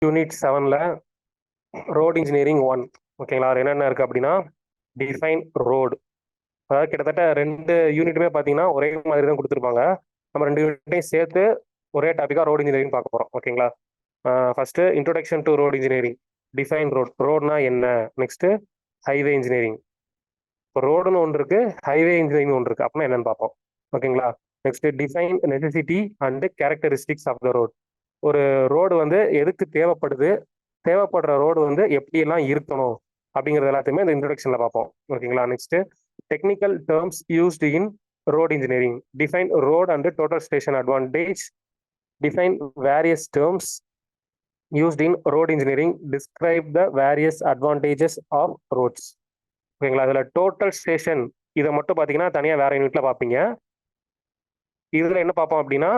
Unit 7ல road engineering 1. ஓகேங்களா, அது என்னென்ன இருக்குது அப்படின்னா டிஃபைன் ரோடு. அதாவது கிட்டத்தட்ட 2 யூனிட்டுமே பார்த்தீங்கன்னா ஒரே மாதிரி தான் கொடுத்துருப்பாங்க. நம்ம 2 யூனிட்டையும் சேர்த்து ஒரே டாப்பிக்காக ரோடு இன்ஜினியரிங் பார்க்க போகிறோம். ஓகேங்களா, first introduction to road engineering, define ரோட்னா என்ன, நெக்ஸ்ட்டு ஹைவே இன்ஜினியரிங். இப்போ ரோடுன்னு ஒன்று இருக்கு, ஹைவே இன்ஜினியரிங் ஒன்று இருக்கு, அப்படின்னா என்னன்னு பார்ப்போம். ஓகேங்களா, next define necessity and characteristics of the road. ஒரு ரோடு வந்து எதுக்கு தேவைப்படுது, தேவைப்படுற ரோடு வந்து எப்படியெல்லாம் இருக்கணும் அப்படிங்கிறது எல்லாத்தையுமே இந்த இன்ட்ரோடக்ஷன்ல பார்ப்போம். ஓகேங்களா, next technical terms used in road engineering, define road and total station advantage, define various terms used in road engineering, describe the various advantages of roads. ஓகேங்களா, அதில் டோட்டல் ஸ்டேஷன் இதை மட்டும் பார்த்தீங்கன்னா தனியாக வேற யூனிட்ல பார்ப்பீங்க. இதில் என்ன பார்ப்போம் அப்படின்னா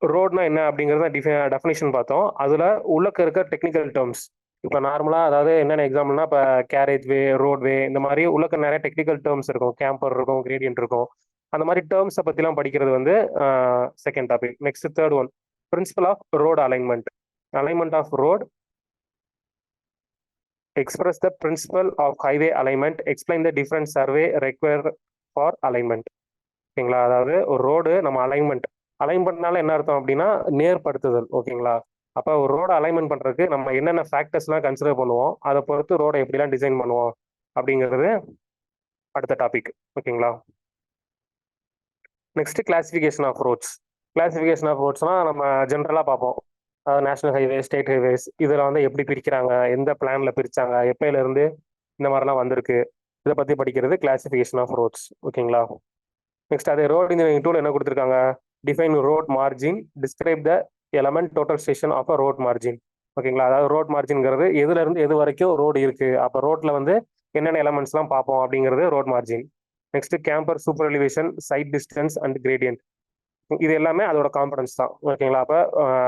ரோட்னா என்ன அப்படிங்கிறத டெஃபினேஷன் பார்த்தோம். அதில் உள்ளக்க இருக்க டெக்னிக்கல் டேர்ம்ஸ், இப்போ நார்மலாக அதாவது என்னென்ன எக்ஸாம்பிள்னா இப்போ கேரேஜ் வே, ரோட்வே, இந்த மாதிரி உள்ளக்க நிறைய டெக்னிக்கல் டேர்ம்ஸ் இருக்கும், கேம்பர் இருக்கும், கிரேடியன்ட் இருக்கும். அந்த மாதிரி டேர்ம்ஸை பற்றிலாம் படிக்கிறது வந்து second topic. Next third one, principle of road alignment. Alignment of road, express the principle of highway alignment, explain the different survey required for alignment. ஓகேங்களா, அதாவது ஒரு ரோடு நம்ம அலைன்மெண்ட்னால என்ன அர்த்தம் அப்படின்னா நேர்படுத்துதல். ஓகேங்களா, அப்போ ஒரு ரோடு அலைன்மெண்ட் பண்ணுறதுக்கு நம்ம என்னென்ன ஃபேக்டர்ஸ்லாம் கன்சிடர் பண்ணுவோம், அதை பொறுத்து ரோடை எப்படிலாம் டிசைன் பண்ணுவோம் அப்படிங்கிறது அடுத்த டாபிக். ஓகேங்களா, next classification of roads. Classification of ரோட்ஸ்னால் நம்ம ஜென்ரலாக பார்ப்போம். நேஷனல் ஹைவே, ஸ்டேட் ஹைவேஸ், இதில் வந்து எப்படி பிரிக்கிறாங்க, எந்த பிளான்ல பிரிச்சாங்க, எப்பயிலேருந்து இந்த மாதிரிலாம் வந்திருக்கு, இதை பற்றி படிக்கிறது கிளாசிஃபிகேஷன் ஆஃப் ரோட்ஸ். ஓகேங்களா, நெக்ஸ்ட் அதே ரோட் இன்ஜினியரிங் டூல் என்ன கொடுத்துருக்காங்க, define road margin, describe the element total station of a road margin. ஓகேங்களா, அதாவது ரோட் மார்ஜின்ங்கிறது எதுல இருந்து எது வரைக்கும் ரோடு இருக்கு, அப்போ ரோட்ல வந்து என்னென்ன எலமெண்ட்ஸ்லாம் பார்ப்போம் அப்படிங்கிறது road margin. Next camber, super elevation, sight distance and gradient, இது எல்லாமே அதோட காம்பனன்ஸ் தான். ஓகேங்களா, அப்போ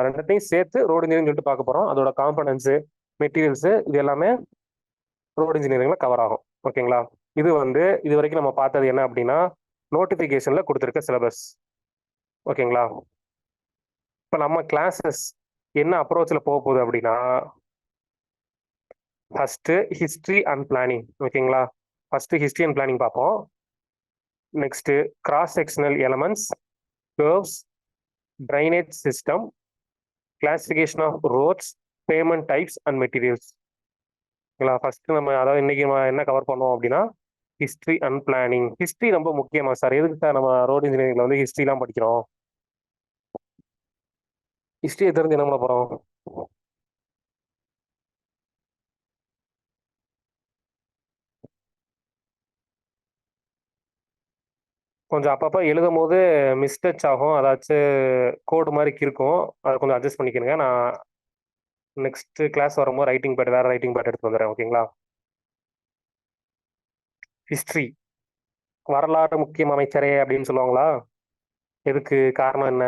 ரெண்டத்தையும் சேர்த்து ரோடு இன்ஜினியரிங் சொல்லிட்டு பார்க்க போகிறோம். அதோட காம்பனன்ஸு, மெட்டீரியல்ஸு, இது எல்லாமே ரோடு இன்ஜினியரிங்ல கவர் ஆகும். ஓகேங்களா, இது வந்து இது வரைக்கும் நம்ம பார்த்தது என்ன அப்படின்னா நோட்டிஃபிகேஷன்ல கொடுத்துருக்க சிலபஸ். ஓகேங்களா, இப்போ நம்ம கிளாஸஸ் என்ன அப்ரோச்சில் போக போகுது அப்படின்னா ஃபர்ஸ்ட் ஹிஸ்ட்ரி அண்ட் பிளானிங். ஓகேங்களா, ஃபர்ஸ்ட் ஹிஸ்ட்ரி அண்ட் பிளானிங் பார்ப்போம். Next cross sectional elements, curves, drainage system, classification of roads, pavement types and materials. First நம்ம அதாவது இன்னைக்கு நம்ம என்ன கவர் பண்ணுவோம் அப்படின்னா ஹிஸ்ட்ரி அண்ட் பிளானிங். ஹிஸ்ட்ரி ரொம்ப முக்கியமா சார், எதுக்கு சார் நம்ம ரோடு இன்ஜினியரிங்ல வந்து ஹிஸ்ட்ரிலாம் படிக்கிறோம்? ஹிஸ்ட்ரியை தெரிஞ்சு என்ன பண்ண போறோம்? கொஞ்சம் அப்பப்போ எழுதும் போது மிஸ்டச் ஆகும், அதாச்சும் கோடு மாதிரி இருக்கும், அதை கொஞ்சம் அட்ஜஸ்ட் பண்ணிக்கணுங்க. நான் நெக்ஸ்ட் கிளாஸ் வரும்போது ரைட்டிங் பேட் வேற ரைட்டிங் பேட் எடுத்து வந்துடுறேன். ஓகேங்களா, ஹிஸ்ட்ரி வரலாறு முக்கியம் அமைச்சரே அப்படின்னு சொல்லுவாங்களா, எதுக்கு காரணம் என்ன,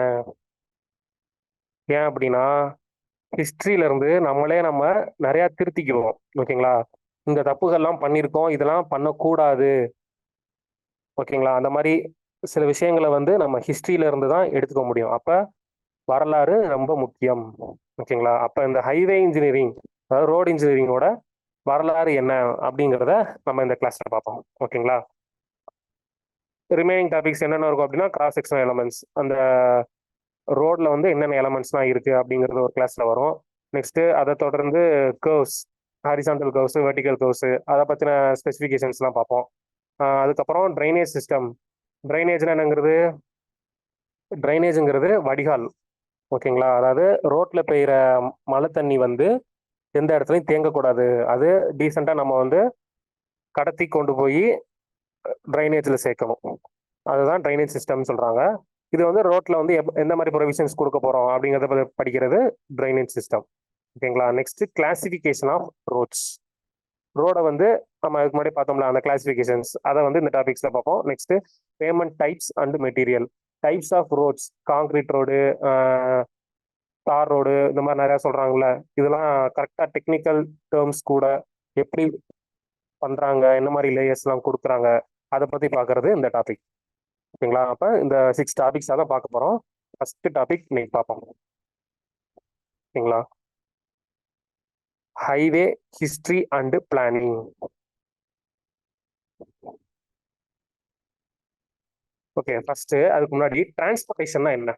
ஏன் அப்படின்னா ஹிஸ்ட்ரியில இருந்து நம்ம நிறைய திருத்திக்குவோம். ஓகேங்களா, இந்த தப்புகள்லாம் பண்ணியிருக்கோம், இதெல்லாம் பண்ணக்கூடாது. ஓகேங்களா, அந்த மாதிரி சில விஷயங்களை வந்து நம்ம ஹிஸ்ட்ரியில இருந்து தான் எடுத்துக்க முடியும். அப்ப வரலாறு ரொம்ப முக்கியம். ஓகேங்களா, அப்ப இந்த ஹைவே இன்ஜினியரிங், அதாவது ரோடு இன்ஜினியரிங்கோட வரலாறு என்ன அப்படிங்கிறத நம்ம இந்த கிளாஸ்ல பார்ப்போம். ஓகேங்களா, ரிமைனிங் டாபிக்ஸ் என்னென்ன இருக்கும் அப்படின்னா கிராஸ் செக்ஷனல் எலமெண்ட்ஸ், அந்த ரோட்ல வந்து என்னென்ன எலமெண்ட்ஸ்லாம் இருக்கு அப்படிங்கிறது ஒரு கிளாஸ்ல வரும். நெக்ஸ்ட் அதை தொடர்ந்து curves, horizontal curves, vertical curves, அதை பற்றின ஸ்பெசிஃபிகேஷன்ஸ்லாம் பார்ப்போம். அதுக்கப்புறம் ட்ரைனேஜ் சிஸ்டம். ட்ரைனேஜ்னா என்னங்கிறது, ட்ரைனேஜுங்கிறது வடிகால். ஓகேங்களா, அதாவது ரோட்ல பெய்கிற மழை தண்ணி வந்து எந்த இடத்துலையும் தேங்கக்கூடாது, அது டீசெண்டாக நம்ம வந்து கடத்தி கொண்டு போய் ட்ரைனேஜில் சேர்க்கணும். அதுதான் ட்ரைனேஜ் சிஸ்டம்னு சொல்கிறாங்க. இது வந்து ரோட்ல வந்து எந்த மாதிரி ப்ரொவிஷன்ஸ் கொடுக்க போகிறோம் அப்படிங்கிறத படிக்கிறது ட்ரைனேஜ் சிஸ்டம். ஓகேங்களா, நெக்ஸ்ட் கிளாசிஃபிகேஷன் ஆஃப் ரோட்ஸ். ரோடை வந்து நம்ம அதுக்கு முன்னாடி பார்த்தோம்ல அந்த கிளாசிஃபிகேஷன்ஸ், அதை வந்து இந்த டாபிக்ஸில் பார்ப்போம். Next pavement types and material, types of roads, concrete road, தார் ரோடு, இந்த மாதிரி நிறையா சொல்கிறாங்கல்ல, இதெல்லாம் கரெக்டாக டெக்னிக்கல் டேர்ம்ஸ் கூட எப்படி பண்ணுறாங்க, என்ன மாதிரி லேயர்ஸ்லாம் கொடுக்குறாங்க, அதை பற்றி பார்க்கறது இந்த டாபிக். ஓகேங்களா, அப்போ இந்த 6 டாபிக்ஸாக தான் பார்க்க போகிறோம். ஃபர்ஸ்ட் டாபிக் இன்னைக்கு பார்ப்போம். ஓகேங்களா, highway history and planning. Okay, first அதுக்கு முன்னாடி டிரான்ஸ்போர்ட்டேஷன்னா என்ன?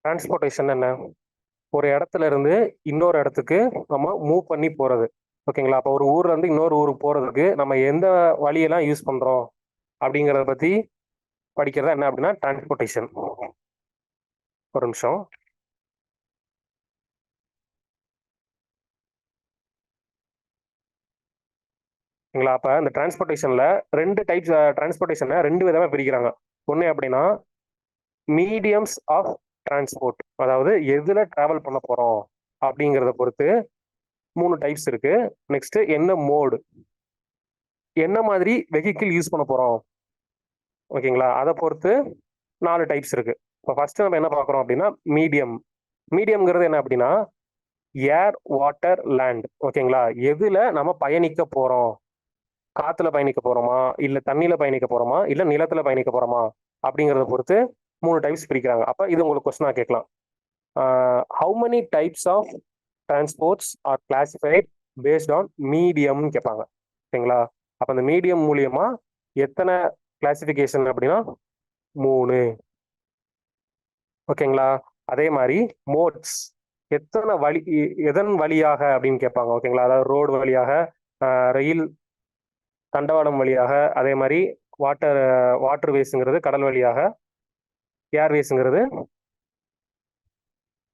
டிரான்ஸ்போர்ட்டேஷன் என்ன? ஒரு இடத்துல இருந்து இன்னொரு இடத்துக்கு நம்ம மூவ் பண்ணி போறது. ஓகேங்களா? அப்போ ஒரு ஊர்ல இருந்து இன்னொரு ஊருக்கு போறதுக்கு நம்ம எந்த வழியெல்லாம் யூஸ் பண்றோம் அப்படிங்கிறத பத்தி படிக்கிறது என்ன அப்படின்னா டிரான்ஸ்போர்ட்டேஷன். ஒரு நிமிஷம். ஓகேங்களா? அப்ப இந்த டிரான்ஸ்போர்ட்டேஷன்ல ரெண்டு டைப்ஸ் டிரான்ஸ்போர்ட்டேஷனை ரெண்டு விதமா பிரிக்கிறாங்க. ஒண்ணு அப்படின்னா மீடியம்ஸ் ஆஃப் டிரான்ஸ்போர்ட், அதாவது எதுல டிராவல் பண்ண போறோம் அப்படிங்கிறத பொறுத்து மூணு டைப்ஸ் இருக்கு. நெக்ஸ்ட் என்ன மோடு, என்ன மாதிரி வெஹிக்கிள் யூஸ் பண்ண போறோம், ஓகேங்களா, அதை பொறுத்து நாலு டைப்ஸ் இருக்கு. இப்போ ஃபர்ஸ்ட் நம்ம என்ன பார்க்குறோம் அப்படின்னா மீடியம். மீடியம்ங்கிறது என்ன அப்படின்னா ஏர் வாட்டர் லேண்ட். ஓகேங்களா? எதுல நம்ம பயணிக்க போறோம், காத்துல பயணிக்க போறோமா, இல்ல தண்ணியில பயணிக்க போறோமா, இல்ல நிலத்துல பயணிக்க போறோமா அப்படிங்கிறத பொறுத்து மூணு டைப்ஸ் பிரிக்கிறாங்க. அப்ப இது உங்களுக்கு கொஸ்டினா கேட்கலாம். How many types of transports are classified based on medium கேட்பாங்க. ஓகேங்களா? அப்ப அந்த மீடியம் மூலியமா எத்தனை கிளாசிபிகேஷன் அப்படின்னா மூணு. ஓகேங்களா? அதே மாதிரி மோட்ஸ், எத்தனை வழி, எதன் வழியாக அப்படின்னு கேட்பாங்க. ஓகேங்களா? அதாவது ரோடு வழியாக, ரயில் தண்டவாளம் வழியாக, அதே மாதிரி வாட்டர் வாட்டர் வேஸ்ங்கிறது கடல் வழியாக, ஏர்வேஸ்ங்கிறது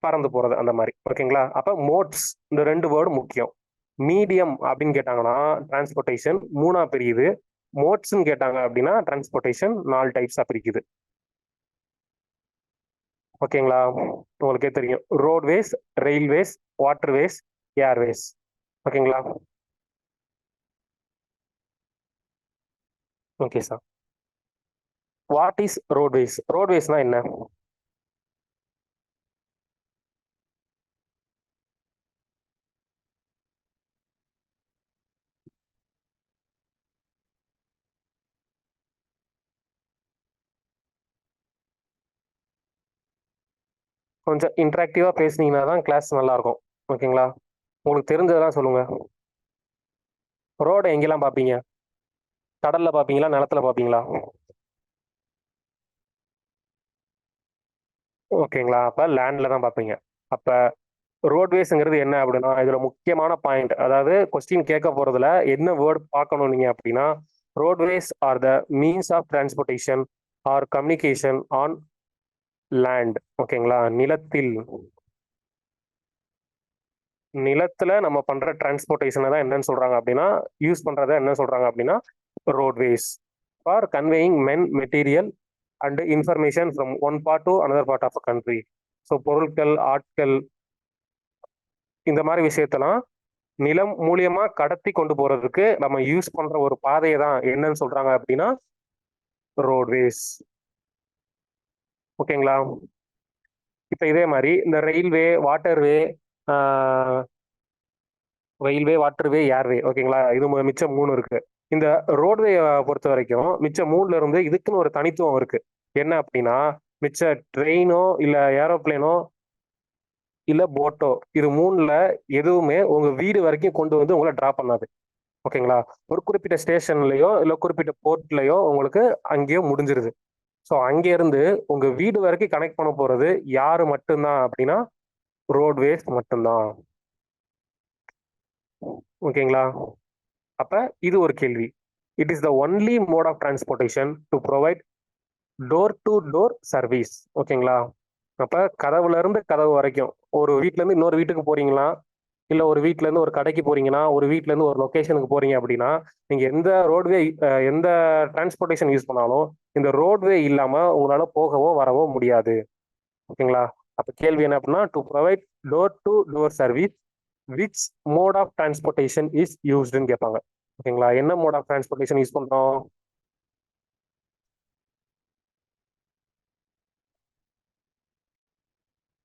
பறந்து போறது அந்த மாதிரி. ஓகேங்களா? அப்ப மோட்ஸ் இந்த ரெண்டு வேர்டு முக்கியம். மீடியம் அப்படின்னு கேட்டாங்கன்னா டிரான்ஸ்போர்ட்டேஷன் மூணா பிரியுது. மோட்ஸ்ன்னு கேட்டாங்க அப்படின்னா டிரான்ஸ்போர்ட்டேஷன் நாலு டைப்ஸா பிரிக்குது. ஓகேங்களா? உங்களுக்கே தெரியும், ரோட்வேஸ், ரயில்வேஸ், வாட்டர்வேஸ், ஏர்வேஸ். ஓகேங்களா? Okay sir. What is roadways? ரோட்வேஸ்னா என்ன? கொஞ்சம் இன்டராக்டிவா பேசுனீங்கன்னா தான் கிளாஸ் நல்லா இருக்கும். ஓகேங்களா? உங்களுக்கு தெரிஞ்சதெல்லாம் சொல்லுங்க. ரோடு எங்கெல்லாம் பார்ப்பீங்க? கடல்ல பார்ப்பீங்களா, நிலத்துல பார்ப்பீங்களா? ஓகேங்களா? அப்ப லேண்ட்ல தான் பார்ப்பீங்க. அப்ப ரோட்வேஸ்ங்கிறது என்ன அப்படின்னா இதுல முக்கியமான பாயிண்ட், அதாவது கொஸ்டின் கேட்க போறதுல என்ன வேர்ட் பார்க்கணும் நீங்க அப்படின்னா roadways are the means of transportation or communication on land. ஓகேங்களா? நிலத்தில், நிலத்துல நம்ம பண்ற டிரான்ஸ்போர்ட்டேஷனை தான் என்னன்னு சொல்றாங்க அப்படின்னா, யூஸ் பண்றத என்ன சொல்றாங்க அப்படின்னா roadways for conveying men material and information from one part to another part of a country. So பொருட்கள், ஆட்கள், இந்த மாதிரி விஷயத்தெல்லாம் நிலம் மூலியமா கடத்தி கொண்டு போறதுக்கு நம்ம யூஸ் பண்ற ஒரு பாதையை தான் என்னன்னு சொல்றாங்க அப்படின்னா ரோட்வேஸ். ஓகேங்களா? இப்ப இதே மாதிரி இந்த railway, waterway, railway, waterway, airway, ஓகேங்களா, இது மிச்சம் மூணு இருக்கு. இந்த ரோட்வே பொறுத்த வரைக்கும் மிச்சம் மூணுல இருந்து இதுக்குன்னு ஒரு தனித்துவம் இருக்கு. என்ன அப்படின்னா மிச்ச ட்ரெயினோ இல்ல ஏரோப்ளேனோ இல்ல போட்டோ, இது மூணுல எதுவுமே உங்க வீடு வரைக்கும் கொண்டு வந்து உங்களை டிராப் பண்ணாது. ஓகேங்களா? ஒரு குறிப்பிட்ட ஸ்டேஷன்லயோ இல்ல குறிப்பிட்ட போர்ட்லயோ உங்களுக்கு அங்கேயோ முடிஞ்சிருது. ஸோ அங்கேருந்து உங்க வீடு வரைக்கும் கனெக்ட் பண்ண போறது யாரு மட்டும்தான் அப்படின்னா ரோட்வேஸ் மட்டும்தான். ஓகேங்களா? அப்ப இது ஒரு கேள்வி. It is the only mode of transportation to provide door to door service. ஓகேங்களா? அப்ப கதவுல இருந்து கதவு வரைக்கும் ஒரு வீட்ல இருந்து இன்னொரு வீட்டுக்கு போறீங்களா, இல்ல ஒரு வீட்ல இருந்து ஒரு கடைக்கு போறீங்கன்னா, ஒரு வீட்ல இருந்து ஒரு லொகேஷனுக்கு போறீங்க அப்படின்னா நீங்க எந்த ரோட்வே, எந்த டிரான்ஸ்போர்ட்டேஷன் யூஸ் பண்ணாலும் இந்த ரோட்வே இல்லாம உங்களால போகவோ வரவோ முடியாது. ஓகேங்களா? அப்ப கேள்வி என்ன அப்படின்னா to provide door to door service which mode of transportation is யூஸ்டுன்னு கேட்பாங்க. ஓகேங்களா? என்ன மோட் ஆஃப் டிரான்ஸ்போர்ட்டேஷன் யூஸ் பண்றோம்?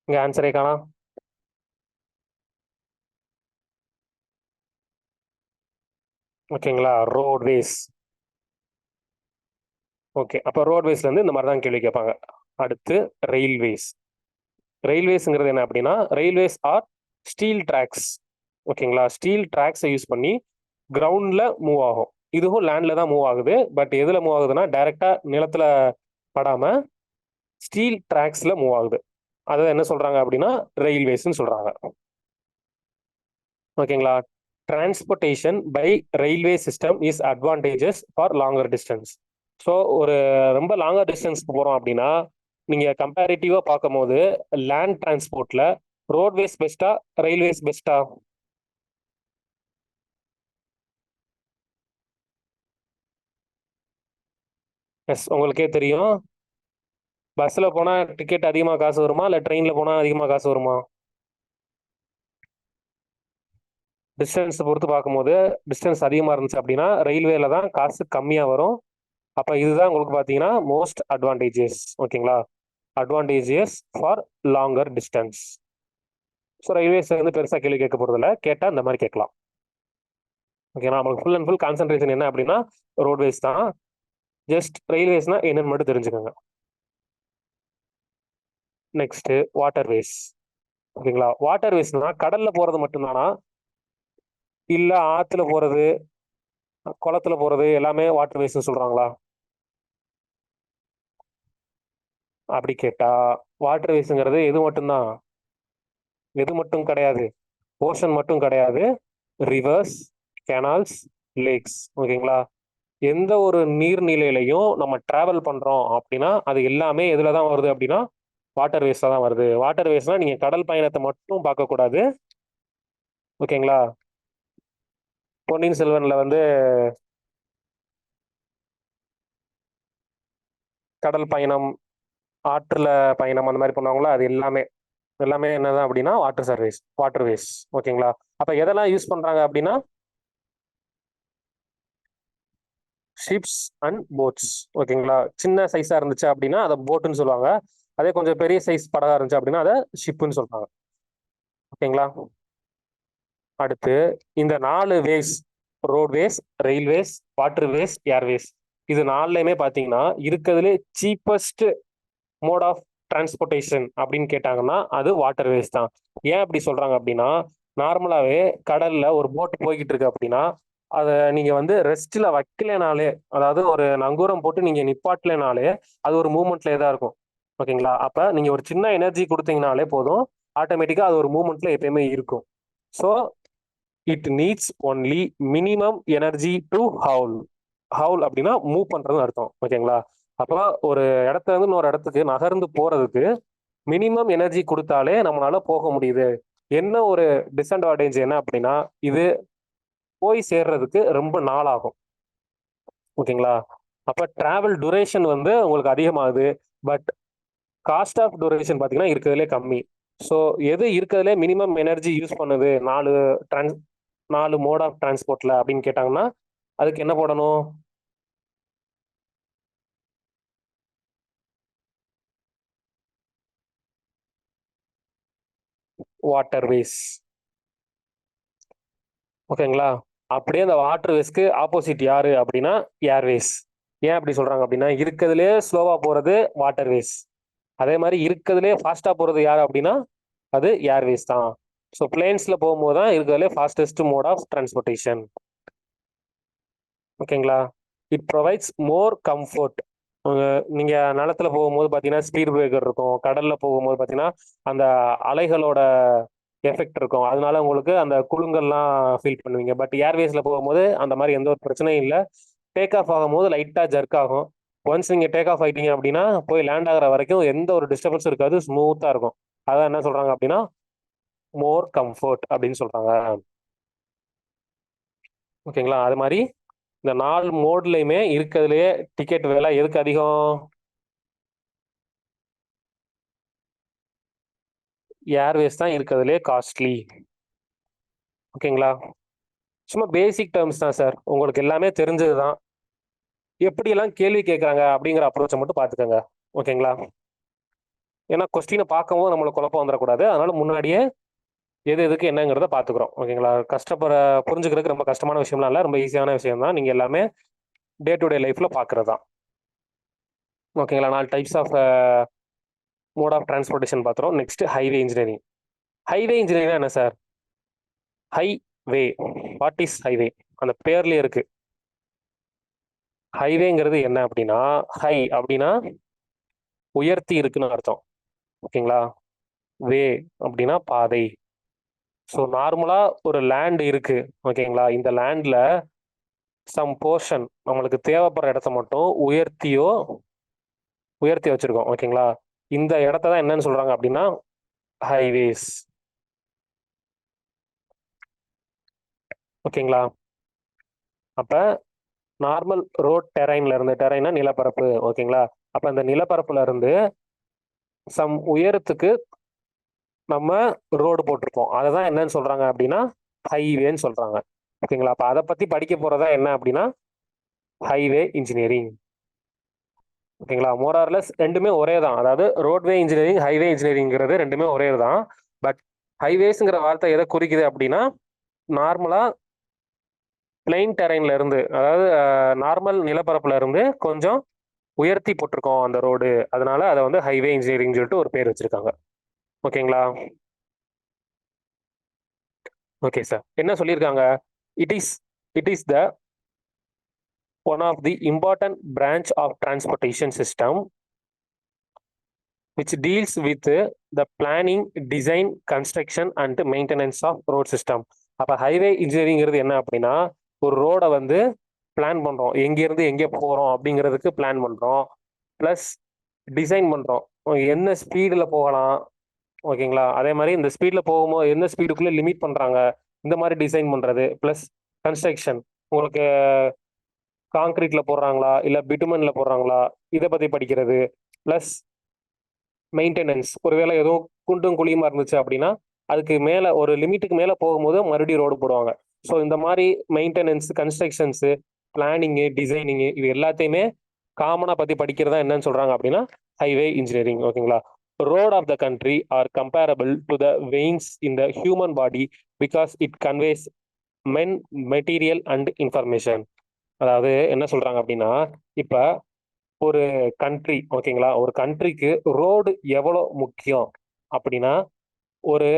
இங்க ஆன்சரே காணோம். ஓகேங்களா? ரோட்வேஸ். ஓகே, அப்போ ரோட்வேஸ்ல இருந்து இந்த மாதிரி தான் கேள்வி கேட்பாங்க. அடுத்து ரயில்வேஸ். ரயில்வேஸ்ங்கிறது என்ன அப்படின்னா, ரயில்வேஸ் ஆர் ஸ்டீல் ட்ராக்ஸ். ஓகேங்களா? ஸ்டீல் ட்ராக்ஸை யூஸ் பண்ணி கிரவுண்ட்ல மூவ் ஆகும். இதுவும் லேண்ட்ல தான் மூவ் ஆகுது. பட் எதுல மூவ் ஆகுதுன்னா டைரக்டா நிலத்துல படாம ஸ்டீல் ட்ராக்ஸ்ல மூவ் ஆகுது. அதை என்ன சொல்றாங்க அப்படின்னா ரயில்வேஸ்ன்னு சொல்றாங்க. ஓகேங்களா? Transportation by railway system is advantages for longer distance. So ஒரு ரொம்ப லாங்கர் டிஸ்டன்ஸ்க்கு போறோம் அப்படின்னா நீங்க கம்பேரிட்டிவா பார்க்கும்போது லேண்ட் டிரான்ஸ்போர்ட்ல ரோட்வேஸ் பெஸ்டா, ரயில்வேஸ் பெஸ்டா? எஸ், உங்களுக்கே தெரியும். பஸ்ல போனா டிக்கெட் அதிகமா காசு வருமா, இல்ல ட்ரெயின்ல போனா அதிகமா காசு வருமா? டிஸ்டன்ஸ் பொறுத்து பார்க்கும்போது டிஸ்டன்ஸ் அதிகமா இருந்துச்சு அப்படின்னா ரயில்வேல தான் காசு கம்மியா வரும். அப்ப இதுதான் உங்களுக்கு பாத்தீங்கன்னா மோஸ்ட் அட்வான்டேஜஸ். ஓகேங்களா? Advantages for longer distance. So railways வந்து பெருசா கேள்வி கேட்க போறது இல்லை, கேட்டா இந்த மாதிரி கேட்கலாம். ஓகேங்களா? நம்மளுக்கு ஃபுல் அண்ட் ஃபுல் கான்சென்ட்ரேஷன் என்ன அப்படின்னா ரோட்வேஸ் தான். ஜஸ்ட் ரயில்வேஸ்னா என்னன்னு மட்டும் தெரிஞ்சுக்கோங்க. Next waterways. ஓகேங்களா? வாட்டர்வேஸ்னா கடல்ல போறது மட்டும்தானா, இல்ல ஆத்துல போறது, குளத்துல போறது எல்லாமே வாட்டர்வேஸ்னு சொல்றாங்களா? அப்படி கேட்டா வாட்டர்வேஸ்ங்கிறது எது மட்டும்தான்? எது மட்டும் கிடையாது, ஓஷன் மட்டும் கிடையாது. Reverse, canals, lakhs. ஓகேங்களா? எந்த ஒரு நீர்நிலையிலையும் நம்ம டிராவல் பண்றோம் அப்படின்னா அது எல்லாமே எதுல தான் வருது அப்படின்னா வாட்டர் வேஸ்ல தான் வருது. வாட்டர் வேஸ்னா நீங்க கடல் பயணத்தை மட்டும் பார்க்க கூடாது. ஓகேங்களா? பொன்னியின் செல்வன்ல வந்து கடல் பயணம், ஆற்றுல பயணம் அந்த மாதிரி பண்ணுவாங்களா, அது எல்லாமே எல்லாமே என்னதான் அப்படின்னா வாட்டர் சர்வீஸ், வாட்டர் வேஸ். ஓகேங்களா? அப்ப எதெல்லாம் யூஸ் பண்றாங்க அப்படின்னா ஷிப்ஸ் அண்ட் போட்ஸ். ஓகேங்களா? சின்ன சைஸா இருந்துச்சு அப்படின்னா அதை போட்டுன்னு சொல்லுவாங்க. அதே கொஞ்சம் பெரிய சைஸ் படகா இருந்துச்சு அப்படின்னா அதை ஷிப்புன்னு சொல்றாங்க. ஓகேங்களா? அடுத்து இந்த 4 ways, roadways, railways, waterways, airways, இது நாலுலையுமே பார்த்தீங்கன்னா இருக்கிறதுலே சீப்பஸ்ட் மோட் ஆஃப் டிரான்ஸ்போர்ட்டேஷன் அப்படின்னு கேட்டாங்கன்னா அது வாட்டர்வேஸ் தான். ஏன் அப்படி சொல்றாங்க அப்படின்னா நார்மலாவே கடல்ல ஒரு போட் போய்கிட்டு இருக்கு அப்படின்னா அதை நீங்க வந்து ரெஸ்ட்ல வைக்கலனாலே, அதாவது ஒரு நங்கூரம் போட்டு நீங்க நிப்பாட்டலனாலே அது ஒரு மூவ்மெண்ட்ல தான் இருக்கும். ஓகேங்களா? அப்ப நீங்க ஒரு சின்ன எனர்ஜி கொடுத்தீங்கனாலே போதும், ஆட்டோமேட்டிக்கா அது ஒரு மூவ்மெண்ட்ல எப்பயுமே இருக்கும். So it needs only minimum energy to haul. Haul அப்படின்னா மூவ் பண்றதுன்னு அர்த்தம். ஓகேங்களா? அப்போ ஒரு இடத்துல இருந்து இன்னொரு இடத்துக்கு நகர்ந்து போறதுக்கு மினிமம் எனர்ஜி கொடுத்தாலே நம்மளால போக முடியுது. என்ன ஒரு டிஸ்அட்வான்டேஜ் என்ன அப்படின்னா இது போய் சேர்றதுக்கு ரொம்ப நாள் ஆகும். ஓகேங்களா? அப்ப டிராவல் duration வந்து உங்களுக்கு அதிகமாகுது. பட் காஸ்ட் ஆஃப் duration பார்த்தீங்கன்னா இருக்கிறதுலே கம்மி. ஸோ எது இருக்கிறதுலே மினிமம் எனர்ஜி யூஸ் பண்ணுது டிரான்ஸ் 4 மோட் ஆஃப் டிரான்ஸ்போர்ட்ல அப்படின்னு கேட்டாங்கன்னா அதுக்கு என்ன போடணும்? வாட்டர்வேஸ். ஓகேங்களா? அப்படியே அந்த வாட்டர்வேஸ்க்கு ஆப்போசிட் யாரு அப்படின்னா ஏர்வேஸ். ஏன் அப்படி சொல்றாங்க அப்படின்னா இருக்கிறதுலே ஸ்லோவா போறது வாட்டர்வேஸ். அதே மாதிரி இருக்கிறதுலே ஃபாஸ்டா போறது யாரு அப்படின்னா அது ஏர்வேஸ் தான். ஸோ பிளேன்ஸ்ல போகும்போது தான் இருக்கிறதுலே ஃபாஸ்டஸ்ட் மோட் ஆஃப் டிரான்ஸ்போர்ட்டேஷன். ஓகேங்களா? It provides more comfort. நீங்க நிலத்துல போகும்போது பாத்தீங்கன்னா ஸ்பீட் பிரேக்கர் இருக்கும், கடல்ல போகும்போது பாத்தீங்கன்னா அந்த அலைகளோட எஃபெக்ட் இருக்கும், அதனால உங்களுக்கு அந்த குலுங்கல்லாம் ஃபீல் பண்ணுவீங்க. பட் ஏர்வேஸ்ல போகும்போது அந்த மாதிரி எந்த ஒரு பிரச்சனையும் இல்லை. டேக் ஆஃப் ஆகும்போது லைட்டா ஜர்க் ஆகும். ஒன்ஸ் நீங்க டேக் ஆஃப் ஆயிட்டீங்க அப்படின்னா போய் லேண்ட் ஆகுற வரைக்கும் எந்த ஒரு டிஸ்டர்பன்ஸும் இருக்காது, ஸ்மூத்தா இருக்கும். அதான் என்ன சொல்றாங்க அப்படின்னா மோர் கம்ஃபர்ட் அப்படின்னு சொல்றாங்க. ஓகேங்களா? அது மாதிரி இந்த 4 மோட்லயுமே இருக்கிறதுலயே டிக்கெட் விலை எதுக்கு அதிகம்? ஏர்வேஸ் தான் இருக்கிறதுலே காஸ்ட்லி. ஓகேங்களா? சும்மா பேசிக் டேர்ம்ஸ் தான் சார், உங்களுக்கு எல்லாமே தெரிஞ்சது தான். எப்படியெல்லாம் கேள்வி கேட்குறாங்க அப்படிங்கிற அப்ரோச்சை மட்டும் பார்த்துக்கோங்க. ஓகேங்களா? ஏன்னா கொஸ்டினை பார்க்கவும் நம்மளுக்கு குழப்பம் வந்துடக்கூடாது, அதனால முன்னாடியே எது எதுக்கு என்னங்கிறத பார்த்துக்குறோம். ஓகேங்களா? புரிஞ்சுக்கிறதுக்கு ரொம்ப கஷ்டமான விஷயம்லாம் இல்லை, ரொம்ப ஈஸியான விஷயம் தான். நீங்கள் எல்லாமே டே டு டே லைஃப்பில் பார்க்குறது தான். ஓகேங்களா? 4 types of mode of transportation பார்த்துறோம். Next highway engineering. Highway engineering என்ன sir? Highway, what is highway? அந்த பேர்லயே இருக்கு. ஹைவேங்கிறது என்ன அப்படின்னா, ஹை அப்படின்னா உயர்த்தி இருக்குன்னு அர்த்தம். ஓகேங்களா? வே அப்படின்னா பாதை. ஸோ நார்மலா ஒரு லேண்ட் இருக்கு. ஓகேங்களா? இந்த லேண்ட்ல சம் போர்ஷன் நம்மளுக்கு தேவைப்படுற இடத்த மட்டும் உயர்த்தி வச்சிருக்கோம். ஓகேங்களா? இந்த இடத்த தான் என்னன்னு சொல்றாங்க அப்படின்னா ஹைவேஸ். ஓகேங்களா? அப்ப நார்மல் ரோட் டெரைன்ல இருந்து, டெரைனா நிலப்பரப்பு. ஓகேங்களா? அப்ப அந்த நிலப்பரப்புல இருந்து சம் உயரத்துக்கு நம்ம ரோடு போட்டிருப்போம். அதை தான் என்னன்னு சொல்றாங்க அப்படின்னா ஹைவேன்னு சொல்றாங்க. ஓகேங்களா? அப்ப அதை பத்தி படிக்க போறதா என்ன அப்படின்னா ஹைவே இன்ஜினியரிங். ஓகேங்களா? மோரார்லெஸ் ரெண்டுமே ஒரே தான். அதாவது ரோட்வே இன்ஜினியரிங், ஹைவே இன்ஜினியரிங்கிறது ரெண்டுமே ஒரே தான். பட் ஹைவேஸ்ங்கிற வார்த்தை எதை குறிக்குது அப்படின்னா நார்மலா பிளெயின் டெரைன்ல இருந்து, அதாவது நார்மல் நிலப்பரப்புல இருந்து கொஞ்சம் உயர்த்தி போட்டிருக்கோம் அந்த ரோடு, அதனால அதை வந்து ஹைவே இன்ஜினியரிங் சொல்லிட்டு ஒரு பேர் வச்சிருக்காங்க. ஓகேங்களா? Okay sir. என்ன சொல்லியிருக்காங்க? It is it is the one of the important branch of transportation system which deals with the planning, design, construction and maintenance of road system. அப்போ ஹைவே இன்ஜினியரிங்கிறது என்ன அப்படின்னா ஒரு ரோடை வந்து பிளான் பண்ணுறோம், எங்கேருந்து எங்கே போகிறோம் அப்படிங்கிறதுக்கு பிளான் பண்ணுறோம், ப்ளஸ் டிசைன் பண்ணுறோம், என்ன ஸ்பீடில் போகலாம். ஓகேங்களா? அதே மாதிரி இந்த ஸ்பீடில் போகும்போது எந்த ஸ்பீடுக்குள்ளே லிமிட் பண்ணுறாங்க, இந்த மாதிரி டிசைன் பண்ணுறது, ப்ளஸ் கன்ஸ்ட்ரக்ஷன், உங்களுக்கு காங்கிரீட்ல போடுறாங்களா இல்லை பிட்டுமன்ல போடுறாங்களா, இதை பற்றி படிக்கிறது, ப்ளஸ் மெயின்டெனன்ஸ், ஒருவேளை எதுவும் குண்டும் குழியுமா இருந்துச்சு அப்படின்னா அதுக்கு மேலே ஒரு லிமிட்டுக்கு மேலே போகும்போது மறுபடியும் ரோடு போடுவாங்க. ஸோ இந்த மாதிரி மெயின்டெனன்ஸ், கன்ஸ்ட்ரக்ஷன்ஸு, பிளானிங்கு, டிசைனிங்கு, இது எல்லாத்தையுமே காமனாக பற்றி படிக்கிறதா என்னன்னு சொல்கிறாங்க அப்படின்னா ஹைவே இன்ஜினியரிங். ஓகேங்களா? Road of the country are comparable to the veins in the human body because it conveys men, material and information. அதாவது என்ன சொல்றாங்க அப்படின்னா இப்ப ஒரு கண்ட்ரி, ஓகேங்களா, ஒரு கண்ட்ரிக்கு ரோடு எவ்வளோ முக்கியம் அப்படின்னா ஒரு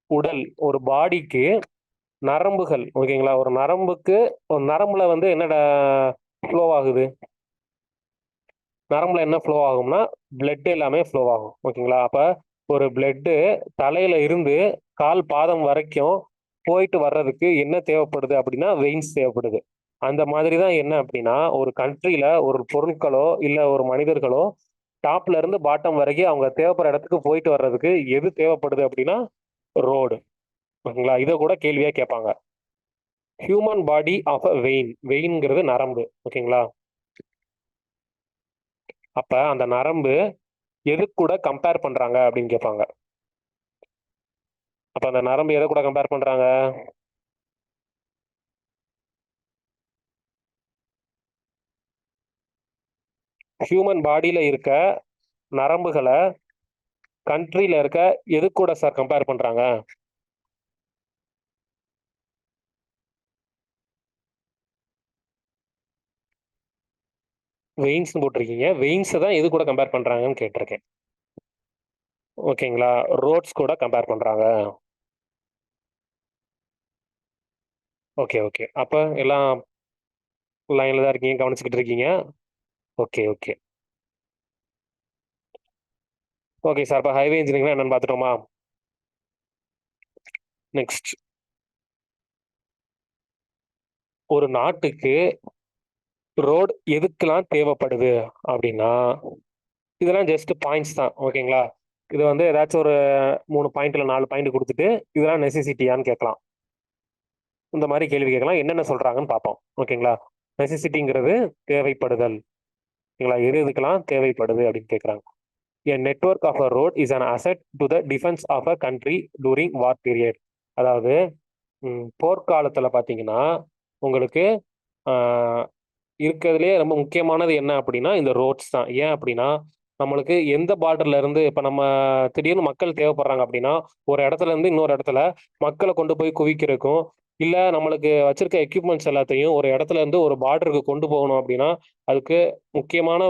உடல், ஒரு பாடிக்கு நரம்புகள். ஓகேங்களா? ஒரு நரம்புல வந்து என்ன ஃப்ளோ ஆகுது, நரம்புல என்ன ஃப்ளோ ஆகும்னா பிளட் எல்லாமே ஃப்ளோ ஆகும். ஓகேங்களா? அப்ப ஒரு பிளட்டு தலையில இருந்து கால் பாதம் வரைக்கும் போயிட்டு வர்றதுக்கு என்ன தேவைப்படுது அப்படின்னா வெயின்ஸ் தேவைப்படுது. அந்த மாதிரி தான் என்ன அப்படின்னா ஒரு கண்ட்ரியில ஒரு பொருட்களோ இல்ல ஒரு மனிதர்களோ டாப்ல இருந்து பாட்டம் வரைக்கும் அவங்க தேவைப்படுற இடத்துக்கு போயிட்டு வர்றதுக்கு எது தேவைப்படுது அப்படின்னா ரோடு. ஓகேங்களா? இதை கூட கேள்வியா கேட்பாங்க. Human body of a vein, வெயின்ங்கிறது நரம்பு. ஓகேங்களா? அப்ப அந்த நரம்பு எது கூட கம்பேர் பண்றாங்க அப்படின்னு கேட்பாங்க. அப்ப அந்த நரம்பு எதை கூட கம்பேர் பண்றாங்க? ஹியூமன் பாடியில இருக்க நரம்புகளை கண்ட்ரியில இருக்க எது கூட சார் கம்பேர் பண்றாங்க? வெயின்ஸ் போட்டிருக்கீங்க, வெயின்ஸ் தான் எது கூட கம்பேர் பண்றாங்கன்னு கேட்டிருக்கேன். ஓகேங்களா? ரோட்ஸ் கூட கம்பேர் பண்றாங்க. Okay okay. அப்ப எல்லாம் லைன்ல தான் இருக்கீங்க, கவனிச்சுக்கிட்டு இருக்கீங்க. Okay okay. Okay sir. இப்போ ஹைவே இன்ஜினியரிங் என்னன்னு பார்த்துட்டோமா? நெக்ஸ்ட், ஒரு நாட்டுக்கு ரோடு எதுக்கெல்லாம் தேவைப்படுது அப்படின்னா இதெல்லாம் ஜஸ்ட் பாயிண்ட்ஸ் தான். ஓகேங்களா? இது வந்து ஏதாச்சும் ஒரு 3 பாயிண்ட் இல்லை 4 பாயிண்ட் கொடுத்துட்டு இதெல்லாம் நெசசிட்டியான்னு கேட்கலாம். இந்த மாதிரி கேள்வி கேட்கலாம். என்னென்ன சொல்றாங்கன்னு பார்ப்போம். ஓகேங்களா? நெசசிட்டிங்கிறது தேவைப்படுதல். ஓகேங்களா? எது எதுக்கெல்லாம் தேவைப்படுது அப்படின்னு கேட்குறாங்க. A network of a road is an asset to the defense of a country during war period. அதாவது போர்க்காலத்தில் பார்த்தீங்கன்னா உங்களுக்கு இருக்கிறதுலே ரொம்ப முக்கியமானது என்ன அப்படின்னா இந்த ரோட்ஸ் தான். ஏன் அப்படின்னா நம்மளுக்கு எந்த பார்டர்ல இருந்து இப்ப நம்ம திடீர்னு மக்கள் தேவைப்படுறாங்க அப்படின்னா ஒரு இடத்துல இருந்து இன்னொரு இடத்துல மக்களை கொண்டு போய் குவிக்கிறதுக்கும் இல்ல நம்மளுக்கு வச்சிருக்க எக்யூப்மெண்ட்ஸ் எல்லாத்தையும் ஒரு இடத்துல இருந்து ஒரு பார்டருக்கு கொண்டு போகணும் அப்படின்னா அதுக்கு முக்கியமான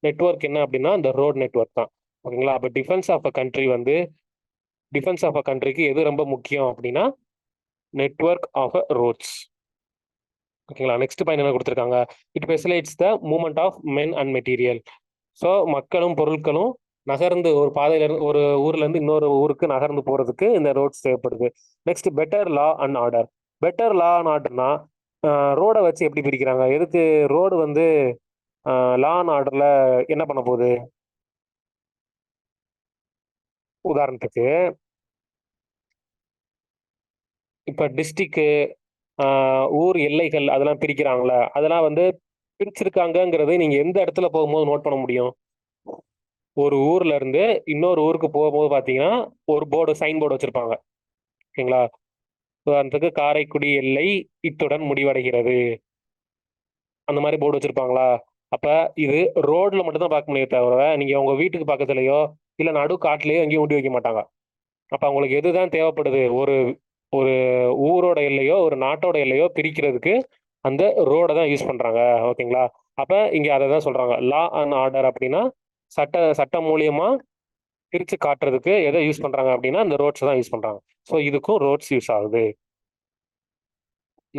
நெட்வொர்க் என்ன அப்படின்னா இந்த ரோட் நெட்வொர்க் தான். ஓகேங்களா? அப்ப டிஃபென்ஸ் ஆஃப் அ கண்ட்ரிக்கு எது ரொம்ப முக்கியம் அப்படின்னா நெட்வொர்க் ஆஃப் அ ரோட்ஸ். ஓகேங்களா? நெக்ஸ்ட் பாயிண்ட் என்ன கொடுத்துருக்காங்க? It facilitates the movement of men and material. So மக்களும் பொருட்களும் நகர்ந்து ஒரு பாதையில இருந்து ஒரு ஊர்ல இருந்து இன்னொரு ஊருக்கு நகர்ந்து போறதுக்கு இந்த ரோட்ஸ் தேவைப்படுது. Next better law and order. Better law and ஆர்டர்னா ரோடை வச்சு எப்படி பிரிக்கிறாங்க? எதுக்கு ரோடு வந்து லா அண்ட் ஆர்டர்ல என்ன பண்ண போகுது? உதாரணத்துக்கு இப்ப டிஸ்ட்ரிக்ட் ஊர் எல்லைகள் அதெல்லாம் பிரிக்கிறாங்களே அதெல்லாம் வந்து பிரிச்சிருக்காங்கங்கிறது நீங்க எந்த இடத்துல போகும்போது நோட் பண்ண முடியும்? ஒரு ஊர்ல இருந்து இன்னொரு ஊருக்கு போகும்போது பாத்தீங்கன்னா ஒரு போர்டு சைன் போர்டு வச்சிருப்பாங்க. ஓகேங்களா? உதாரணத்துக்கு காரைக்குடி எல்லை இத்துடன் முடிவடைகிறது அந்த மாதிரி போர்டு வச்சிருப்பாங்களா? அப்ப இது ரோட்ல மட்டும் தான் பார்க்க முடியும் தவிர நீங்க உங்க வீட்டுக்கு பக்கத்துலயோ இல்ல நடு காட்டுலயோ எங்கேயும் ஊட்டி வைக்க மாட்டாங்க. அப்ப அவங்களுக்கு எதுதான் தேவைப்படுது? ஒரு ஒரு ஊரோட எல்லையோ ஒரு நாட்டோட எல்லையோ பிரிக்கிறதுக்கு அந்த ரோடை தான் யூஸ் பண்றாங்க. ஓகேங்களா? அப்ப இங்க அதை தான் சொல்றாங்க லா அண்ட் ஆர்டர் அப்படின்னா சட்டம் மூலியமா பிரிச்சு காட்டுறதுக்கு எதை யூஸ் பண்றாங்க அப்படின்னா இந்த ரோட்ஸ் தான் யூஸ் பண்றாங்க. ஸோ இதுக்கும் ரோட்ஸ் யூஸ் ஆகுது.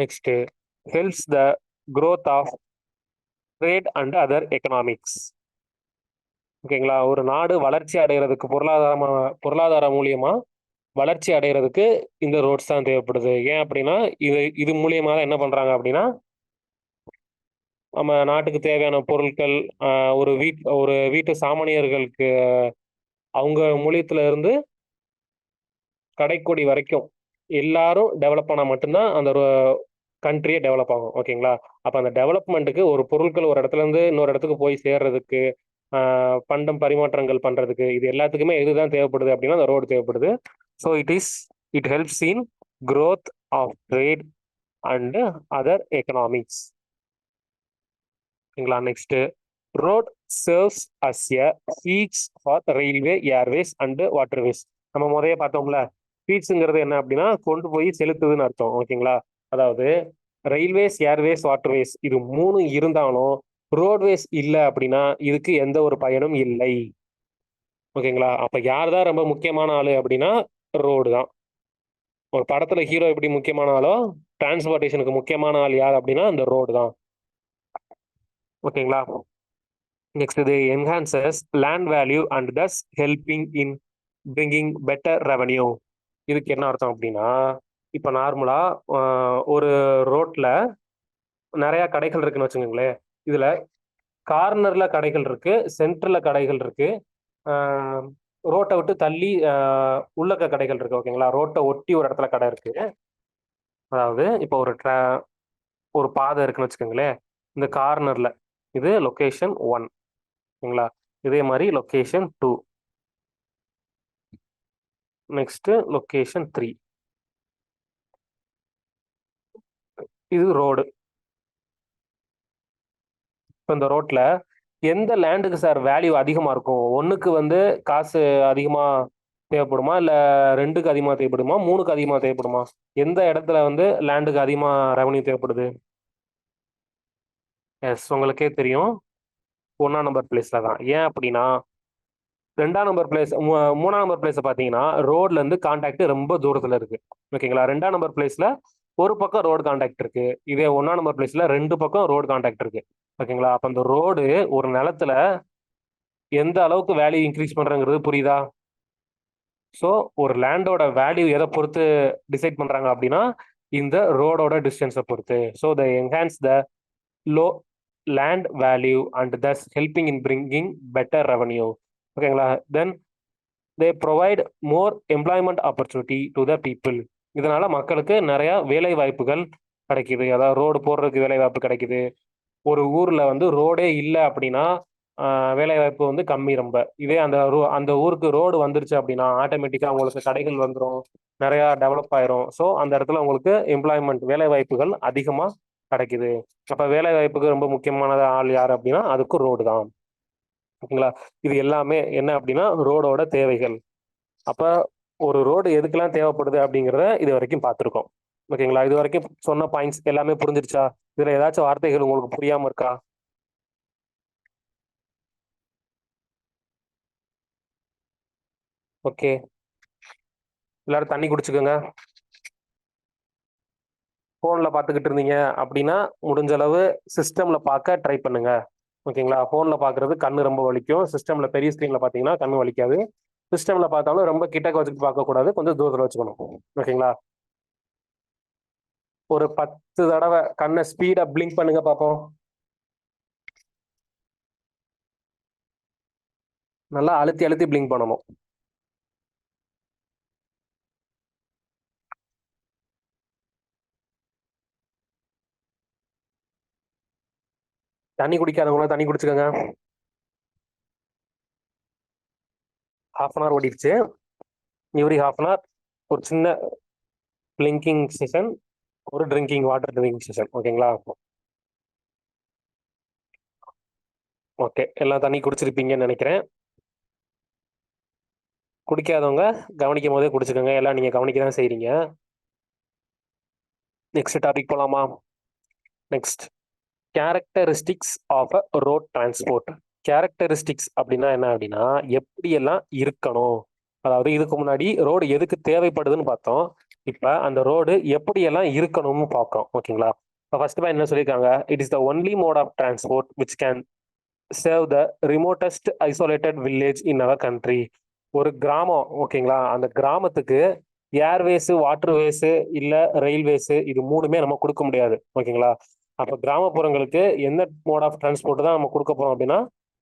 Next helps the growth of trade and other economics. ஓகேங்களா? ஒரு நாடு வளர்ச்சி அடைகிறதுக்கு பொருளாதாரம் மூலியமா வளர்ச்சி அடைகிறதுக்கு இந்த ரோட்ஸ் தான் தேவைப்படுது. ஏன் அப்படின்னா இது இது மூலியமா தான் என்ன பண்றாங்க அப்படின்னா நம்ம நாட்டுக்கு தேவையான பொருட்கள் ஒரு வீட்டு சாமானியர்களுக்கு அவங்க மூலியத்துல இருந்து கடைக்கோடி வரைக்கும் எல்லாரும் டெவலப் பண்ணா மட்டும்தான் அந்த கண்ட்ரியே டெவலப் ஆகும். ஓகேங்களா? அப்ப அந்த டெவலப்மெண்ட்டுக்கு ஒரு பொருட்கள் ஒரு இடத்துல இருந்து இன்னொரு இடத்துக்கு போய் சேர்றதுக்கு பண்டம் பரிமாற்றங்கள் பண்றதுக்கு இது எல்லாத்துக்குமே எதுதான் தேவைப்படுது அப்படின்னா அந்த ரோடு தேவைப்படுது. So it helps in growth of trade and other economics. ஓகேங்களா? Next road serves as a feeds for railway airways and waterways. நம்ம முதைய பார்த்தோம்ல ஃபீட்ஸுங்கிறது என்ன அப்படின்னா கொண்டு போய் செலுத்துதுன்னு அர்த்தம். ஓகேங்களா? அதாவது ரயில்வேஸ் ஏர்வேஸ் வாட்டர்வேஸ் இது மூணு இருந்தாலும் ரோட்வேஸ் இல்லை அப்படின்னா இதுக்கு எந்த ஒரு பயனும் இல்லை. ஓகேங்களா? அப்ப யார் தான் ரொம்ப முக்கியமான ஆளு அப்படின்னா ரோடு தான். ஒரு படத்துல ஹீரோ எப்படி முக்கியமான ஆளோ டிரான்ஸ்போர்டேஷனுக்கு முக்கியமான ஆள் யார் அப்படின்னா அந்த ரோடு தான். ஓகேங்களா? நெக்ஸ்ட் இது enhances land value and thus helping in bringing better revenue. இதுக்கு என்ன அர்த்தம் அப்படின்னா இப்ப நார்மலா ஒரு ரோட்ல நிறைய கடைகள் இருக்குன்னு வச்சுக்கோங்களேன். இதுல கார்னர்ல கடைகள் இருக்கு, சென்டர்ல கடைகள் இருக்கு, ரோட்டை விட்டு தள்ளி உள்ளக்க கடைகள் இருக்கு. ஓகேங்களா? ரோட்டை ஒட்டி ஒரு இடத்துல கடை இருக்கு. அதாவது இப்போ ஒரு பாதை இருக்குன்னு வச்சுக்கோங்களேன். இந்த கார்னர்ல இது லொகேஷன் 1. ஓகேங்களா? இதே மாதிரி லொகேஷன் 2, நெக்ஸ்ட் லொகேஷன் 3. இது ரோடு. இப்போ இந்த ரோட்ல எந்த லேண்டுக்கு சார் வேல்யூ அதிகமா இருக்கும்? ஒன்றுக்கு வந்து காசு அதிகமா தேவைப்படுமா, இல்லை ரெண்டுக்கு அதிகமாக தேவைப்படுமா, மூணுக்கு அதிகமாக தேவைப்படுமா? எந்த இடத்துல வந்து லேண்டுக்கு அதிகமாக ரெவன்யூ தேவைப்படுது? எஸ், உங்களுக்கே தெரியும், 1ஆம் நம்பர் பிளேஸ்ல தான். ஏன் அப்படின்னா 2ஆம் நம்பர் பிளேஸ் 3ஆம் நம்பர் பிளேஸ் பார்த்தீங்கன்னா ரோட்ல இருந்து கான்டாக்ட் ரொம்ப தூரத்துல இருக்கு. ஓகேங்களா? 2ஆம் நம்பர் பிளேஸ்ல ஒரு பக்கம் ரோடு கான்டாக்ட் இருக்கு. இதே 1ஆம் நம்பர் பிளேஸ்ல 2 பக்கம் ரோடு கான்டாக்ட் இருக்கு. ஓகேங்களா? அப்ப அந்த ரோடு ஒரு நிலத்துல எந்த அளவுக்கு வேல்யூ இன்க்ரீஸ் பண்றங்கிறது புரியுதா? ஸோ ஒரு லேண்டோட வேல்யூ எதை பொறுத்து டிசைட் பண்றாங்க அப்படின்னா இந்த ரோடோட டிஸ்டன்ஸை பொறுத்து. So the enhance the low land value and thus helping in bringing better revenue. ஓகேங்களா? Then they provide more employment opportunity to the people. இதனால மக்களுக்கு நிறைய வேலை வாய்ப்புகள் கிடைக்குது. அதாவது ரோடு போடுறதுக்கு வேலை வாய்ப்பு கிடைக்குது. ஒரு ஊர்ல வந்து ரோடே இல்லை அப்படின்னா வேலை வாய்ப்பு வந்து கம்மி ரொம்ப. இதே அந்த ஊருக்கு ரோடு வந்துருச்சு அப்படின்னா ஆட்டோமேட்டிக்கா உங்களுக்கு கடைகள் வந்துடும், நிறைய டெவலப் ஆயிரும். ஸோ அந்த இடத்துல உங்களுக்கு எம்ப்ளாய்மெண்ட் வேலை வாய்ப்புகள் அதிகமா கிடைக்குது. அப்ப வேலை வாய்ப்புக்கு ரொம்ப முக்கியமான ஆள் யார் அப்படின்னா அதுக்கும் ரோடு தான். ஓகேங்களா? இது எல்லாமே என்ன அப்படின்னா ரோடோட தேவைகள். அப்ப ஒரு ரோடு எதுக்கெல்லாம் தேவைப்படுது அப்படிங்கிறத இது வரைக்கும் பார்த்துருக்கோம். ஓகேங்களா? இது வரைக்கும் சொன்ன பாயிண்ட்ஸ் எல்லாமே புரிஞ்சிருச்சா? இதுல ஏதாச்சும் வார்த்தைகள் உங்களுக்கு புரியாம இருக்கா? ஓகே. எல்லாரும் தண்ணி குடிச்சுக்கோங்க. ஃபோன்ல பார்த்துக்கிட்டு இருந்தீங்க அப்படின்னா முடிஞ்ச அளவு சிஸ்டம்ல பார்க்க ட்ரை பண்ணுங்க. ஓகேங்களா? ஃபோன்ல பார்க்கறது கண்ணு ரொம்ப வலிக்கும். சிஸ்டம்ல பெரிய ஸ்க்ரீன்ல பார்த்தீங்கன்னா கண்ணு வலிக்காது. சிஸ்டம்ல பார்த்தாலும் ரொம்ப கிட்டக்க வச்சுட்டு பார்க்கக்கூடாது. கொஞ்சம் தூரத்துல வச்சுக்கணும். ஓகேங்களா? ஒரு 10 தடவை கண்ணை ஸ்பீடா பிளிங்க் பண்ணுங்க பார்ப்போம். நல்லா அழுத்தி அழுத்தி பிளிங்க் பண்ணணும். தண்ணி குடிக்காதவங்களாம் தண்ணி குடிச்சுக்கோங்க. ஹாஃப் அன் ஹவர் ஓடிடுச்சு. எவ்ரி ஹாஃப் அன் ஹவர் ஒரு சின்ன பிளிங்கிங் செஷன், ஒரு ட்ரிங்கிங் வாட்டர் ட்ரிங்கிங் செஷன். ஓகேங்களா? ஓகே, எல்லாம் தண்ணி குடிச்சிருப்பீங்கன்னு நினைக்கிறேன். குடிக்காதவங்க கவனிக்கும் போதே குடிச்சுக்கோங்க. எல்லாம் நீங்க கவனிக்க தான் செய்றீங்க. நெக்ஸ்ட் டாபிக் போலாமா? Next, characteristics of a road transport. Characteristics அப்படின்னா என்ன அப்படின்னா எப்படியெல்லாம் இருக்கணும். அதாவது இதுக்கு முன்னாடி ரோடு எதுக்கு தேவைப்படுதுன்னு பார்த்தோம். இப்ப அந்த ரோடு எப்படியெல்லாம் இருக்கணும்னு பார்க்கோம். ஓகேங்களா? ஃபர்ஸ்ட் என்ன சொல்லியிருக்காங்க? It is the only mode of transport which can serve the remotest isolated village in our country. ஒரு கிராமம், ஓகேங்களா? அந்த கிராமத்துக்கு ஏர்வேஸ், வாட்டர்வேஸ், இல்ல ரயில்வேஸ், இது மூணுமே நம்ம கொடுக்க முடியாது. ஓகேங்களா? அப்ப கிராமப்புறங்களுக்கு எந்த மோட் ஆஃப் டிரான்ஸ்போர்ட் தான் நம்ம கொடுக்க போறோம் அப்படின்னா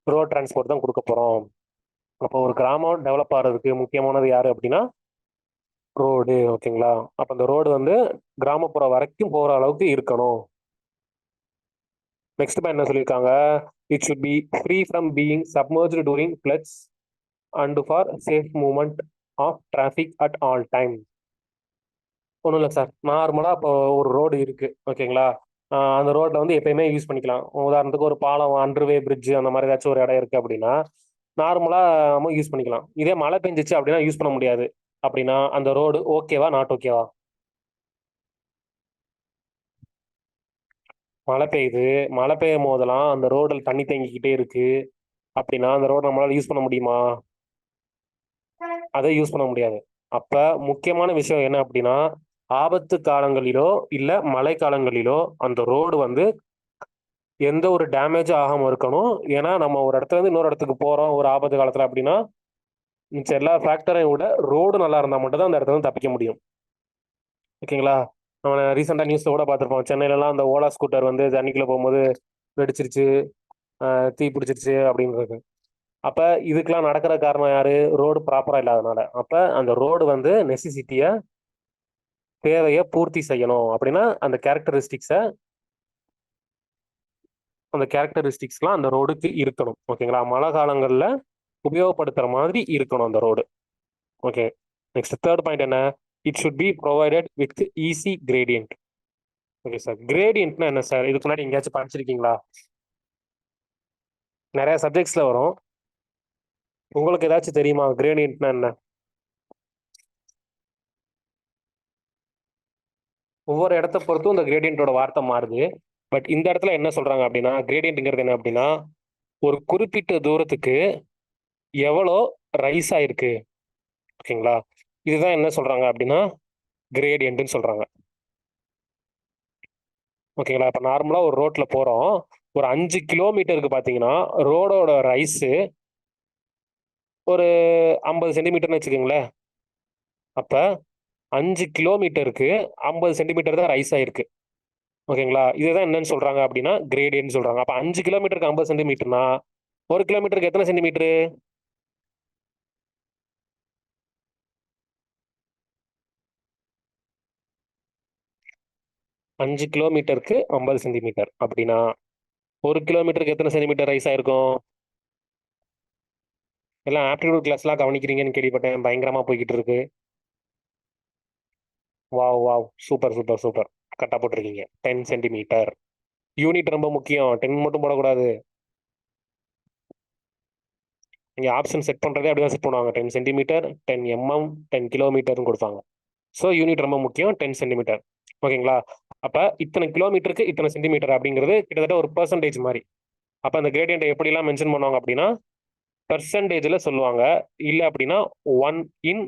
ரோட் டிரான்ஸ்போர்ட் தான் கொடுக்க போறோம். அப்போ ஒரு கிராமம் டெவலப் ஆகிறதுக்கு முக்கியமானது யாரு அப்படின்னா ரோடு. ஓகேங்களா? அப்ப அந்த ரோடு வந்து கிராமப்புறம் வரைக்கும் போற அளவுக்கு இருக்கணும். நெக்ஸ்ட் என்ன சொல்லியிருக்காங்க? It should be free from being submerged during floods and for safe movement of traffic at all time. ஒன்றும் இல்லை சார், நார்மலாக இப்போ ஒரு ரோடு இருக்கு. ஓகேங்களா? அந்த ரோட்ல வந்து எப்பயுமே யூஸ் பண்ணிக்கலாம். உதாரணத்துக்கு ஒரு பாலம், அண்டர்வே பிரிட்ஜ், அந்த மாதிரி ஏதாச்சும் ஒரு இடம் இருக்கு அப்படின்னா நார்மலா நம்ம யூஸ் பண்ணிக்கலாம். இதே மழை பெஞ்சிச்சு அப்படின்னா யூஸ் பண்ண முடியாது. அப்படின்னா அந்த ரோடு ஓகேவா, நாட் ஓகேவா? மழை பெய்யுது, மழை பெய்யும் போதெல்லாம் அந்த ரோடில் தண்ணி தேங்கிக்கிட்டே இருக்கு அப்படின்னா அந்த ரோடு நம்மளால யூஸ் பண்ண முடியுமா? அதை யூஸ் பண்ண முடியாது. அப்ப முக்கியமான விஷயம் என்ன அப்படின்னா ஆபத்து காலங்களிலோ இல்ல மழை காலங்களிலோ அந்த ரோடு வந்து எந்த ஒரு டேமேஜும் ஆகாம இருக்கணும். ஏன்னா நம்ம ஒரு இடத்துல இருந்து இன்னொரு இடத்துக்கு போறோம் ஒரு ஆபத்து காலத்துல அப்படின்னா மிச்ச எல்லா ஃபேக்டரையும் விட ரோடு நல்லா இருந்தா மட்டும் தான் அந்த இடத்துல இருந்து தப்பிக்க முடியும். ஓகேங்களா? நம்ம ரீசெண்டா நியூஸ்ல கூட பார்த்துருப்போம். சென்னையிலலாம் அந்த ஓலா ஸ்கூட்டர் வந்து தண்ணிக்குள்ள போகும்போது வெடிச்சிருச்சு, தீ பிடிச்சிருச்சு அப்படின்றது. அப்ப இதுக்கெல்லாம் நடக்கிற காரணம் யாரு? ரோடு ப்ராப்பரா இல்லாதனால. அப்ப அந்த ரோடு வந்து நெசசிட்டிய, தேவையை பூர்த்தி செய்யணும் அப்படின்னா அந்த கேரக்டரிஸ்டிக்ஸ்லாம் அந்த ரோடுக்கு இருக்கணும். ஓகேங்களா? மழை காலங்கள்ல உபயோகப்படுத்துற மாதிரி இருக்கணும் அந்த road. Okay. Next third point என்ன? It should be provided with easy gradient. Okay sir, கிரேடியன்ட்னா என்ன சார்? இதுக்கு முன்னாடி எங்கேயாச்சும் படிச்சிருக்கீங்களா? நிறைய சப்ஜெக்ட்ஸ்ல வரும். உங்களுக்கு ஏதாச்சும் தெரியுமா கிரேடியன்ட்னா என்ன? ஒவ்வொரு இடத்த பொறுத்தும் இந்த கிரேடியன்ட்டோட வார்த்தை மாறுது. பட் இந்த இடத்துல என்ன சொல்றாங்க அப்படின்னா கிரேடியன்ட்ங்கிறது என்ன அப்படின்னா ஒரு குறிப்பிட்ட தூரத்துக்கு எவ்வளோ ரைஸ் ஆயிருக்கு. ஓகேங்களா? இதுதான் என்ன சொல்றாங்க அப்படின்னா கிரேடியன்ட்னு சொல்றாங்க. ஓகேங்களா? இப்ப நார்மலா ஒரு ரோட்ல போறோம். ஒரு 5 கிலோமீட்டருக்கு பாத்தீங்கன்னா ரோடோட ரைஸ் ஒரு 50 சென்டிமீட்டர்னு வச்சுக்கோங்களேன். அப்ப 5 கிலோமீட்டருக்கு 50 சென்டிமீட்டர் தான் ரைஸ் ஆயிருக்கு. ஓகேங்களா? இதுதான் என்னன்னு சொல்றாங்க அப்படின்னா கிரேடியன்ட் சொல்றாங்க. அப்ப 5 கிலோமீட்டருக்கு 50 சென்டிமீட்டர்னா 1 கிலோமீட்டருக்கு எத்தனை சென்டிமீட்டர்? 5 கிலோமீட்டருக்கு 50 சென்டிமீட்டர் அப்படின்னா 1 கிலோமீட்டருக்கு எத்தனை சென்டிமீட்டர் ரைஸ் ஆயிருக்கும்? எல்லாம் ஆப்டிடியூட் கிளாஸ்லாம் கவனிக்கிறீங்கன்னு கேள்விப்பட்டேன். பயங்கரமா போய்கிட்டு இருக்கு. Wow wow, super super super. கரெக்டா போட்டிருக்கீங்க. 10 சென்டிமீட்டர். யூனிட் ரொம்ப முக்கியம். 10 மட்டும் போடக்கூடாது. நீங்கள் ஆப்ஷன் செட் பண்ணுறதே அப்படி தான் செட் பண்ணுவாங்க. 10 சென்டிமீட்டர், 10 mm, 10 கிலோமீட்டர்னு கொடுப்பாங்க. ஸோ யூனிட் ரொம்ப முக்கியம். 10 சென்டிமீட்டர். ஓகேங்களா? அப்போ இத்தனை கிலோமீட்டருக்கு இத்தனை சென்டிமீட்டர் அப்படிங்கிறது கிட்டத்தட்ட ஒரு பெர்சன்டேஜ் மாதிரி. அப்போ அந்த கிரேடியன்ட்டை எப்படிலாம் மென்ஷன் பண்ணுவாங்க அப்படின்னா பெர்சன்டேஜில் சொல்லுவாங்க. இல்லை அப்படின்னா 1 in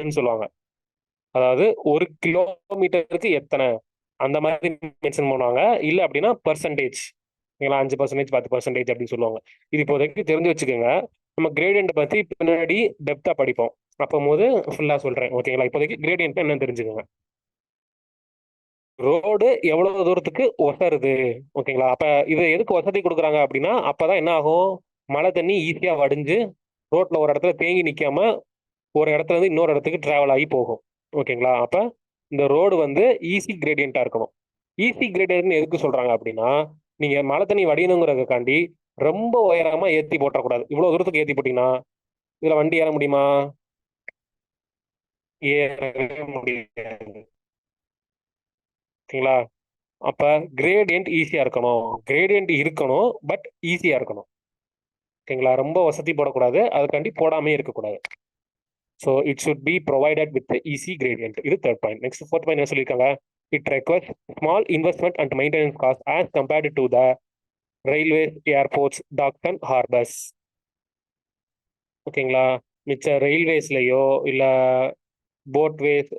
n சொல்லுவாங்க. அதாவது ஒரு கிலோமீட்டருக்கு எத்தனை அந்த மாதிரி மென்ஷன் பண்ணுவாங்க. இல்லை அப்படின்னா பெர்சன்டேஜ். ஓகேங்களா? 5%, 10% அப்படின்னு சொல்லுவாங்க. இது இப்போதைக்கு தெரிஞ்சு வச்சுக்கோங்க. நம்ம கிரேடியன்ட் பற்றி பின்னாடி டெப்த்தாக படிப்போம். அப்போ போது ஃபுல்லாக சொல்கிறேன். ஓகேங்களா? இப்போதைக்கு கிரேடியன்ட் என்னன்னு தெரிஞ்சுக்கோங்க. ரோடு எவ்வளவு தூரத்துக்கு ஒசருது. ஓகேங்களா? அப்ப இது எதுக்கு வசதி கொடுக்குறாங்க அப்படின்னா அப்பதான் என்ன ஆகும், மழை தண்ணி ஈஸியா வடிஞ்சு ரோட்ல ஒரு இடத்துல தேங்கி நிக்காம ஒரு இடத்துல இருந்து இன்னொரு இடத்துக்கு டிராவல் ஆகி போகும். ஓகேங்களா? அப்ப இந்த ரோடு வந்து ஈஸி கிரேடியண்டா இருக்கணும். ஈஸி கிரேடியன்ட் எதுக்கு சொல்றாங்க அப்படின்னா நீங்க மழை தண்ணி வடியணுங்கிறதுக்காண்டி ரொம்ப உயரமா ஏத்தி போட்டக்கூடாது. இவ்வளவு தூரத்துக்கு ஏத்தி போட்டீங்கன்னா இதுல வண்டி ஏற முடியுமா? ஏறவே முடியாது. ஓகேங்களா? அப்ப கிரேடியன்ட் ஈஸியா இருக்கணும். கிரேடியன்ட் இருக்கணும், பட் ஈஸியா இருக்கணும். ஓகேங்களா? ரொம்ப வசதி போடக்கூடாது. அதுக்காண்டி போடாமே இருக்கக்கூடாது. So it should be provided with easy gradient. இது third point. Next fourth point என்ன சொல்லியிருக்காங்க? It requires small investment and maintenance cost as compared to the railways, airports, docks and harbours. ஓகேங்களா? மிச்ச ரயில்வேஸ்லயோ இல்ல போட்வேஸ்,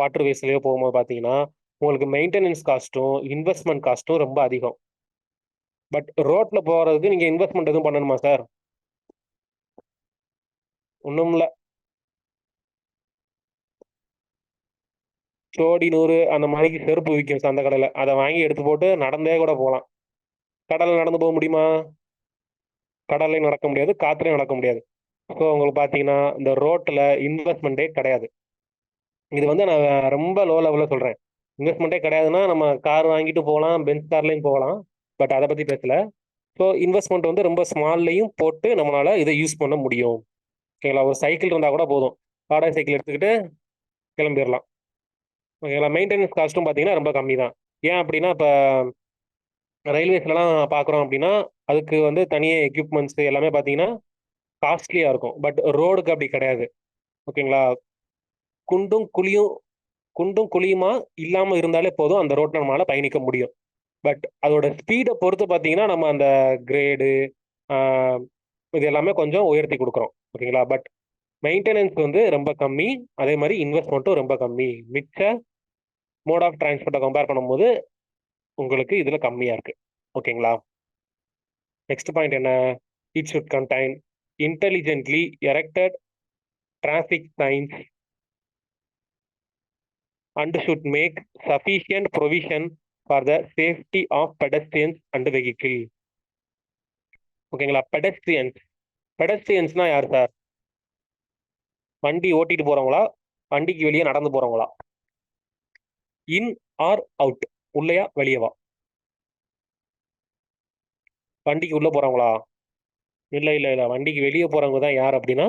வாட்டர்வேஸ்லயோ போகும்போது பார்த்தீங்கன்னா உங்களுக்கு மெயின்டெனன்ஸ் காஸ்ட்டும் இன்வெஸ்ட்மெண்ட் காஸ்ட்டும் ரொம்ப அதிகம். பட் ரோட்ல போறதுக்கு நீங்க இன்வெஸ்ட்மெண்ட் எதுவும் பண்ணணுமா சார்? ஒன்றும் இல்லை. சோடி 100 அந்த மாதிரி செருப்பு விற்கும் அந்த கடையில். அதை வாங்கி எடுத்து போட்டு நடந்தே கூட போகலாம். கடலில் நடந்து போக முடியுமா? கடல்லையும் நடக்க முடியாது, காத்துலையும் நடக்க முடியாது. ஸோ உங்களுக்கு பார்த்தீங்கன்னா இந்த ரோட்டில் இன்வெஸ்ட்மெண்ட்டே கிடையாது. இது வந்து நான் ரொம்ப லோ லெவலில் சொல்கிறேன். இன்வெஸ்ட்மெண்ட்டே கிடையாதுன்னா நம்ம கார் வாங்கிட்டு போகலாம், பென்ஸ் கார்லையும் போகலாம். பட் அதை பற்றி பேசல. ஸோ இன்வெஸ்ட்மெண்ட் வந்து ரொம்ப ஸ்மால்லையும் போட்டு நம்மளால இதை யூஸ் பண்ண முடியும். ஓகேங்களா? ஒரு சைக்கிள் இருந்தால் கூட போதும். வாடகை சைக்கிள் எடுத்துக்கிட்டு கிளம்பிடலாம். ஓகேங்களா? மெயின்டெனன்ஸ் காஸ்ட்டும் பார்த்தீங்கன்னா ரொம்ப கம்மி தான். ஏன் அப்படின்னா இப்போ ரயில்வேஸ்லாம் பார்க்குறோம் அப்படின்னா அதுக்கு வந்து தனியாக எக்யூப்மெண்ட்ஸ் எல்லாமே பார்த்தீங்கன்னா காஸ்ட்லியாக இருக்கும். பட் ரோடுக்கு அப்படி கிடையாது. ஓகேங்களா? குண்டும் குழியும் குண்டும் குழியுமா இல்லாமல் இருந்தாலே போதும், அந்த ரோட்டில் நம்மளால பயணிக்க முடியும். பட் அதோட ஸ்பீடை பொறுத்து பார்த்தீங்கன்னா நம்ம அந்த கிரேடு இது எல்லாமே கொஞ்சம் உயர்த்தி கொடுக்குறோம். ஓகேங்களா? பட் மெயின்டெனன்ஸ் வந்து ரொம்ப கம்மி. அதே மாதிரி இன்வெஸ்ட்மெண்ட்டும் ரொம்ப கம்மி. மிச்ச மோட் ஆஃப் டிரான்ஸ்போர்ட்டை கம்பேர் பண்ணும்போது உங்களுக்கு இதுல கம்மியா இருக்கு. ஓகேங்களா? நெக்ஸ்ட் பாயிண்ட் என்ன? It should contain intelligently erected traffic signs and should make sufficient provision for the safety of pedestrians and vehicle. ஓகேங்களா? பெடஸ்ட்ரியன்ஸ். பெடஸ்ட்ரியன்ஸ்னா யார் சார்? வண்டி ஓட்டிட்டு போறவங்களா? வண்டிக்கு வெளியே நடந்து போறவங்களா? இன் ஆர் அவுட்? உள்ளயா வெளியவா? வண்டிக்கு உள்ள போறவங்களா? இல்ல இல்ல இல்ல, வண்டிக்கு வெளியே போறவங்க தான் யார் அப்படின்னா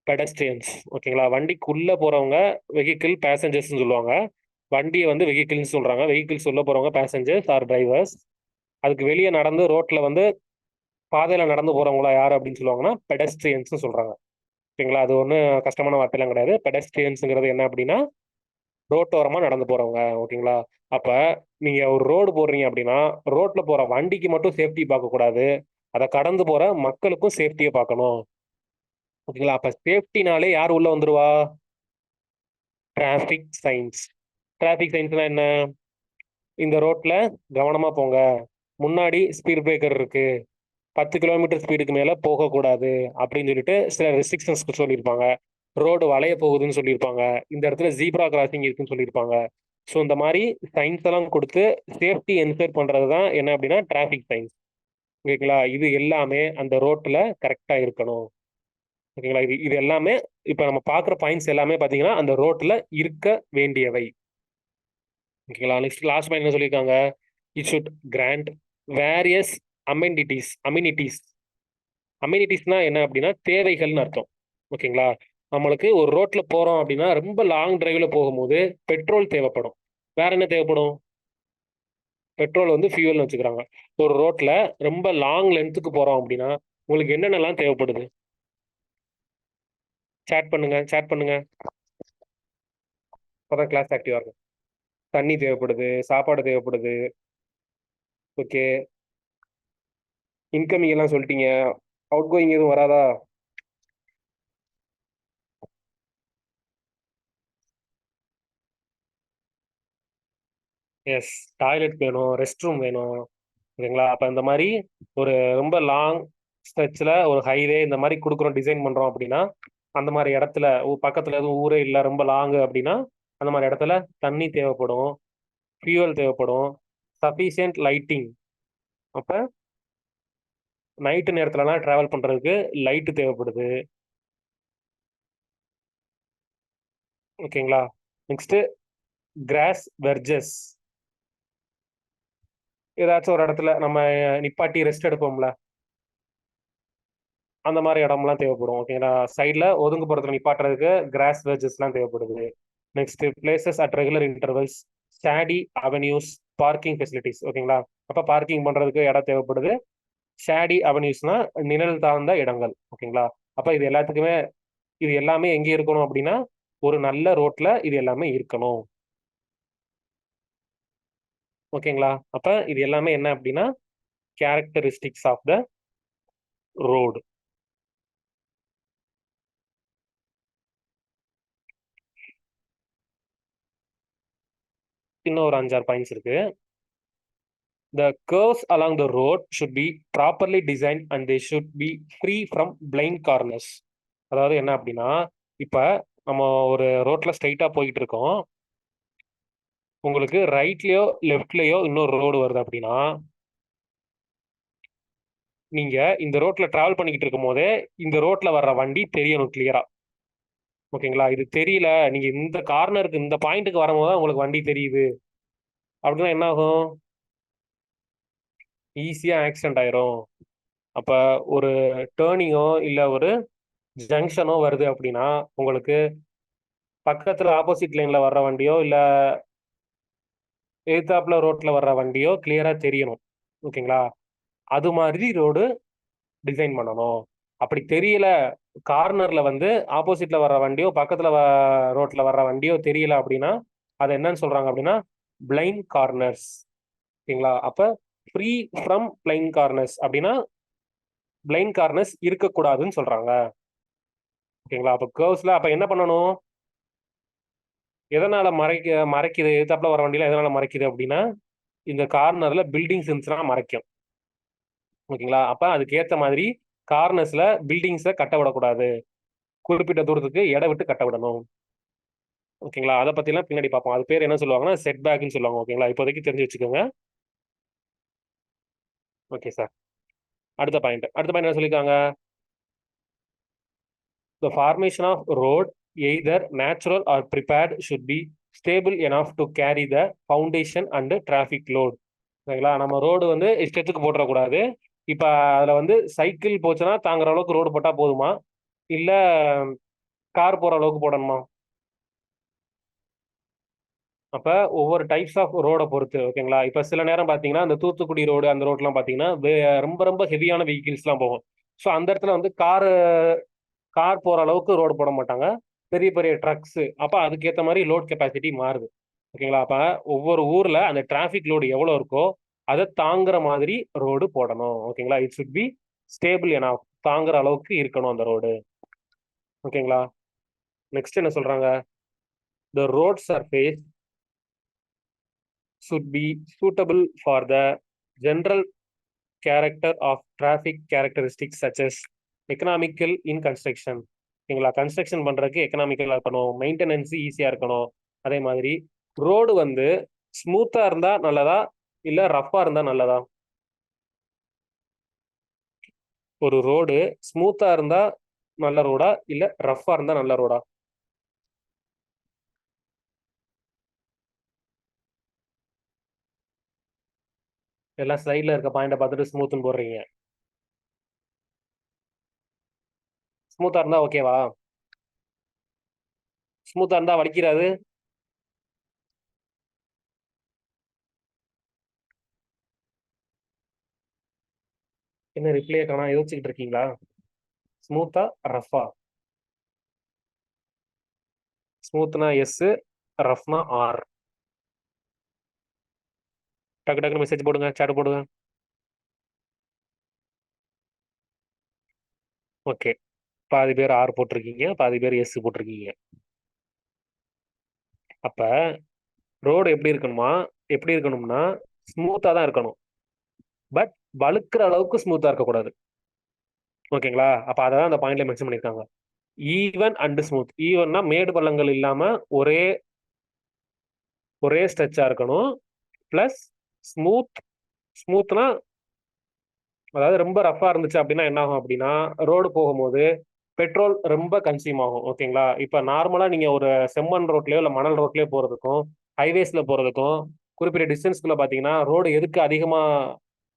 பெடஸ்ட்ரியன்ஸ். ஓகேங்களா? வண்டிக்குள்ள போறவங்க வெஹிக்கிள் பேசஞ்சர்ஸ் சொல்லுவாங்க. வண்டியை வந்து வெஹிக்கிள்னு சொல்றாங்க. வெஹிக்கிள்ஸ் உள்ள போறவங்க பேசஞ்சர்ஸ் ஆர் டிரைவர்ஸ். அதுக்கு வெளியே நடந்து ரோட்ல வந்து பாதையில நடந்து போறவங்களா யார் அப்படின்னு சொல்லுவாங்கன்னா பெடஸ்ட்ரியன்ஸ் சொல்றாங்க. ஓகேங்களா? அது ஒன்றும் கஷ்டமான வார்த்தைலாம் கிடையாது. பெடஸ்ட்ரியன்ஸுங்கிறது என்ன அப்படின்னா ரோட்டோரமா நடந்து போறவங்க. ஓகேங்களா? அப்ப நீங்க ஒரு ரோடு போடுறீங்க அப்படின்னா ரோட்ல போற வண்டிக்கு மட்டும் சேஃப்டி பார்க்க கூடாது, அதை கடந்து போற மக்களுக்கும் சேஃப்டியை பார்க்கணும். ஓகேங்களா? அப்ப சேஃப்டினாலே யார் உள்ள வந்துருவா? Traffic science. டிராஃபிக் சைன்ஸ்னா என்ன? இந்த ரோட்ல கவனமா போங்க, முன்னாடி ஸ்பீட் பிரேக்கர் இருக்கு, 10 கிலோமீட்டர் ஸ்பீடுக்கு மேல போகக்கூடாது அப்படின்னு சொல்லிட்டு சில ரெஸ்ட்ரிக்ஷன்ஸ் சொல்லியிருப்பாங்க. ரோடு வளைய போகுதுன்னு சொல்லியிருப்பாங்க. இந்த இடத்துல ஜீப்ரா கிராசிங் இருக்குன்னு சொல்லியிருப்பாங்க. ஸோ இந்த மாதிரி சைன்ஸ் எல்லாம் கொடுத்து சேஃப்டி என்ஷூர் பண்றது தான் என்ன அப்படின்னா டிராஃபிக் சைன்ஸ். ஓகேங்களா? இது எல்லாமே அந்த ரோட்ல கரெக்டா இருக்கணும். ஓகேங்களா? இது இது எல்லாமே இப்ப நம்ம பாக்குற பாயிண்ட்ஸ் எல்லாமே பாத்தீங்கன்னா அந்த ரோட்ல இருக்க வேண்டியவை. ஓகேங்களா? நெக்ஸ்ட் லாஸ்ட் பாயிண்ட் என்ன சொல்லியிருக்காங்க? It should grant various amenities. அமெனிட்டிஸ்னா என்ன அப்படின்னா தேவைகள்னு அர்த்தம். ஓகேங்களா? நம்மளுக்கு ஒரு ரோட்ல போறோம் அப்படின்னா ரொம்ப லாங் டிரைவ்ல போகும்போது பெட்ரோல் தேவைப்படும். வேற என்ன தேவைப்படும்? பெட்ரோல் வந்து ஃபியூவல்னு வச்சுக்கிறாங்க. ஒரு ரோட்ல ரொம்ப லாங் லென்த்துக்கு போறோம் அப்படின்னா உங்களுக்கு என்னென்னலாம் தேவைப்படுது? சேட் பண்ணுங்க, சேட் பண்ணுங்க. அப்பதான் கிளாஸ் ஆக்டிவா இருக்கும். தண்ணி தேவைப்படுது, சாப்பாடு தேவைப்படுது. ஓகே. இன்கமிங் எல்லாம் சொல்லிட்டீங்க. அவுட் கோயிங் எதுவும் வராதா? எஸ். டாய்லெட் வேணும், ரெஸ்ட் ரூம் வேணும். ஓகேங்களா? அப்ப இந்த மாதிரி ஒரு ரொம்ப லாங் ஸ்ட்ரெச்ல ஒரு ஹைவே இந்த மாதிரி கொடுக்குறோம், டிசைன் பண்றோம் அப்படின்னா அந்த மாதிரி இடத்துல பக்கத்துல எதுவும் ஊரே இல்லை, ரொம்ப லாங் அப்படின்னா அந்த மாதிரி இடத்துல தண்ணி தேவைப்படும், ஃபியூவல் தேவைப்படும், சஃபிஷியன்ட் லைட்டிங். அப்ப நைட்டு நேரத்துலலாம் டிராவல் பண்றதுக்கு லைட்டு தேவைப்படுது. ஓகேங்களா? Next grass verges. ஏதாச்சும் ஒரு இடத்துல நம்ம நிப்பாட்டி ரெஸ்ட் எடுப்போம்ல, அந்த மாதிரி இடம்லாம் தேவைப்படும். ஓகேங்களா? சைட்ல ஒதுங்குப்புறத்துல நிப்பாட்டுறதுக்கு கிராஸ் வெர்ஜஸ்லாம் தேவைப்படுது. Next places at regular intervals, shady avenues, parking facilities. ஓகேங்களா? அப்ப பார்க்கிங் பண்றதுக்கு இடம் தேவைப்படுது. ஷேடி அவென்யூஸ்னா நிழல் சார்ந்த இடங்கள். ஓகேங்களா? அப்ப இது எல்லாத்துக்குமே, இது எல்லாமே எங்க இருக்கணும் அப்படின்னா ஒரு நல்ல ரோட்ல இது எல்லாமே இருக்கணும். ஓகேங்களா? அப்ப இது எல்லாமே என்ன அப்படின்னா கேரக்டரிஸ்டிக்ஸ் ஆஃப் த ரோடு. இன்னும் ஒரு 5-6 பாயிண்ட்ஸ் இருக்கு. The curves along the road should be properly designed and they should be free from blind corners. அதாவது என்ன அப்படின்னா, இப்ப நம்ம ஒரு ரோட்ல ஸ்ட்ரைட்டா போயிட்டு இருக்கோம். உங்களுக்கு ரைட்லயோ லெஃப்ட்லயோ இன்னொரு ரோடு வருது அப்படின்னா, நீங்க இந்த ரோட்ல டிராவல் பண்ணிக்கிட்டு இருக்கும் போதே இந்த ரோட்ல வர்ற வண்டி தெரியணும் கிளியரா. ஓகேங்களா? இது தெரியல, நீங்க இந்த கார்னருக்கு இந்த பாயிண்ட்டுக்கு வரும்போது தான் உங்களுக்கு வண்டி தெரியுது அப்படின்னா என்ன ஆகும்? ஈஸியா ஆக்சிடென்ட் ஆயிரும். அப்ப ஒரு டேர்னிங்கோ இல்ல ஒரு ஜங்ஷனோ வருது அப்படின்னா உங்களுக்கு பக்கத்துல ஆப்போசிட் லைன்ல வர்ற வண்டியோ இல்ல எதிர்த்தாப்புல ரோட்ல வர்ற வண்டியோ கிளியரா தெரியணும். ஓகேங்களா? அது மாதிரி ரோடு டிசைன் பண்ணணும். அப்படி தெரியல, கார்னர்ல வந்து ஆப்போசிட்ல வர்ற வண்டியோ பக்கத்துல ரோட்ல வர்ற வண்டியோ தெரியல அப்படின்னா அது என்னன்னு சொல்றாங்க அப்படின்னா பிளைண்ட் கார்னர்ஸ். ஓகேங்களா? அப்ப ஃப்ரீ ஃப்ரம் பிளைண்ட் கார்னர்ஸ் அப்படின்னா பிளைண்ட் கார்னர்ஸ் இருக்கக்கூடாதுன்னு சொல்றாங்க. ஓகேங்களா? அப்ப கர்வ்ஸ்ல அப்ப என்ன பண்ணணும்? எதனால மறைக்குது, எதிர்த்தாப்புல வர வண்டியில எதனால மறைக்குது அப்படின்னா இந்த கார்னர்ல பில்டிங்ஸ் இருந்துச்சுன்னா மறைக்கும். ஓகேங்களா? அப்ப அதுக்கு ஏத்த மாதிரி கார்னர்ஸ்ல பில்டிங்ஸை கட்ட விடக்கூடாது, குறிப்பிட்ட தூரத்துக்கு இடம் விட்டு கட்ட விடணும். ஓகேங்களா? அதை பத்தி எல்லாம் பின்னாடி பார்ப்போம். அது பேர் என்ன சொல்லுவாங்கன்னா செட் பேக்னு சொல்லுவாங்க. ஓகேங்களா? இப்போதைக்கு தெரிஞ்சு வச்சுக்கோங்க. Okay sir. அடுத்த பாயிண்ட் என்ன சொல்லியிருக்காங்க? The formation of road, either natural or prepared, should be stable enough to carry the foundation and traffic load. சரிங்களா? நம்ம ரோடு வந்து இஷ்டத்துக்கு போட்டுறக்கூடாது. இப்ப அதுல வந்து சைக்கிள் போச்சுன்னா தாங்குற அளவுக்கு ரோடு போட்டா போதுமா, இல்ல கார் போற அளவுக்கு போடணுமா? அப்ப ஒவ்வொரு டைப்ஸ் ஆஃப் ரோட பொறுத்து. ஓகேங்களா? இப்ப சில நேரம் பாத்தீங்கன்னா அந்த தூத்துக்குடி ரோடு அந்த ரோட்லாம் பாத்தீங்கன்னா ரொம்ப ரொம்ப ஹெவியான வெஹிக்கிள்ஸ்லாம் போகும். ஸோ அந்த இடத்துல வந்து கார் போற அளவுக்கு ரோடு போட மாட்டாங்க. பெரிய பெரிய ட்ரக்ஸ். அப்ப அதுக்கேத்த மாதிரி லோட் கெப்பாசிட்டி மாறுது. ஓகேங்களா? அப்ப ஒவ்வொரு ஊர்ல அந்த டிராபிக் லோடு எவ்வளவு இருக்கோ அதை தாங்குற மாதிரி ரோடு போடணும். ஓகேங்களா? இட் சுட் பி ஸ்டேபிள் என தாங்குற அளவுக்கு இருக்கணும் அந்த ரோடு. ஓகேங்களா? நெக்ஸ்ட் என்ன சொல்றாங்க? The road surface should be suitable for the general character of traffic characteristics such as economical in construction. ஓகேங்களா? கன்ஸ்ட்ரக்ஷன் பண்றதுக்கு எக்கனாமிக்கலா இருக்கணும், மெயின்டெனன்ஸ் ஈஸியா இருக்கணும். அதே மாதிரி ரோடு வந்து ஸ்மூத்தா இருந்தா நல்லதா இல்ல ரஃப்பா இருந்தா நல்லதா? ஒரு ரோடு ஸ்மூத்தா இருந்தா நல்ல ரோடா இல்ல ரஃப்பா இருந்தா நல்ல ரோடா? எல்லாம் சைட்ல இருக்க பாயிண்ட பார்த்துட்டு ஸ்மூத்னு போடுறீங்க. ஸ்மூத்தா இருந்தா ஓகேவா? ஸ்மூத்தா இருந்தா வலிக்கிறாது. என்ன ரிப்ளே காணா, யோசிச்சுக்கிட்டு இருக்கீங்களா? ஸ்மூத்தா ரஃப்பா? ஸ்மூத்னா எஸ், ரஃப்னா ஆர். டக்கு டக்குனு மெசேஜ் போடுங்க, சேட் போடுங்க. ஓகே, பாதி பேர் ஆர் போட்டிருக்கீங்க, பாதி பேர் எஸ் போட்டிருக்கீங்க. அப்ப ரோடு எப்படி இருக்கணும்னா ஸ்மூத்தா தான் இருக்கணும். பட் வழுக்கிற அளவுக்கு ஸ்மூத்தா இருக்கக்கூடாது. ஓகேங்களா? அப்ப அதான் அந்த பாயிண்ட்ல மென்ஷன் பண்ணிருக்காங்க. Even and smooth. ஈவன்னா மேடு பள்ளங்கள் இல்லாம ஒரே ஒரே ஸ்ட்ரெச்சா இருக்கணும். Plus smooth. ஸ்மூத்னா அதாவது ரொம்ப ரஃபா இருந்துச்சு அப்படின்னா என்ன ஆகும் அப்படின்னா ரோடு போகும்போது பெட்ரோல் ரொம்ப கன்சியூம் ஆகும். ஓகேங்களா? இப்ப நார்மலா நீங்க ஒரு செம்மண் ரோட்லயோ இல்ல மணல் ரோட்லயோ போறதுக்கும் ஹைவேஸ்ல போறதுக்கும் குறிப்பிட்ட டிஸ்டன்ஸ்குள்ள பாத்தீங்கன்னா ரோடு எதுக்கு அதிகமா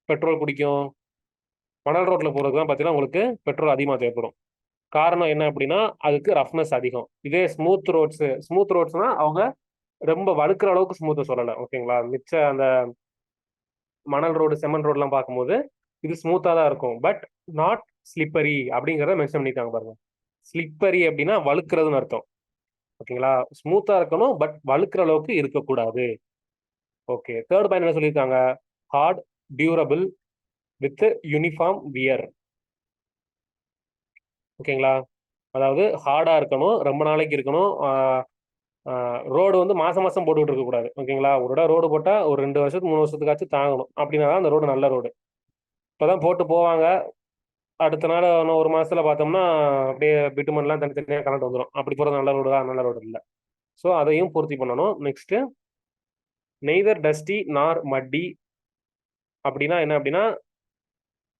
பெட்ரோல் குடிக்கும்? மணல் ரோட்ல போறதுக்கு தான் பாத்தீங்கன்னா உங்களுக்கு பெட்ரோல் அதிகமா தேவைப்படும். காரணம் என்ன அப்படின்னா அதுக்கு ரஃப்னஸ் அதிகம். இதே ஸ்மூத் ரோட்ஸ்னா அவங்க ரொம்ப வழுக்கிற அளவுக்கு ஸ்மூத்தை சொல்லலை. ஓகேங்களா? மிச்ச அந்த மணல் ரோடு செம்மண் ரோடுலாம் பார்க்கும்போது இது ஸ்மூத்தாக தான் இருக்கும். பட் நாட் ஸ்லிப்பரி அப்படிங்கிறத மென்ஷன் பண்ணியிருக்காங்க பாருங்க. ஸ்லிப்பரி அப்படின்னா வழுக்கிறதுன்னு அர்த்தம். ஓகேங்களா? ஸ்மூத்தாக இருக்கணும், பட் வழுக்கிற அளவுக்கு இருக்கக்கூடாது. ஓகே, தேர்ட் பாயிண்ட் என்ன சொல்லியிருக்காங்க? Hard, durable with uniform wear. ஓகேங்களா? அதாவது ஹார்டா இருக்கணும், ரொம்ப நாளைக்கு இருக்கணும். ரோடு வந்து மாசம் மாசம் போட்டுக்கிட்டு இருக்கக்கூடாது. ஓகேங்களா? ஒரு இடம் ரோடு போட்டா ஒரு 2 வருஷத்துக்கு 3 வருஷத்துக்காச்சும் தாங்கணும். அப்படின்னா தான் அந்த ரோடு நல்ல ரோடு. இப்பதான் போட்டு போவாங்க, அடுத்த நாள் இன்னும் ஒரு மாசத்துல பார்த்தோம்னா அப்படியே பிட்டுமன்லாம் தனித்தனியாக கலந்து வந்துடும். அப்படி போகிறது நல்ல ரோடு தான், நல்ல ரோடு இல்லை. ஸோ அதையும் பூர்த்தி பண்ணணும். நெக்ஸ்ட், நெய்தர் டஸ்டி நார் மட்டி. அப்படின்னா என்ன அப்படின்னா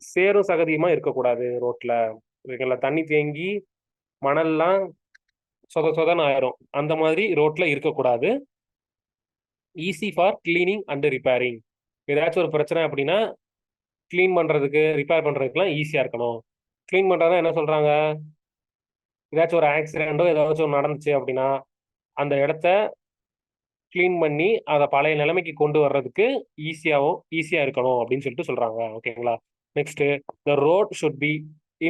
சேரும் சகதியுமா இருக்கக்கூடாது ரோட்ல. ஓகேங்களா? தண்ணி தேங்கி மணல்லாம் சொதன்னு ஆயிரும். அந்த மாதிரி ரோட்ல இருக்கக்கூடாது. Easy for cleaning and repairing. ஏதாச்சும் ஒரு பிரச்சனை அப்படின்னா கிளீன் பண்றதுக்கு ரிப்பேர் பண்றதுக்குலாம் ஈஸியா இருக்கணும். கிளீன் பண்றதா என்ன சொல்றாங்க? ஏதாச்சும் ஒரு ஆக்சிடென்ட்டோ ஏதாச்சும் ஒரு நடந்துச்சு அப்படின்னா அந்த இடத்த கிளீன் பண்ணி அதை பழைய நிலைமைக்கு கொண்டு வர்றதுக்கு ஈஸியா இருக்கணும் அப்படின்னு சொல்லிட்டு சொல்றாங்க. ஓகேங்களா? Next, the road should be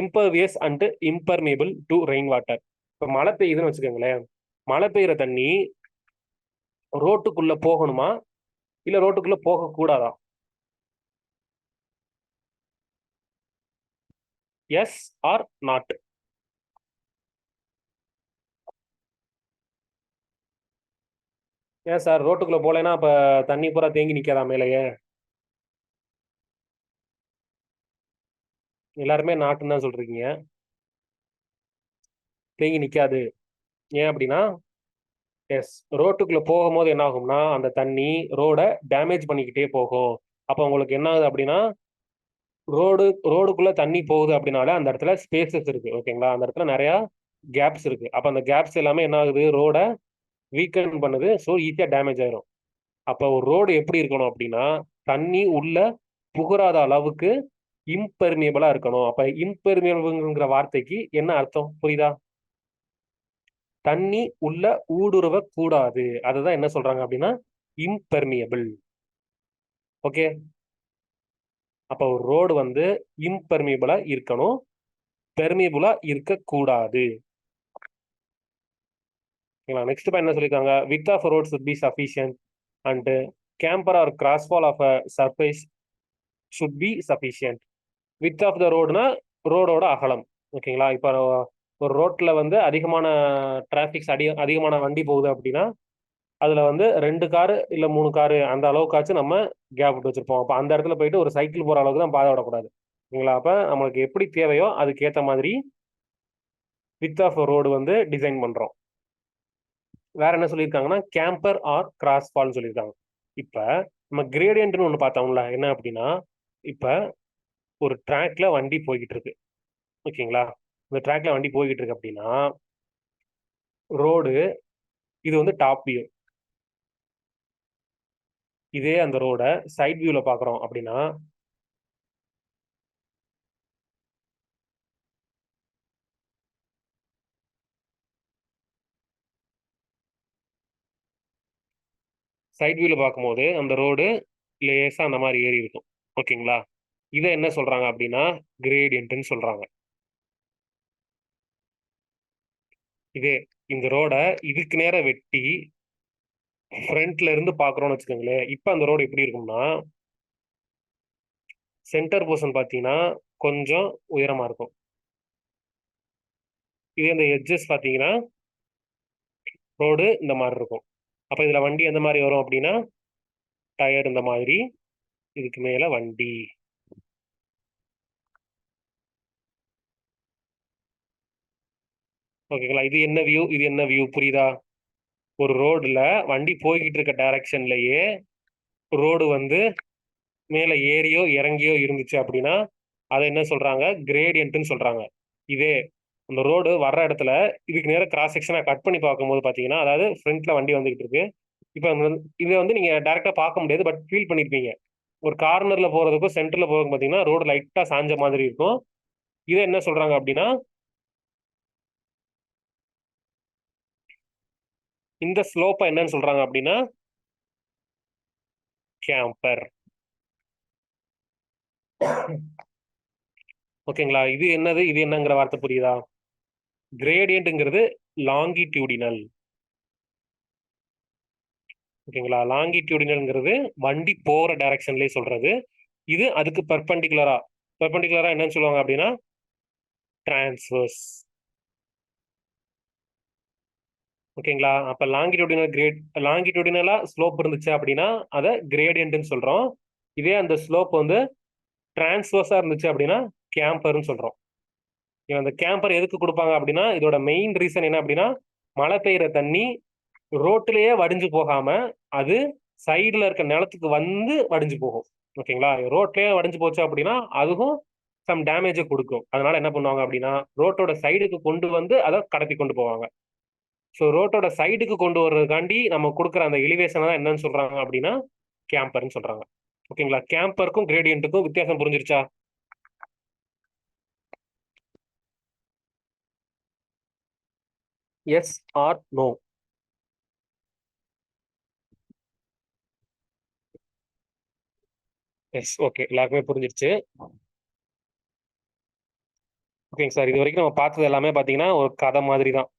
impervious and impermeable to rain water. இப்போ மழை பெய்யுதுன்னு வச்சுக்கோங்களேன். மழை பெய்யுற தண்ணி ரோட்டுக்குள்ள போகணுமா இல்ல ரோட்டுக்குள்ள போக கூடாதா? Yes or not? ஏன் சார் ரோட்டுக்குள்ள போலேன்னா அப்ப தண்ணி பூரா தேங்கி நிக்காதா மேலேயே? எல்லாருமே நாட்டுன்னு தான் சொல்றீங்க. தேங்கி நிக்காது. ஏன் அப்படின்னா எஸ், ரோட்டுக்குள்ள போகும்போது என்ன ஆகும்னா அந்த தண்ணி ரோட டேமேஜ் பண்ணிக்கிட்டே போகும். அப்போ உங்களுக்கு என்ன ஆகுது அப்படின்னா ரோடுக்குள்ள தண்ணி போகுது அப்படின்னாலே அந்த இடத்துல ஸ்பேசஸ் இருக்கு. ஓகேங்களா? அந்த இடத்துல நிறைய கேப்ஸ் இருக்கு. அப்ப அந்த கேப்ஸ் எல்லாமே என்ன ஆகுது? ரோட வீக்கன் பண்ணுது. ஸோ ஈஸியா டேமேஜ் ஆயிரும். அப்போ ஒரு ரோடு எப்படி இருக்கணும் அப்படின்னா தண்ணி உள்ள புகுறாத அளவுக்கு இம்பெர்மியபிளா இருக்கணும். அப்ப இம்பெர்மியபிள்ங்கிற வார்த்தைக்கு என்ன அர்த்தம் புரியுதா? தண்ணி உள்ள ஊடுருவ கூடாது. அதுதான் என்ன சொல்றாங்க அப்படின்னா இம்பெர்மியபிள். ஓகே, அப்ப ஒரு ரோடு வந்து இம்பெர்மியபிளா இருக்கணும், பெர்மியபிளா இருக்கக்கூடாது. நெக்ஸ்ட் பாயிண்ட் என்ன சொல்லியிருக்காங்க? Width of road should be sufficient and camber or crossfall of a surface should be sufficient. Width of the ரோடுனா ரோடோட அகலம். ஓகேங்களா? இப்போ ஒரு ரோட்ல வந்து அதிகமான டிராபிக்ஸ் அதிகமான வண்டி போகுது அப்படின்னா அதுல வந்து 2 காரு இல்ல 3 காரு அந்த அளவுக்காச்சும் நம்ம கேப் விட்டு வச்சிருப்போம். அப்ப அந்த இடத்துல போயிட்டு ஒரு சைக்கிள் போற அளவுக்கு தான் பாதை விடக்கூடாது. ஓகேங்களா? அப்ப நம்மளுக்கு எப்படி தேவையோ அதுக்கு ஏத்த மாதிரி வித் ஆஃப் ரோடு வந்து டிசைன் பண்றோம். வேற என்ன சொல்லியிருக்காங்கன்னா கேம்பர் ஆர் கிராஸ் ஃபால்னு சொல்லியிருக்காங்க. இப்ப நம்ம கிரேடியன்ட்னு ஒண்ணு பார்த்தோம்ல, என்ன அப்படின்னா இப்ப ஒரு ட்ராக்ல வண்டி போய்கிட்டு இருக்கு. ஓகேங்களா? இந்த ட்ராக்ல வண்டி போய்கிட்டு இருக்கு அப்படின்னா ரோடு இது வந்து டாப் வியூ. இதே அந்த ரோட சைட் வியூல பாக்குறோம் அப்படின்னா சைட் வியூல பார்க்கும்போது அந்த ரோடு லேசா அந்த மாதிரி ஏறி இருக்கும். ஓகேங்களா? இதை என்ன சொல்றாங்க அப்படின்னா கிரேடியன்ட்னு சொல்றாங்க. இதே இந்த ரோட இதுக்கு நேரா வெட்டி ஃப்ரண்ட்ல இருந்து பாக்குறோம்னு வச்சுக்கோங்களேன். இப்ப அந்த ரோடு எப்படி இருக்கும்னா, சென்டர் போர்ஷன் பாத்தீங்கன்னா கொஞ்சம் உயரமா இருக்கும். இதே இந்த எட்ஜஸ் பாத்தீங்கன்னா ரோடு இந்த மாதிரி இருக்கும். அப்ப இதுல வண்டி எந்த மாதிரி வரும் அப்படின்னா, டயர் இந்த மாதிரி, இதுக்கு மேல வண்டி. ஓகேங்களா? இது என்ன வியூ, இது என்ன வியூ, புரியுதா? ஒரு ரோடுல வண்டி போய்கிட்டு இருக்க டைரக்ஷன்லயே ரோடு வந்து மேல ஏறியோ இறங்கியோ இருந்துச்சு அப்படின்னா அதை என்ன சொல்றாங்க, கிரேடியன்ட்னு சொல்றாங்க. இதே அந்த ரோடு வர்ற இடத்துல இதுக்கு நேரம் கிராஸ் செக்ஷனா கட் பண்ணி பார்க்கும்போது பாத்தீங்கன்னா, அதாவது ஃப்ரண்ட்ல வண்டி வந்துகிட்டு இருக்கு. இப்போ இதை வந்து நீங்க டைரக்டா பார்க்க முடியாது, பட் ஃபீல் பண்ணிருப்பீங்க. ஒரு கார்னர்ல போறதுக்கும் சென்டர்ல போறதுக்கும் பாத்தீங்கன்னா ரோடு லைட்டா சாஞ்ச மாதிரி இருக்கும். இதை என்ன சொல்றாங்க அப்படின்னா, இந்த ஸ்லோப்பை என்னன்னு சொல்றாங்க அப்படின்னா கேம்பர். ஓகேங்களா? இது என்னது, இது என்னங்கிற வார்த்தை புரியுதா? கிரேடியன்ட்ங்கிறது லாங்கிடியூடினல். ஓகேங்களா? லாங்கிடியூடினல்ங்கிறது வண்டி போற டைரக்ஷன்லயே சொல்றது. இது அதுக்கு பெர்பெண்டிகுலரா, பெர்பெண்டிகுலரா என்னன்னு சொல்லுவாங்க அப்படின்னா டிரான்ஸ்வர்ஸ். ஓகேங்களா? அப்ப லாங்கிடியூடினல் லாங்கிடியூடினலா ஸ்லோப் இருந்துச்சு அப்படின்னா அதை கிரேடியன்ட்னு சொல்றோம். இதே அந்த ஸ்லோப் வந்து டிரான்ஸ்வர்ஸா இருந்துச்சு அப்படின்னா கேம்பர்னு சொல்றோம். அந்த கேம்பர் எதுக்கு கொடுப்பாங்க அப்படின்னா, இதோட மெயின் ரீசன் என்ன அப்படின்னா, மழை பெய்யுற தண்ணி ரோட்டிலேயே வடிஞ்சு போகாம அது சைடுல இருக்க நிலத்துக்கு வந்து வடிஞ்சு போகும். ஓகேங்களா? ரோட்லயே வடிஞ்சு போச்சு அப்படின்னா அதுவும் சம் டேமேஜை கொடுக்கும். அதனால என்ன பண்ணுவாங்க அப்படின்னா, ரோட்டோட சைடுக்கு கொண்டு வந்து அதை கடத்தி கொண்டு போவாங்க. ஸோ ரோட்டோட சைடுக்கு கொண்டு வர்றதுக்காண்டி நம்ம கொடுக்குற அந்த எலிவேஷனை தான் என்னன்னு சொல்றாங்க அப்படின்னா கேம்பர்னு சொல்றாங்க. ஓகேங்களா? கேம்பருக்கும் கிரேடியன்ட்டுக்கும் வித்தியாசம் புரிஞ்சிருச்சா? Yes or no? Yes. Okay, எல்லாருக்குமே புரிஞ்சிருச்சு. ஓகேங்க சார், இது வரைக்கும் நம்ம பார்த்தது எல்லாமே பார்த்தீங்கன்னா ஒரு கதை மாதிரி தான்.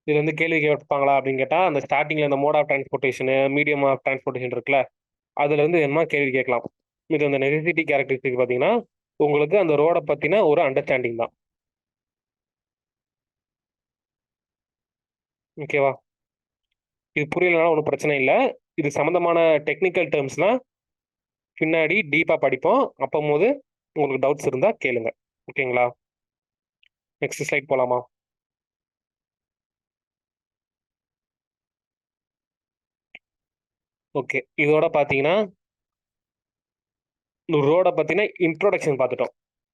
இதுல இருந்து கேள்வி கேட்பாங்களா அப்படின்னு கேட்டா, அந்த ஸ்டார்டிங்ல இந்த mode of transportation, medium of transportation இருக்குல்ல, அதுல இருந்து என்ன கேள்வி கேட்கலாம். இது அந்த நெசசிட்டி கேரக்டரிஸ்டிக் பார்த்தீங்கன்னா உங்களுக்கு அந்த ரோட பத்தின ஒரு அண்டர்ஸ்டாண்டிங் தான். ஓகேவா? இது புரியலனாலும் ஒன்றும் பிரச்சனை இல்லை. இது சம்பந்தமான டெக்னிக்கல் டேர்ம்ஸ்லாம் பின்னாடி டீப்பா படிப்போம். அப்போது உங்களுக்கு டவுட்ஸ் இருந்தா கேளுங்க. ஓகேங்களா? நெக்ஸ்ட் ஸ்லைட் போலாமா? ஓகே, இதோட பார்த்தீங்கன்னா ரோட பத்தின இன்ட்ரோடக்ஷன் பார்த்துட்டோம்.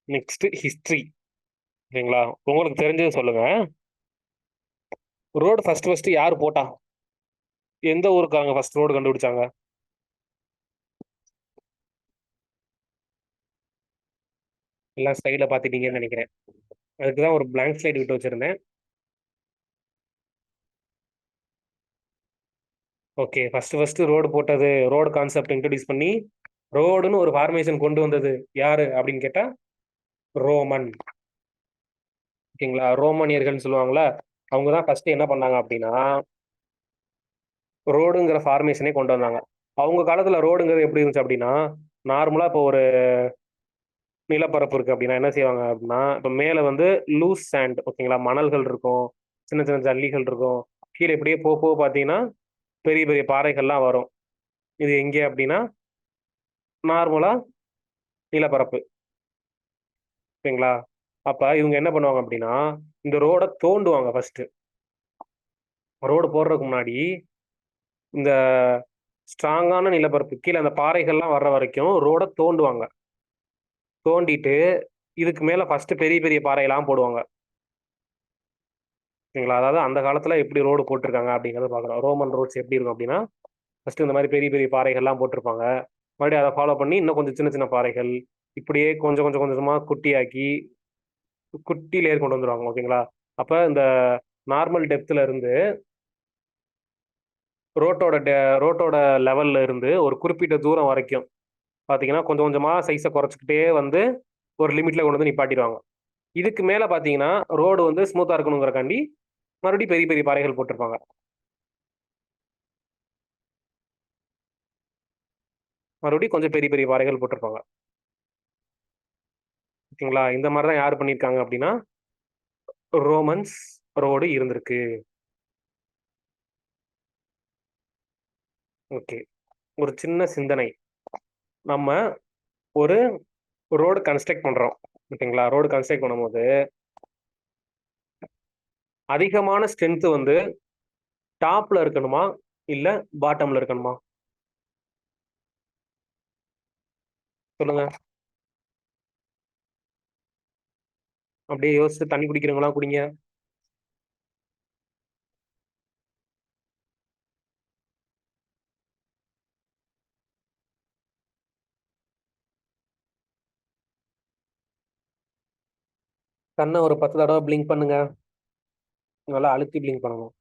Next history. ஓகேங்களா? உங்களுக்கு தெரிஞ்சது சொல்லுங்க. ரோடு ஃபர்ஸ்ட் ஃபர்ஸ்ட் யார் போட்டா? எந்த ஊருக்காங்க ஃபர்ஸ்ட் ரோடு கண்டுபிடிச்சாங்க? எல்லாம் ஸ்டைல பாத்துட்டீங்கன்னு நினைக்கிறேன். அதுக்கு தான் ஒரு blank ஸ்லைட் விட்டு வச்சிருந்தேன். ஓகே, ஃபர்ஸ்ட் ஃபர்ஸ்ட் ரோடு போட்டது, ரோடு கான்செப்ட் இன்ட்ரோடியூஸ் பண்ணி ரோடுன்னு ஒரு ஃபார்மேஷன் கொண்டு வந்தது யாரு அப்படின்னு கேட்டா ரோமன். ஓகேங்களா? ரோமானியர்கள்னு சொல்லுவாங்கல்ல, அவங்க தான் ஃபர்ஸ்ட் என்ன பண்ணாங்க அப்படின்னா ரோடுங்கிற ஃபார்மேஷனே கொண்டு வந்தாங்க. அவங்க காலத்துல ரோடுங்கிறது எப்படி இருந்துச்சு அப்படின்னா, நார்மலா இப்போ ஒரு நிலப்பரப்பு இருக்கு அப்படின்னா என்ன செய்வாங்க அப்படின்னா, இப்போ மேல வந்து லூஸ் சாண்ட், ஓகேங்களா, மணல்கள் இருக்கும், சின்ன சின்ன ஜல்லிகள் இருக்கும். கீழே இப்படியே போக போக பார்த்தீங்கன்னா பெரிய பெரிய பாறைகள்லாம் வரும். இது எங்கே அப்படின்னா நார்மலா நிலப்பரப்பு. ஓகேங்களா? அப்ப இவங்க என்ன பண்ணுவாங்க அப்படின்னா, இந்த ரோட தோண்டுவாங்க ஃபர்ஸ்ட். ரோடு போடுறதுக்கு முன்னாடி இந்த ஸ்ட்ராங்கான நிலப்பரப்பு கீழே அந்த பாறைகள்லாம் வர்ற வரைக்கும் ரோட தோண்டுவாங்க. தோண்டிட்டு இதுக்கு மேல ஃபர்ஸ்ட் பெரிய பெரிய பாறையெல்லாம் போடுவாங்க. ஓகேங்களா? அதாவது அந்த காலத்துல எப்படி ரோடு போட்டிருக்காங்க அப்படிங்கறத பார்க்குறோம். ரோமன் ரோட்ஸ் எப்படி இருக்கும் அப்படின்னா, ஃபர்ஸ்ட் இந்த மாதிரி பெரிய பெரிய பாறைகள்லாம் போட்டிருப்பாங்க. மறுபடியும் அதை ஃபாலோ பண்ணி இன்னும் கொஞ்சம் சின்ன சின்ன பாறைகள் இப்படியே கொஞ்சம் கொஞ்சம் கொஞ்சமா குட்டியாக்கி குட்டி லேயர் கொண்டு வந்துருவாங்க. ஓகேங்களா? அப்ப இந்த நார்மல் டெப்த்ல இருந்து ரோட்டோட ரோட்டோட லெவல்ல இருந்து ஒரு குறிப்பிட்ட தூரம் வரைக்கும் பாத்தீங்கன்னா கொஞ்சம் கொஞ்சமா சைஸை குறைச்சிக்கிட்டே வந்து ஒரு லிமிட்ல கொண்டு வந்து நிப்பாட்டிடுவாங்க. இதுக்கு மேல பாத்தீங்கன்னா ரோடு வந்து ஸ்மூத்தா இருக்கணுங்கிறக்காண்டி மறுபடியும் பெரிய பெரிய பாறைகள் போட்டிருப்பாங்க. மறுபடியும் கொஞ்சம் பெரிய பெரிய பாறைகள் போட்டிருப்பாங்க. ஓகேங்களா? இந்த மாதிரி தான் யார் பண்ணியிருக்காங்க அப்படின்னா ரோமன்ஸ் ரோடு இருந்திருக்கு. ஓகே. ஒரு சின்ன சிந்தனை. நம்ம ஒரு ரோடு கன்ஸ்ட்ரக்ட் பண்றோம். ஓகேங்களா? ரோடு கன்ஸ்ட்ரக்ட் பண்ணும்போது அதிகமான ஸ்ட்ரென்த் வந்து டாப்ல இருக்கணுமா இல்ல பாட்டம்ல இருக்கணுமா? சொல்லுங்க. அப்படியே யோசிச்சு தண்ணி குடிக்கிறவங்களா குடிங்க. கண்ணை ஒரு 10 தடவை பிளிங்க் பண்ணுங்க. நல்லா அழுத்தி பிளிங்க் பண்ணணும்.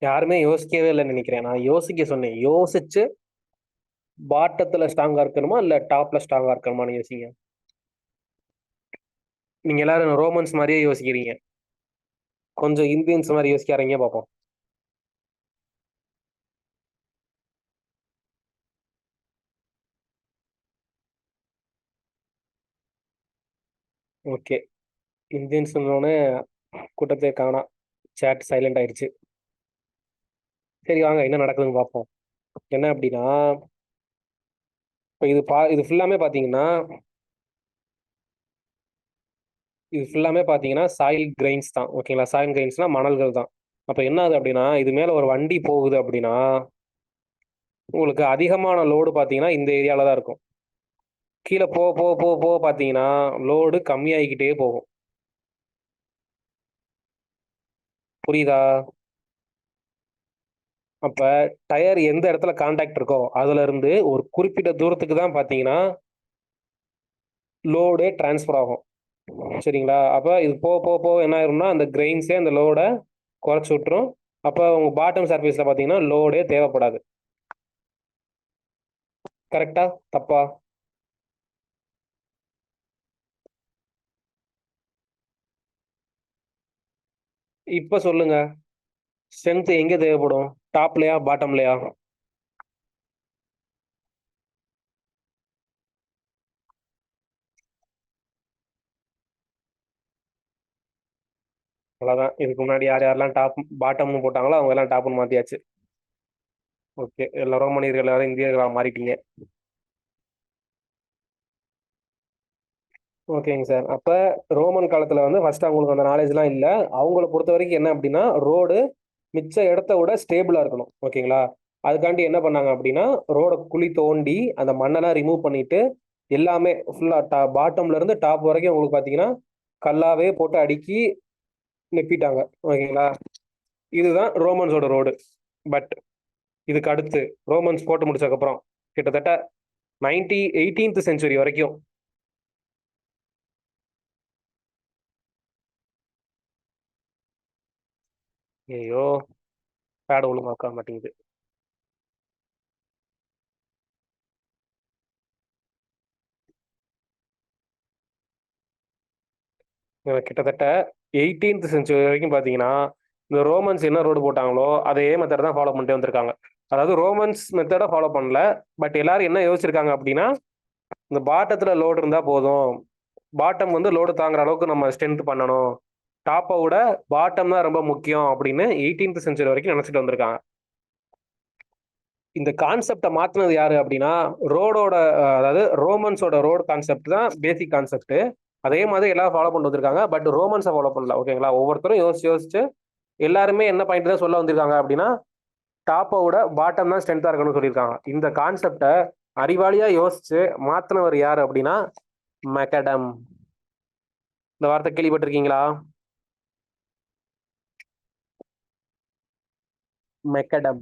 யாருமே யோசிக்கவே இல்லைன்னு நினைக்கிறேன். நான் யோசிக்க சொன்னேன். யோசிச்சு பாட்டத்துல ஸ்ட்ராங்கா இருக்கணுமா இல்ல டாப்ல ஸ்ட்ராங்கா இருக்கணுமான்னு யோசிங்க. நீங்க எல்லாரும் ரோமன்ஸ் மாதிரியே யோசிக்கிறீங்க. கொஞ்சம் இந்தியன்ஸ் மாதிரி யோசிக்காதீங்க பார்ப்போம். ஓகே. இந்தியன்ஸ் கூட்டத்தை காணா. சேட் சைலண்ட் ஆயிடுச்சு. சரி வாங்க என்ன நடக்குதுன்னு பார்ப்போம். என்ன அப்படின்னா இப்போ இது ஃபுல்லாமே பார்த்தீங்கன்னா சாயில் கிரைன்ஸ் தான். ஓகேங்களா? சாயில் கிரைன்ஸ்னா மணல்கள் தான். அப்போ என்ன ஆகுது அப்படின்னா இது மேல ஒரு வண்டி போகுது அப்படின்னா உங்களுக்கு அதிகமான லோடு பார்த்தீங்கன்னா இந்த ஏரியால தான் இருக்கும். கீழே போக போக போக போக பார்த்தீங்கன்னா லோடு கம்மியாகிக்கிட்டே போகும். புரியுதா? அப்ப டயர் எந்த இடத்துல கான்டாக்ட் இருக்கோ அதுல இருந்து ஒரு குறிப்பிட்ட தூரத்துக்கு தான் பார்த்தீங்கன்னா லோடே டிரான்ஸ்ஃபர் ஆகும். சரிங்களா? அப்ப இது போக போக போக என்ன ஆயிரும்னா அந்த கிரெயின்ஸே அந்த லோட குறைச்சு விட்டுரும். அப்ப உங்க பாட்டம் சர்ஃபேஸ்ல பார்த்தீங்கன்னா லோடே தேவைப்படாது. கரெக்டா? தப்பா? இப்ப சொல்லுங்க. ஸ்ட்ரென்த் எங்க தேவைப்படும்? டாப்லயா பாட்டம்லயா? அவ்வளவுதான். இதுக்கு முன்னாடி யார் யாரெல்லாம் டாப் பாட்டம்னு போட்டாங்களோ அவங்க எல்லாம் டாப்னு மாத்தியாச்சு. ஓகே. எல்லா ரோமானியர்கள் எல்லாரும் இந்தியர்களா மாறிட்டீங்க. ஓகேங்க சார். அப்ப ரோமன் காலத்துல வந்து ஃபர்ஸ்ட் அவங்களுக்கு அந்த நாலேஜ்லாம் இல்ல. அவங்கள பொறுத்த வரைக்கும் என்ன அப்படின்னா ரோடு மிச்ச இடத்த விட ஸ்டேபிளா இருக்கணும். ஓகேங்களா? அதுக்காண்டி என்ன பண்ணாங்க அப்படின்னா ரோட குழி தோண்டி அந்த மண்ணெல்லாம் ரிமூவ் பண்ணிட்டு எல்லாமே ஃபுல்லா பாட்டம்ல இருந்து டாப் வரைக்கும் உங்களுக்கு பாத்தீங்கன்னா கல்லாவே போட்டு அடுக்கி நெப்பிட்டாங்க. ஓகேங்களா? இதுதான் ரோமன்ஸோட ரோடு. பட் இதுக்கு அடுத்து ரோமன்ஸ் போட்டு முடிச்சதுக்கு அப்புறம் கிட்டத்தட்ட 18th செஞ்சுரி வரைக்கும் ஐயோ பேட் ஒழுங்கா உட்கார மாட்டேங்குது. கிட்டத்தட்ட 18th செஞ்சுரி வரைக்கும் பார்த்தீங்கன்னா இந்த ரோமன்ஸ் என்ன ரோடு போட்டாங்களோ அதே மெத்தட் தான் ஃபாலோ பண்ணிட்டு வந்திருக்காங்க. அதாவது ரோமன்ஸ் மெத்தடை ஃபாலோ பண்ணல. பட் எல்லாரும் என்ன யோசிச்சிருக்காங்க அப்படின்னா இந்த பாட்டத்துல லோடு இருந்தா போதும். பாட்டம் வந்து லோடு தாங்குற அளவுக்கு நம்ம ஸ்ட்ரென்த் பண்ணணும். டாப்பை விட பாட்டம் தான் ரொம்ப முக்கியம் அப்படின்னு 18th செஞ்சுரி வரைக்கும் நினைச்சிட்டு வந்திருக்காங்க. இந்த கான்செப்டை மாத்தினது யாரு அப்படின்னா ரோடோட அதாவது ரோமன்ஸோட ரோடு கான்செப்ட் தான் பேசிக் கான்செப்ட். அதே மாதிரி எல்லாரும் ஃபாலோ பண்ணிட்டு வந்திருக்காங்க. பட் ரோமன்ஸை ஃபாலோ பண்ணல. ஓகேங்களா? ஒவ்வொருத்தரும் யோசிச்சு யோசிச்சு எல்லாருமே என்ன பாயிண்ட் தான் சொல்ல வந்திருக்காங்க அப்படின்னா டாப்பை விட பாட்டம் தான் ஸ்ட்ரென்த்தா இருக்கணும்னு சொல்லியிருக்காங்க. இந்த கான்செப்டை அறிவாளியா யோசிச்சு மாத்தினவர் யாரு அப்படின்னா மெக்கடம். இந்த வார்த்தை கேள்விப்பட்டிருக்கீங்களா? மெக்கடம்.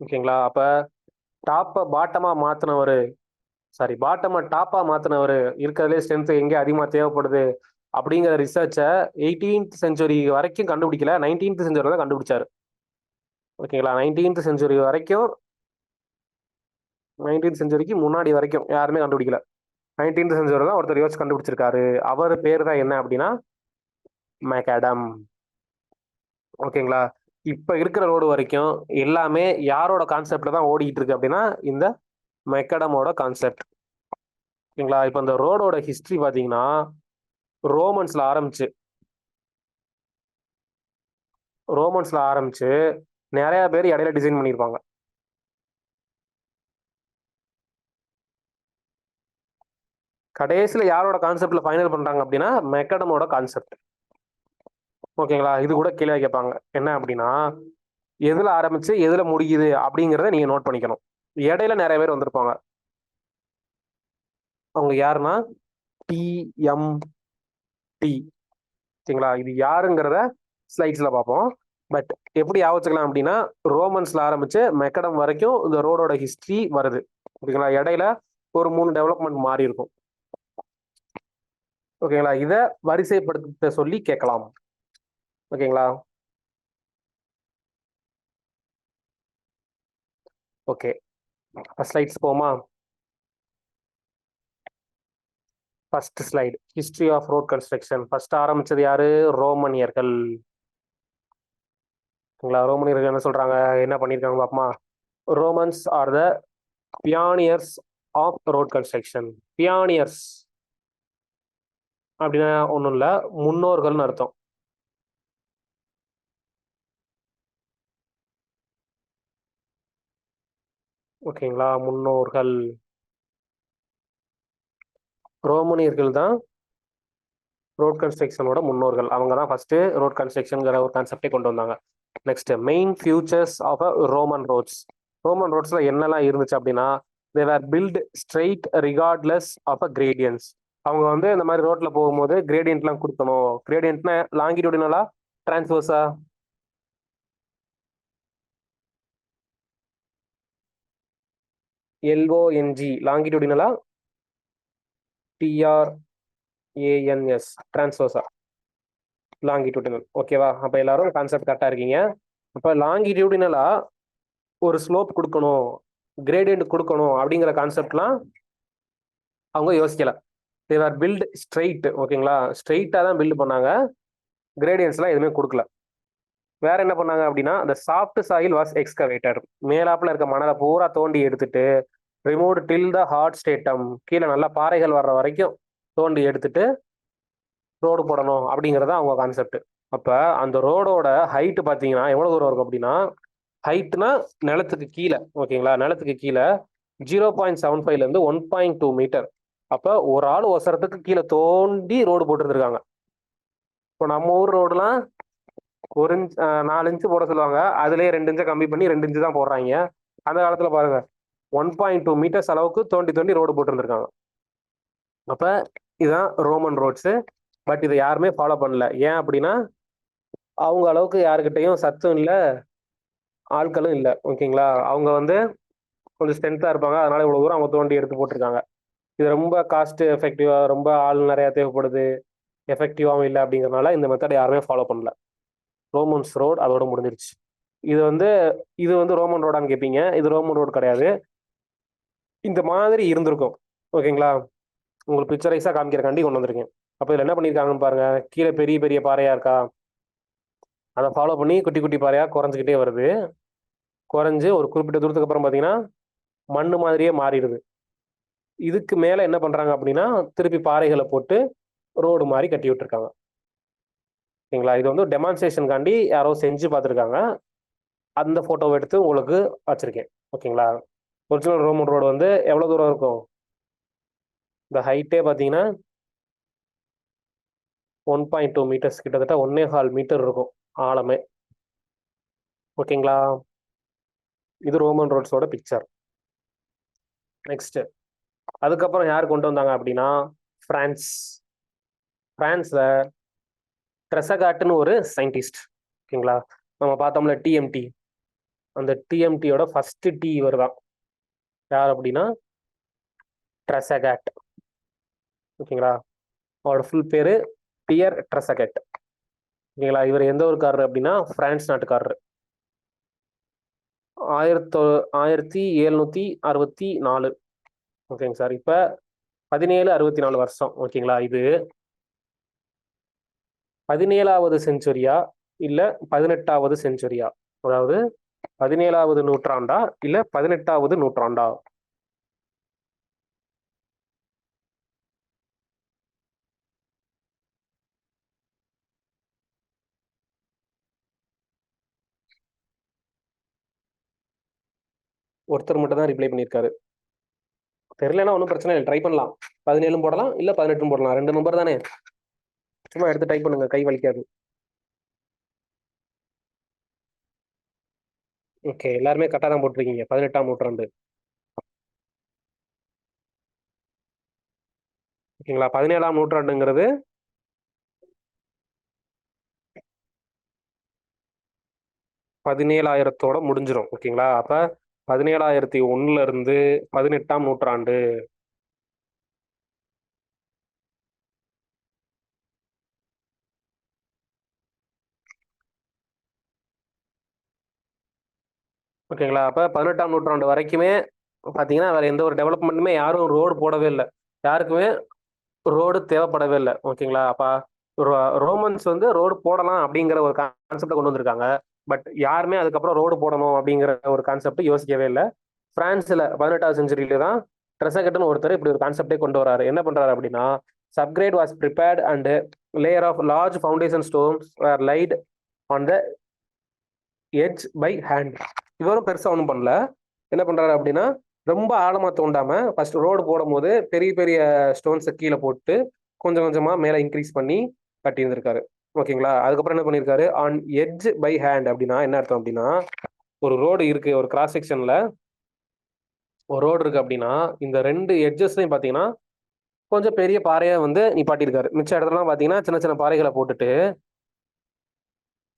ஓகேங்களா? அப்ப டாப்பை பாட்டமா மாத்தினவர் பாட்டமா டாப்பா மாத்தினவர் இருக்கிறதுலே ஸ்ட்ரென்த் எங்கே அதிகமா தேவைப்படுது அப்படிங்கிற ரிசர்ச்சை 18th செஞ்சுரி வரைக்கும் கண்டுபிடிக்கல. 19th செஞ்சுரி தான் கண்டுபிடிச்சாரு. ஓகேங்களா. 19th செஞ்சுரி வரைக்கும், 19th செஞ்சுரிக்கு முன்னாடி வரைக்கும் யாருமே கண்டுபிடிக்கல. 19th செஞ்சுரி தான் ஒருத்தர் யோசிச்சு கண்டுபிடிச்சிருக்காரு. அவர் பேர் தான் என்ன அப்படின்னா மெக்காடம். ஓகேங்களா. இப்ப இருக்கிற ரோடு வரைக்கும் எல்லாமே யாரோட கான்செப்ட்ல தான் ஓடிட்டு இருக்கு அப்படின்னா இந்த மெக்கடமோட கான்செப்ட். ஓகேங்களா. இப்ப இந்த ரோடோட ஹிஸ்டரி பாத்தீங்கன்னா ரோமன்ஸ்ல ஆரம்பிச்சு ரோமன்ஸ்ல ஆரம்பிச்சு நிறைய பேர் இடையில டிசைன் பண்ணியிருப்பாங்க. கடைசியில யாரோட கான்செப்ட்ல ஃபைனல் பண்றாங்க அப்படின்னா மெக்கடமோட கான்செப்ட். ஓகேங்களா. இது கூட கீழே கேட்பாங்க என்ன அப்படின்னா எதுல ஆரம்பிச்சு எதுல முடியுது அப்படிங்கிறத நீங்க நோட் பண்ணிக்கணும். இடையில நிறைய பேர் வந்திருப்பாங்க. அவங்க யாருன்னா டிஎம்டி. ஓகேங்களா. இது யாருங்கிறத ஸ்லைட்ஸ்ல பார்ப்போம். பட் எப்படி ஆவச்சுக்கலாம் அப்படின்னா ரோமன்ஸ்ல ஆரம்பிச்சு மெக்கடம் வரைக்கும் இந்த ரோடோட ஹிஸ்டரி வருது. ஓகேங்களா. இடையில ஒரு 3 டெவலப்மெண்ட் மாறி இருக்கும். ஓகேங்களா. இத வரிசைப்படுத்த சொல்லி கேட்கலாம். ஓகேங்களா. ஓகே, ஸ்லைட்ஸ் போமா. First slide history of road construction. First ஆரம்பிச்சது யாரு? ரோமனியர்கள். ஓகேங்களா. ரோமனியர்கள் என்ன சொல்றாங்க, என்ன பண்ணியிருக்காங்க பாப்போமா. Romans are the pioneers of road construction. Pioneers அப்படின்னா ஒன்றும் இல்லை, முன்னோர்கள்னு அர்த்தம். ஓகேங்களா. முன்னோர்கள் ரோமனியர்கள் தான் ரோட் கன்ஸ்ட்ரக்ஷனோட முன்னோர்கள். அவங்க தான் ஃபர்ஸ்ட் ரோட் கன்ஸ்ட்ரக்ஷன்ங்கிற ஒரு கான்செப்டே கொண்டு வந்தாங்க. Next main features of a Roman roads. Roman ரோட்ஸ்ல என்னெல்லாம் இருந்துச்சு அப்படின்னா they were built straight regardless of a gradients. அவங்க வந்து இந்த மாதிரி ரோட்ல போகும்போது கிரேடியன்ட்லாம் கொடுக்கணும். கிரேடியன்ட்னா லாங்கிடியூடினலா டிரான்ஸ்வர்ஸா? எல்ஓஎன்ஜி லாங்கிடியூடினலா, டிஆர்ஏஎன்எஸ் டிரான்ஸ்வர்ஸா, லாங்கிடியூடினல். ஓகேவா. அப்ப எல்லாரும் கான்செப்ட் கரெக்டா இருக்கீங்க. அப்ப லாங்கிடியூடினலா ஒரு ஸ்லோப் கொடுக்கணும், கிரேடியன்ட் கொடுக்கணும் அப்படிங்கிற கான்செப்ட்லாம் அவங்க யோசிக்கல. தேர் பில்ட் ஸ்ட்ரெயிட். ஓகேங்களா. ஸ்ட்ரெயிட்டா தான் பில்ட் பண்ணாங்க. கிரேடியன்ஸ்லாம் எதுவுமே கொடுக்கல. வேற என்ன பண்ணாங்க அப்படின்னா அந்த சாஃப்ட் சாயில் வாஸ் எக்ஸ்கவேட்டர். மேலாப்புல இருக்க மணலை பூரா தோண்டி எடுத்துட்டு ரிமூவ் டில் த ஹார்ட் ஸ்டேட்டம். கீழே நல்லா பாறைகள் வர்ற வரைக்கும் தோண்டி எடுத்துட்டு ரோடு போடணும் அப்படிங்கிறத அவங்க கான்செப்ட். அப்ப அந்த ரோடோட ஹைட் பாத்தீங்கன்னா எவ்வளவு தூரம் இருக்கும் அப்படின்னா, ஹைட்னா நிலத்துக்கு கீழே. ஓகேங்களா. நிலத்துக்கு கீழே 0.75 இருந்து 1.2 மீட்டர். அப்ப ஒரு ஆள் ஒசரத்துக்கு கீழே தோண்டி ரோடு போட்டுருந்துருக்காங்க. இப்போ நம்ம ஊர் ரோடுலாம் 1 இன்ச் 4 இன்ச்சு போட சொல்லுவாங்க. அதுலயே 2 இன்ச்சை கம்மி பண்ணி 2 இன்ச்சு தான் போடுறாங்க. அந்த காலத்துல பாருங்க 1.2 மீட்டர்ஸ் அளவுக்கு தோண்டி தோண்டி ரோடு போட்டுருந்துருக்காங்க. அப்ப இதுதான் ரோமன் ரோட்ஸ். பட் இதை யாருமே ஃபாலோ பண்ணல. ஏன் அப்படின்னா அவங்க அளவுக்கு யாருக்கிட்டையும் சத்தும் இல்லை, ஆட்களும் இல்லை. ஓகேங்களா. அவங்க வந்து கொஞ்சம் ஸ்ட்ரென்த்தா இருப்பாங்க. அதனால இவ்வளவு தூரம் அவங்க தோண்டி எடுத்து போட்டிருக்காங்க. இது ரொம்ப காஸ்ட் எஃபெக்டிவா, ரொம்ப ஆள் நிறைய தேவைப்படுது, எஃபெக்டிவாகவும் இல்லை அப்படிங்கிறதுனால இந்த மெத்தட் யாருமே ஃபாலோ பண்ணல. ரோமன்ஸ் ரோடு அதோட முடிஞ்சிருச்சு. இது வந்து இது வந்து ரோமன் ரோடான்னு கேட்பீங்க. இது ரோமன் ரோடு கிடையாது. இந்த மாதிரி இருந்திருக்கும். ஓகேங்களா. உங்களுக்கு பிக்சரைஸா காமிக்கிறக்காண்டி கொண்டு வந்திருக்கேன். அப்ப இதுல என்ன பண்ணிருக்காங்கன்னு பாருங்க. கீழே பெரிய பெரிய பாறையா இருக்கா, அதை ஃபாலோ பண்ணி குட்டி குட்டி பாறையா குறைஞ்சிக்கிட்டே வருது. குறைஞ்சு ஒரு குறிப்பிட்ட தூரத்துக்கு அப்புறம் பாத்தீங்கன்னா மண்ணு மாதிரியே மாறிடுது. இதுக்கு மேல என்ன பண்றாங்க அப்படின்னா திருப்பி பாறைகளை போட்டு ரோடு மாதிரி கட்டி விட்டுருக்காங்க. ஓகேங்களா. இது வந்து டெமான்ஸ்ட்ரேஷனுக்காண்டி யாரோ செஞ்சு பார்த்துருக்காங்க. அந்த போட்டோவை எடுத்து உங்களுக்கு வச்சிருக்கேன். ஓகேங்களா. ஒரிஜினல் ரோமன் ரோடு வந்து எவ்வளவு தூரம் இருக்கும், இந்த ஹைட்டே பார்த்தீங்கன்னா 1.2 மீட்டர்ஸ், கிட்டத்தட்ட 1.25 மீட்டர் இருக்கும் ஆழமே. ஓகேங்களா. இது ரோமன் ரோட்ஸோட பிக்சர். நெக்ஸ்ட் அதுக்கப்புறம் யார் கொண்டு வந்தாங்க அப்படின்னா பிரான்ஸ். பிரான்ஸ்ல ட்ரெசகாட்னு ஒரு சயின்டிஸ்ட். ஓகேங்களா. நம்ம பார்த்தோம்ல டிஎம்டி, அந்த டிஎம்டியோட ஃபர்ஸ்ட் டி இவர் தான். யார் அப்படின்னா ட்ரெசகாட். ஓகேங்களா. அவரோட ஃபுல் பேரு பியர் ட்ரெசகட். ஓகேங்களா. இவர் எந்த ஊருக்காரர் அப்படின்னா பிரான்ஸ் நாட்டுக்காரர். 1764. ஓகேங்க சார். இப்போ 1764 வருஷம். ஓகேங்களா? இது 17வது செஞ்சுரியா இல்ல 18வது செஞ்சுரியா? அதாவது 17வது நூற்றாண்டா இல்ல 18வது நூற்றாண்டா? ஒருத்தர் மட்டும் தான் ரிப்ளை பண்ணியிருக்காரு. தெரியலன்னா ஒன்றும் பிரச்சனை இல்லை, ட்ரை பண்ணலாம். 17 போடலாம் இல்ல 18 போடலாம், ரெண்டு நம்பர் தானே. சும்மா எடுத்து டைப் பண்ணுங்க, கை வலிக்காது. ஓகே, எல்லாருமே கரெக்டாக தான் போட்டிருக்கீங்க. 18ஆம் நூற்றாண்டு. ஓகேங்களா? 17ஆம் நூற்றாண்டுங்கிறது 17,000 முடிஞ்சிடும். ஓகேங்களா? அப்ப 17,001 இருந்து 18ஆம் நூற்றாண்டு. ஓகேங்களா? அப்ப 18ஆம் நூற்றாண்டு வரைக்குமே பாத்தீங்கன்னா வேற எந்த ஒரு டெவலப்மெண்ட்டுமே யாரும் ரோடு போடவே இல்லை. யாருக்குமே ரோடு தேவைப்படவே இல்லை. ஓகேங்களா? அப்ப ரோமன்ஸ் வந்து ரோடு போடலாம் அப்படிங்கிற ஒரு கான்செப்டை கொண்டு வந்திருக்காங்க. பட் யாருமே அதுக்கப்புறம் ரோடு போடணும் அப்படிங்கிற ஒரு கான்செப்ட் யோசிக்கவே இல்லை. பிரான்ஸ்ல 18வது செஞ்சுரியில தான் ட்ரெசகட்னு ஒருத்தர் இப்படி ஒரு கான்செப்டே கொண்டு வராரு. என்ன பண்றாரு அப்படின்னா, subgrade was prepared and layer of large foundation stones are laid on the edge by hand. இவரும் பெருசா ஒன்றும் பண்ணல. என்ன பண்றாரு அப்படின்னா, ரொம்ப ஆழமா தோண்டாம ஃபர்ஸ்ட் ரோடு போடும் போது பெரிய பெரிய ஸ்டோன்ஸை கீழே போட்டு கொஞ்சம் கொஞ்சமா மேல இன்க்ரீஸ் பண்ணி கட்டி இருந்திருக்காரு. ஓகேங்களா? அதுக்கப்புறம் என்ன பண்ணியிருக்காரு, ஆன் எட்ஜ் பை ஹேண்ட் அப்படின்னா என்ன அர்த்தம் அப்படின்னா, ஒரு ரோடு இருக்கு, ஒரு கிராஸ் செக்ஷன்ல ஒரு ரோடு இருக்கு அப்படின்னா, இந்த ரெண்டு எட்ஜஸ்லையும் பாத்தீங்கன்னா கொஞ்சம் பெரிய பாறையா வந்து நிப்பாட்டியிருக்காரு. மிச்ச இடத்துலலாம் பாத்தீங்கன்னா சின்ன சின்ன பாறைகளை போட்டுட்டு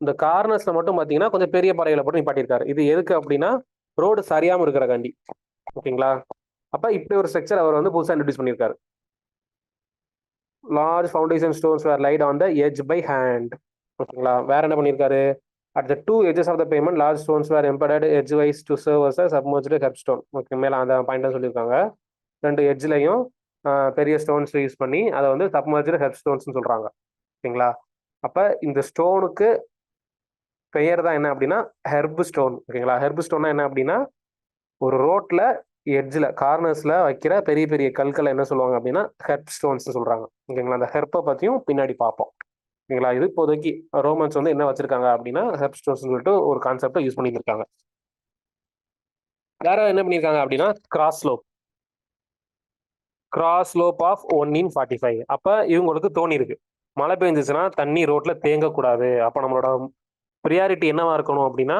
இந்த கார்னர்ஸ்ல மட்டும் பாத்தீங்கன்னா கொஞ்சம் பெரிய பாறைகளை போட்டு நிப்பாட்டியிருக்காரு. இது எதுக்கு அப்படின்னா, ரோடு சரியாம இருக்கிறக்காண்டி. ஓகேங்களா? அப்ப இப்படி ஒரு ஸ்ட்ரக்சர் அவர் வந்து புதுசா இன்ட்ரடியூஸ் பண்ணியிருக்காரு. Large foundation stones were laid on the edge by hand. ஓகேங்களா? வேற என்ன பண்ணியிருக்காரு, at the two edges of the pavement large stones were embedded edge wise to serve as submerged kerb stone. Okay, மேல அந்த point சொல்லியிருக்காங்க. ரெண்டு எட்ஜ்லையும் பெரிய stones use பண்ணி அதை வந்து சப்மர்ஜ்டு ஹெர்ப் ஸ்டோன்ஸ் சொல்றாங்க. ஓகேங்களா? அப்ப இந்த ஸ்டோனுக்கு பெயர் தான் என்ன அப்படின்னா ஹெர்ப் ஸ்டோன். ஓகேங்களா? ஹெர்ப் ஸ்டோன்னா என்ன அப்படின்னா, ஒரு ரோட்ல எட்ஜில் கார்னர்ஸ்ல வைக்கிற பெரிய பெரிய கற்களை என்ன சொல்லுவாங்க அப்படின்னா ஹெர்ப் ஸ்டோன்ஸ் சொல்றாங்க. ஓகேங்களா? அந்த ஹெர்ப்பை பத்தியும் பின்னாடி பார்ப்போம். ஓகேங்களா? இது இப்போதைக்கு ரோமன்ஸ் வந்து என்ன வச்சிருக்காங்க அப்படின்னா ஹெர்ப் ஸ்டோன்ஸ் சொல்லிட்டு ஒரு கான்செப்டை யூஸ் பண்ணிட்டு இருக்காங்க. வேற என்ன பண்ணியிருக்காங்க அப்படின்னா cross slope. Cross slope of 1/45. அப்ப இவங்களுக்கு தோணி இருக்கு, மழை பெஞ்சிச்சுன்னா தண்ணி ரோட்ல தேங்கக்கூடாது. அப்ப நம்மளோட ப்ரியாரிட்டி என்னவா இருக்கணும் அப்படின்னா,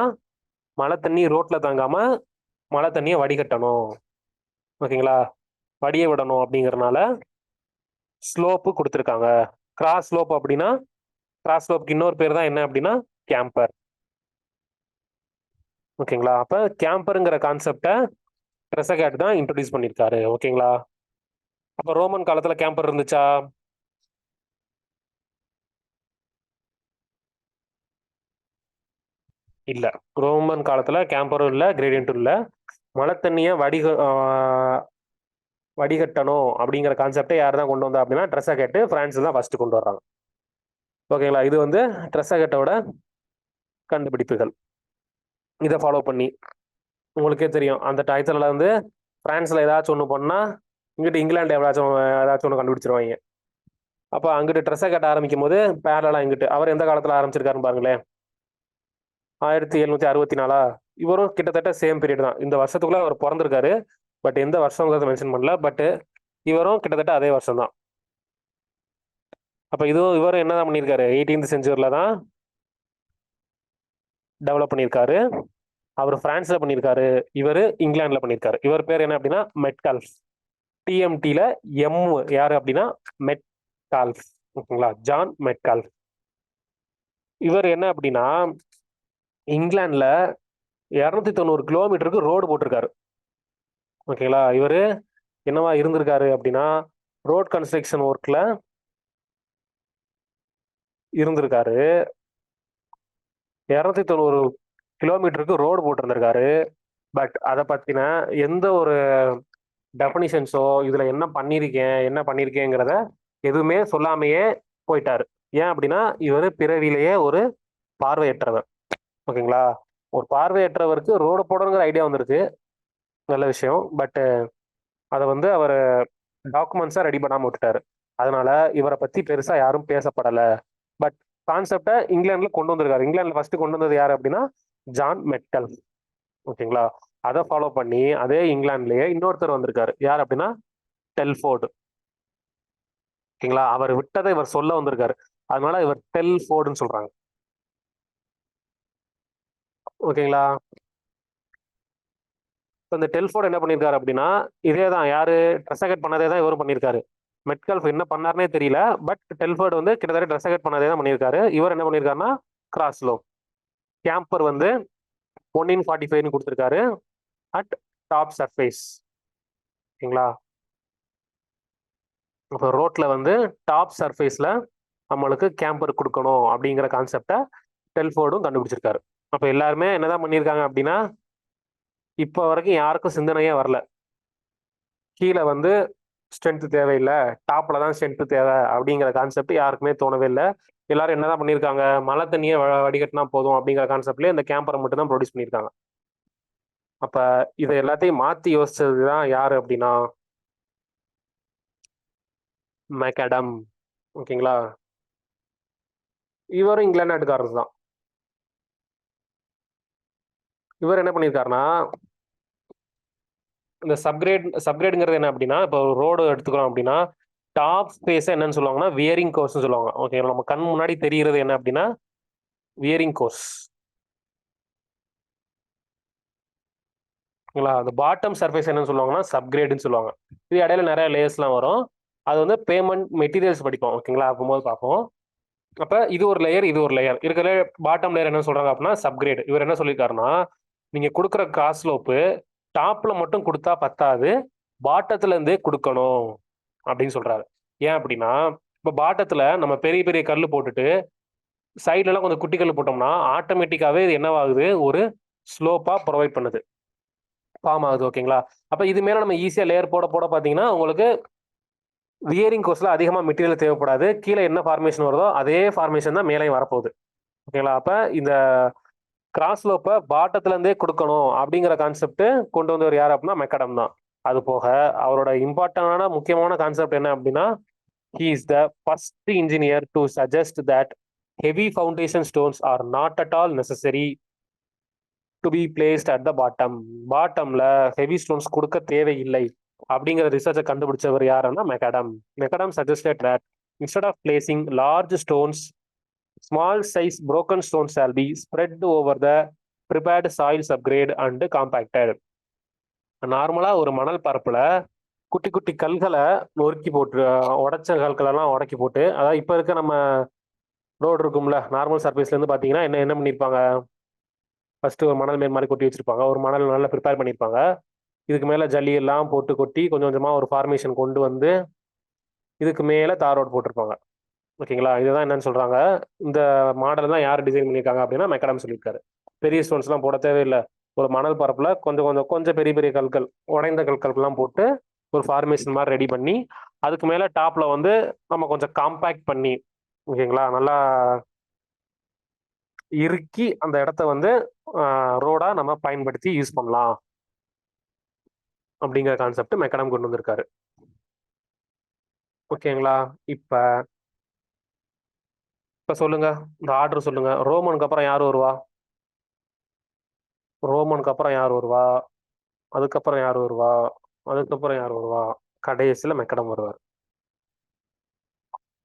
மழை தண்ணி ரோட்ல தங்காம மழை தண்ணியை வடிகட்டணும். ஓகேங்களா? வடிய விடணும் அப்படிங்கறதுனால ஸ்லோப்பு கொடுத்துருக்காங்க. கிராஸ் ஸ்லோப் அப்படின்னா, கிராஸ் ஸ்லோப்க்கு இன்னொரு பேர் தான் என்ன அப்படின்னா கேம்பர். ஓகேங்களா? அப்ப கேம்பருங்கிற கான்செப்டை ட்ரெசகேட் தான் இன்ட்ரோடியூஸ் பண்ணியிருக்காரு. ஓகேங்களா? அப்ப ரோமன் காலத்துல கேம்பர் இருந்துச்சா? இல்ல. ரோமன் காலத்துல கேம்பரும் இல்ல, கிரேடியன்ட்டும் இல்ல. மழை தண்ணியை வடிகட்டணும் அப்படிங்கிற கான்செப்டை யார் தான் கொண்டு வந்தா அப்படின்னா ட்ரெசகேட் பிரான்ஸ் தான் ஃபர்ஸ்ட் கொண்டு வர்றாங்க. ஓகேங்களா? இது வந்து ட்ரெசகேட்டோட கண்டுபிடிப்புகள். இதை ஃபாலோ பண்ணி உங்களுக்கே தெரியும், அந்த டயத்துல வந்து பிரான்ஸ்ல ஏதாச்சும் ஒன்று பண்ணா இங்கிட்டு இங்கிலாந்து ஏதாச்சும் ஒன்று கண்டுபிடிச்சிருவாங்க. அப்போ அங்கிட்டு ட்ரெஸ்ஸை கட்ட ஆரம்பிக்கும் போது பேரலா இங்கிட்டு அவர் எந்த காலத்துல ஆரம்பிச்சிருக்காருன்னு பாருங்களேன். 1764. இவரும் கிட்டத்தட்ட சேம் பீரியட் தான். இந்த வருஷத்துக்குள்ள அவர் பிறந்திருக்காரு. பட் எந்த வருஷங்கிறத மென்ஷன் பண்ணல. பட் இவரும் கிட்டத்தட்ட அதே வருஷம் தான். அப்ப இவரும் என்னதான் பண்ணியிருக்காரு, 18th செஞ்சுரியில தான் டெவலப் பண்ணியிருக்காரு. அவர் பிரான்ஸ்ல பண்ணியிருக்காரு, இவர் இங்கிலாந்துல பண்ணியிருக்காரு. இவர் பேர் என்ன அப்படின்னா மெட்கால்ஃப். டிஎம்டில எம் யாரு அப்படின்னா மெட்கால்ஃப். ஓகேங்களா? John Metcalfe. இவர் என்ன அப்படின்னா இங்கிலாந்துல 290 கிலோமீட்டருக்கு ரோடு போட்டிருக்காரு. ஓகேங்களா? இவரு என்னவா இருந்திருக்காரு அப்படின்னா ரோட் கன்ஸ்ட்ரக்ஷன் ஒர்க்ல இருந்திருக்காரு. 290 கிலோமீட்டருக்கு ரோடு போட்டிருந்திருக்காரு. பட் அதை பத்தின எந்த ஒரு டெஃபனிஷன்ஸோ இதுல என்ன பண்ணியிருக்கேங்கிறத எதுவுமே சொல்லாமையே போயிட்டாரு. ஏன் அப்படின்னா இவர் பிறவிலேயே ஒரு பார்வையற்றவர். ஓகேங்களா. ஒரு பார்வையற்றவருக்கு ரோடு போடணுங்கிற ஐடியா வந்திருக்கு, நல்ல விஷயம். பட் அதை வந்து அவர் டாக்குமெண்ட்ஸா ரெடி பண்ணாம விட்டுட்டாரு. அதனால இவரை பத்தி பெருசா யாரும் பேசப்படல. பட் கான்செப்டை இங்கிலாந்துல கொண்டு வந்திருக்காரு. இங்கிலாந்துல ஃபர்ஸ்ட் கொண்டு வந்தது யாரு அப்படின்னா ஜான் மெட்டல். ஓகேங்களா. அதை ஃபாலோ பண்ணி அதே இங்கிலாந்துலயே இன்னொருத்தர் வந்திருக்காரு. யார் அப்படின்னா டெல்ஃபோர்டு. ஓகேங்களா. அவர் விட்டதை இவர் சொல்ல வந்திருக்காரு. அதனால இவர் டெல்ஃபோர்டுன்னு சொல்றாங்க. ஓகேங்களா. இப்போ இந்த டெல்ஃபோர்டு என்ன பண்ணியிருக்காரு அப்படின்னா இதே தான் யாரு ட்ரெஸ்ஸகட் பண்ணதே தான் இவரும் பண்ணியிருக்காரு. மெட்கல்ஃப் என்ன பண்ணாருனே தெரியல. பட் டெல்ஃபோர்டு வந்து கிட்டத்தட்ட ட்ரெஸ்ஸகட் பண்ணதே தான் பண்ணியிருக்காரு. இவர் என்ன பண்ணியிருக்காருன்னா கிராஸ்லோ கேம்பர் வந்து 1 in 45 கொடுத்துருக்காரு அட் டாப் சர்ஃபேஸ். ஓகேங்களா. இப்போ ரோட்ல வந்து டாப் சர்ஃபேஸ்ல நம்மளுக்கு கேம்பர் கொடுக்கணும் அப்படிங்கிற கான்செப்டை டெல்ஃபோர்டும் கண்டுபிடிச்சிருக்காரு. அப்போ எல்லாருமே என்னதான் பண்ணியிருக்காங்க அப்படின்னா இப்போ வரைக்கும் யாருக்கும் சிந்தனையே வரல கீழே வந்து ஸ்ட்ரென்த் தேவையில்லை, டாப்ல தான் ஸ்ட்ரென்த் தேவை அப்படிங்கிற கான்செப்ட் யாருக்குமே தோணவே இல்லை. எல்லாரும் என்னதான் பண்ணியிருக்காங்க, மழை தண்ணியை வடிகட்டினா போதும் அப்படிங்கிற கான்செப்ட்லேயே இந்த கேம்பரை மட்டும் தான் ப்ரொடியூஸ் பண்ணியிருக்காங்க. அப்ப இதை எல்லாத்தையும் மாத்தி யோசிச்சது தான் யாரு அப்படின்னா மெக்கடம். ஓகேங்களா. இவரும் இங்கிலாந்து நாட்டுக்காரர் தான். இவர் என்ன பண்ணியிருக்காருன்னா இந்த சப்கிரேடுங்கிறது என்ன அப்படின்னா இப்போ ரோடு எடுத்துக்கிறோம் அப்படின்னா டாப் ஸ்பேஸ் என்னன்னு சொல்லுவாங்கன்னா வியரிங் கோர்ஸ்னு சொல்லுவாங்க. ஓகே. நம்ம கண் முன்னாடி தெரிகிறது என்ன அப்படின்னா வியரிங் கோர்ஸ். ஓகேங்களா. அந்த பாட்டம் சர்ஃபேஸ் என்னன்னு சொல்லுவாங்கன்னா சப்கிரேடுன்னு சொல்லுவாங்க. இது இடையில நிறைய லேயர்ஸ்லாம் வரும். அது வந்து பேமெண்ட் மெட்டீரியல்ஸ் படிப்போம். ஓகேங்களா. அப்போது பார்ப்போம். அப்ப இது ஒரு லேயர், இது ஒரு லேயர் இருக்கிற பாட்டம் லேயர் என்ன சொல்றாங்க அப்படின்னா சப்கிரேட். இவர் என்ன சொல்லியிருக்காருன்னா நீங்க கொடுக்குற கிராஸ் ஸ்லோப்பு டாப்ல மட்டும் கொடுத்தா பத்தாது, பாட்டத்துல இருந்தே கொடுக்கணும் அப்படின்னு சொல்றாரு. ஏன் அப்படின்னா இப்ப பாட்டத்துல நம்ம பெரிய பெரிய கல் போட்டுட்டு சைட்ல எல்லாம் கொஞ்சம் குட்டி கல் போட்டோம்னா ஆட்டோமேட்டிக்காவே இது என்னவாகுது, ஒரு ஸ்லோப்பா ப்ரொவைட் பண்ணுது, ஃபார்ம் ஆகுது. ஓகேங்களா. அப்ப இது மேல நம்ம ஈஸியா லேயர் போட போட பாத்தீங்கன்னா உங்களுக்கு வியரிங் கோர்ஸ்ல அதிகமா மெட்டீரியல் தேவைப்படாது. கீழே என்ன ஃபார்மேஷன் வருதோ அதே ஃபார்மேஷன் தான் மேலே வரப்போகுது. ஓகேங்களா. அப்ப இந்த கிராஸ் ஸ்லோப்பை பாட்டத்துல இருந்தே கொடுக்கணும் அப்படிங்கிற கான்செப்ட் கொண்டு வந்தவர் யார் அப்படின்னா மெக்கடம் தான். அது போக அவரோட இம்பார்ட்டன்டான முக்கியமான கான்செப்ட் என்ன அப்படின்னா he is the first engineer to suggest that heavy foundation stones are not at all necessary to be placed at the bottom. பாட்டம்ல ஹெவி ஸ்டோன்ஸ் கொடுக்க தேவையில்லை அப்படிங்கிற ரிசர்ச்சை கண்டுபிடிச்சவர் யாருன்னா McAdam. McAdam suggested that instead of placing large stones, small size broken stones shall be spread over the prepared soil subgrade and compacted. நார்மலா ஒரு மணல் பரப்புல குட்டி குட்டி கல்களை நொறுக்கி போட்டு உடைச்ச கற்களெல்லாம் உடக்கி போட்டு, அதாவது இப்ப இருக்க நம்ம ரோடு இருக்கும்ல நார்மல் சர்ஃபேஸ்ல இருந்து பாத்தீங்கன்னா என்ன என்ன பண்ணிருப்பாங்க, ஃபர்ஸ்ட் ஒரு மணல் மேல் மாதிரி கொட்டி வச்சிருப்பாங்க, ஒரு மணல் நல்லா ப்ரிப்பேர் பண்ணிருப்பாங்க. இதுக்கு மேல ஜல்லி எல்லாம் போட்டு கொட்டி கொஞ்சம் கொஞ்சமா ஒரு ஃபார்மேஷன் கொண்டு வந்து இதுக்கு மேல தார் ரோடு போட்டிருப்பாங்க. ஓகேங்களா. இதுதான் என்னன்னு சொல்றாங்க. இந்த மாடல் தான் யார் டிசைன் பண்ணியிருக்காங்க அப்படின்னா மெக்கடம் சொல்லியிருக்காரு. பெரிய ஸ்டோன்ஸ் எல்லாம் போட தேவையில்லை, ஒரு மணல் பரப்புல கொஞ்சம் கொஞ்சம் கொஞ்சம் பெரிய பெரிய கற்கள் உடைந்த கற்கள்லாம் போட்டு ஒரு ஃபார்மேஷன் மாதிரி ரெடி பண்ணி அதுக்கு மேல டாப்ல வந்து நம்ம கொஞ்சம் காம்பேக்ட் பண்ணி, ஓகேங்களா, நல்லா இறுக்கி அந்த இடத்த வந்து ரோடா நம்ம பயன்படுத்தி யூஸ் பண்ணலாம் அப்படிங்கிற கான்செப்ட் மெக்கடம் கொண்டு வந்திருக்காரு. ஓகேங்களா. இப்ப இப்ப சொல்லுங்க, இந்த ஆர்டர் சொல்லுங்க. ரோமனுக்கு அப்புறம் யார் வருவா? ரோமனுக்கு அப்புறம் யார் வருவா? அதுக்கப்புறம் யார் வருவா? அதுக்கப்புறம் யார் வருவா? கடைசியில மெக்கடம் வருவார்.